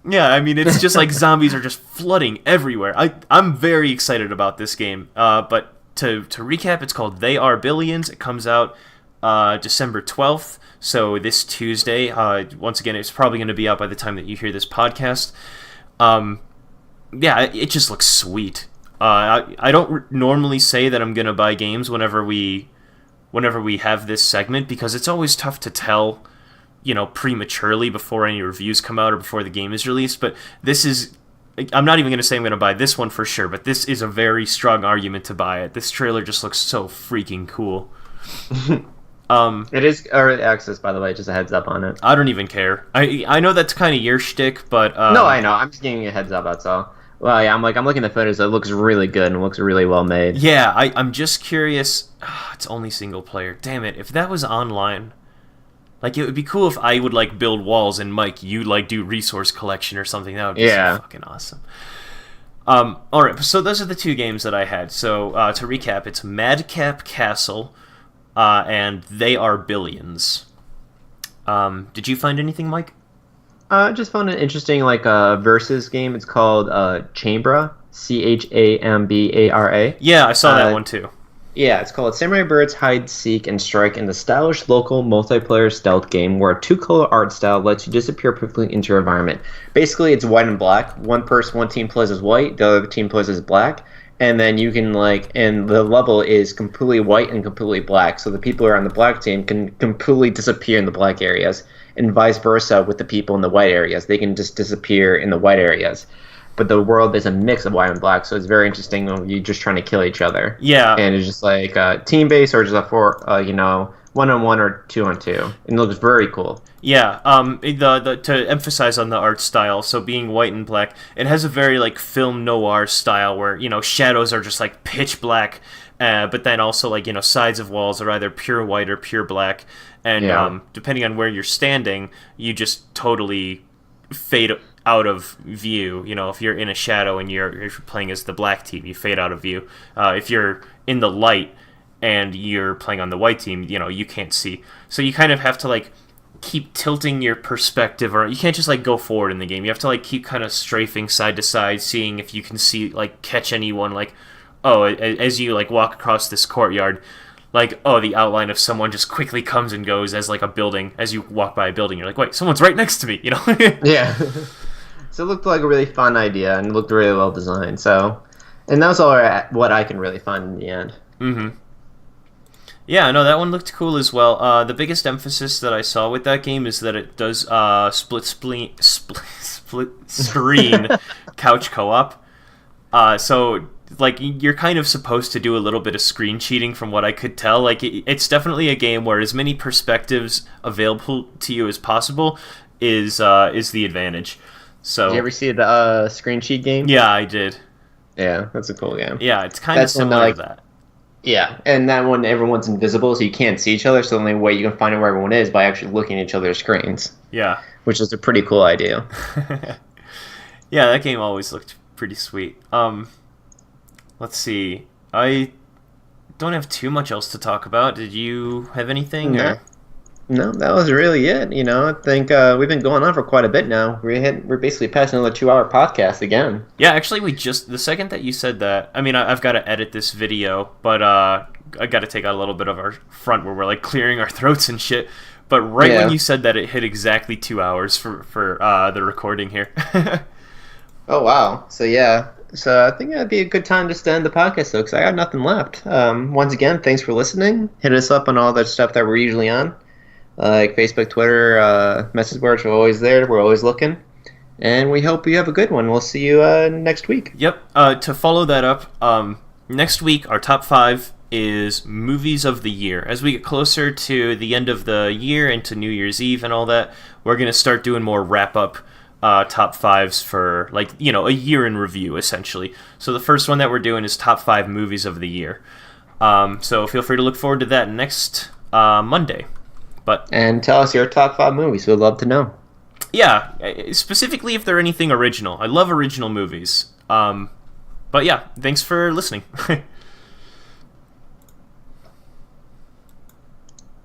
yeah, I mean, it's just like zombies are just flooding everywhere. I'm very excited about this game. But to recap, it's called They Are Billions. It comes out December 12th. So this Tuesday. Once again, it's probably going to be out by the time that you hear this podcast. Yeah, it just looks sweet. I don't normally say that I'm gonna buy games whenever we have this segment, because it's always tough to tell, prematurely before any reviews come out or before the game is released. But this is, I'm not even gonna say I'm gonna buy this one for sure, but this is a very strong argument to buy it. This trailer just looks so freaking cool. It is early access, by the way, just a heads up on it. I don't even care. I know that's kind of your shtick, but no, I know. I'm just giving you a heads up. That's all. Well, yeah, I'm looking at the photos. It looks really good and it looks really well made. Yeah, I'm just curious. It's only single player. Damn it! If that was online, like, it would be cool if I would build walls and Mike, you do resource collection or something. That would be so fucking awesome. All right, so those are the two games that I had. So to recap, it's Madcap Castle, and They Are Billions. Did you find anything, Mike? I just found an interesting versus game. It's called Chambra, Chambara. Yeah, I saw that one too. Yeah, it's called Samurai Birds Hide, Seek, and Strike in the stylish local multiplayer stealth game where a two-color art style lets you disappear perfectly into your environment. Basically, it's white and black. One team plays as white, the other team plays as black, and then you can and the level is completely white and completely black. So the people who are on the black team can completely disappear in the black areas, and vice versa with the people in the white areas. They can just disappear in the white areas. But the world is a mix of white and black, so it's very interesting when you're just trying to kill each other. Yeah. And it's just team-based or just a one-on-one or two-on-two. And it looks very cool. Yeah, to emphasize on the art style, so being white and black, it has a very film noir style where, shadows are just pitch black, but then also sides of walls are either pure white or pure black. And depending on where you're standing, you just totally fade out of view. If you're in a shadow and you're playing as the black team, you fade out of view. If you're in the light and you're playing on the white team, you can't see. So you kind of have to keep tilting your perspective, or you can't just like go forward in the game. You have to like keep kind of strafing side to side, seeing if you can see like catch anyone. Like, oh, as you like walk across this courtyard, like, oh, the outline of someone just quickly comes and goes as like a building. As you walk by a building, you're like, wait, someone's right next to me, you know? Yeah. So it looked like a really fun idea and it looked really well designed. So, and that was all what I can really find in the end. Mm-hmm. Yeah, no, that one looked cool as well. The biggest emphasis that I saw with that game is that it does split screen couch co-op. So like you're kind of supposed to do a little bit of screen cheating from what I could tell. Like it's definitely a game where as many perspectives available to you as possible is the advantage. So did you ever see the screen cheat game? Yeah, I did. Yeah, that's a cool game. Yeah, it's kind of similar to that. Yeah, and that one everyone's invisible, so you can't see each other. So the only way you can find out where everyone is by actually looking at each other's screens. Yeah, which is a pretty cool idea. Yeah, that game always looked pretty sweet. Let's see. I don't have too much else to talk about. Did you have anything? No, that was really it. You know, I think we've been going on for quite a bit now. We're basically passing another 2-hour podcast again. Yeah, actually, the second that you said that, I mean, I've got to edit this video, but I got to take out a little bit of our front where we're like clearing our throats and shit. But when you said that, it hit exactly 2 hours for the recording here. Oh wow! So yeah. So I think that'd be a good time to end the podcast, though, because I got nothing left. Once again, thanks for listening. Hit us up on all the stuff that we're usually on, like Facebook, Twitter, message boards. We're always there. We're always looking. And we hope you have a good one. We'll see you next week. Yep. To follow that up, next week, our top 5 is movies of the year. As we get closer to the end of the year and to New Year's Eve and all that, we're going to start doing more wrap-up top 5s for, like, you know, a year in review, essentially. So the first one that we're doing is top 5 movies of the year. So feel free to look forward to that next Monday. And tell us your top 5 movies. We'd love to know. Yeah, specifically if they're anything original. I love original movies. But yeah, thanks for listening.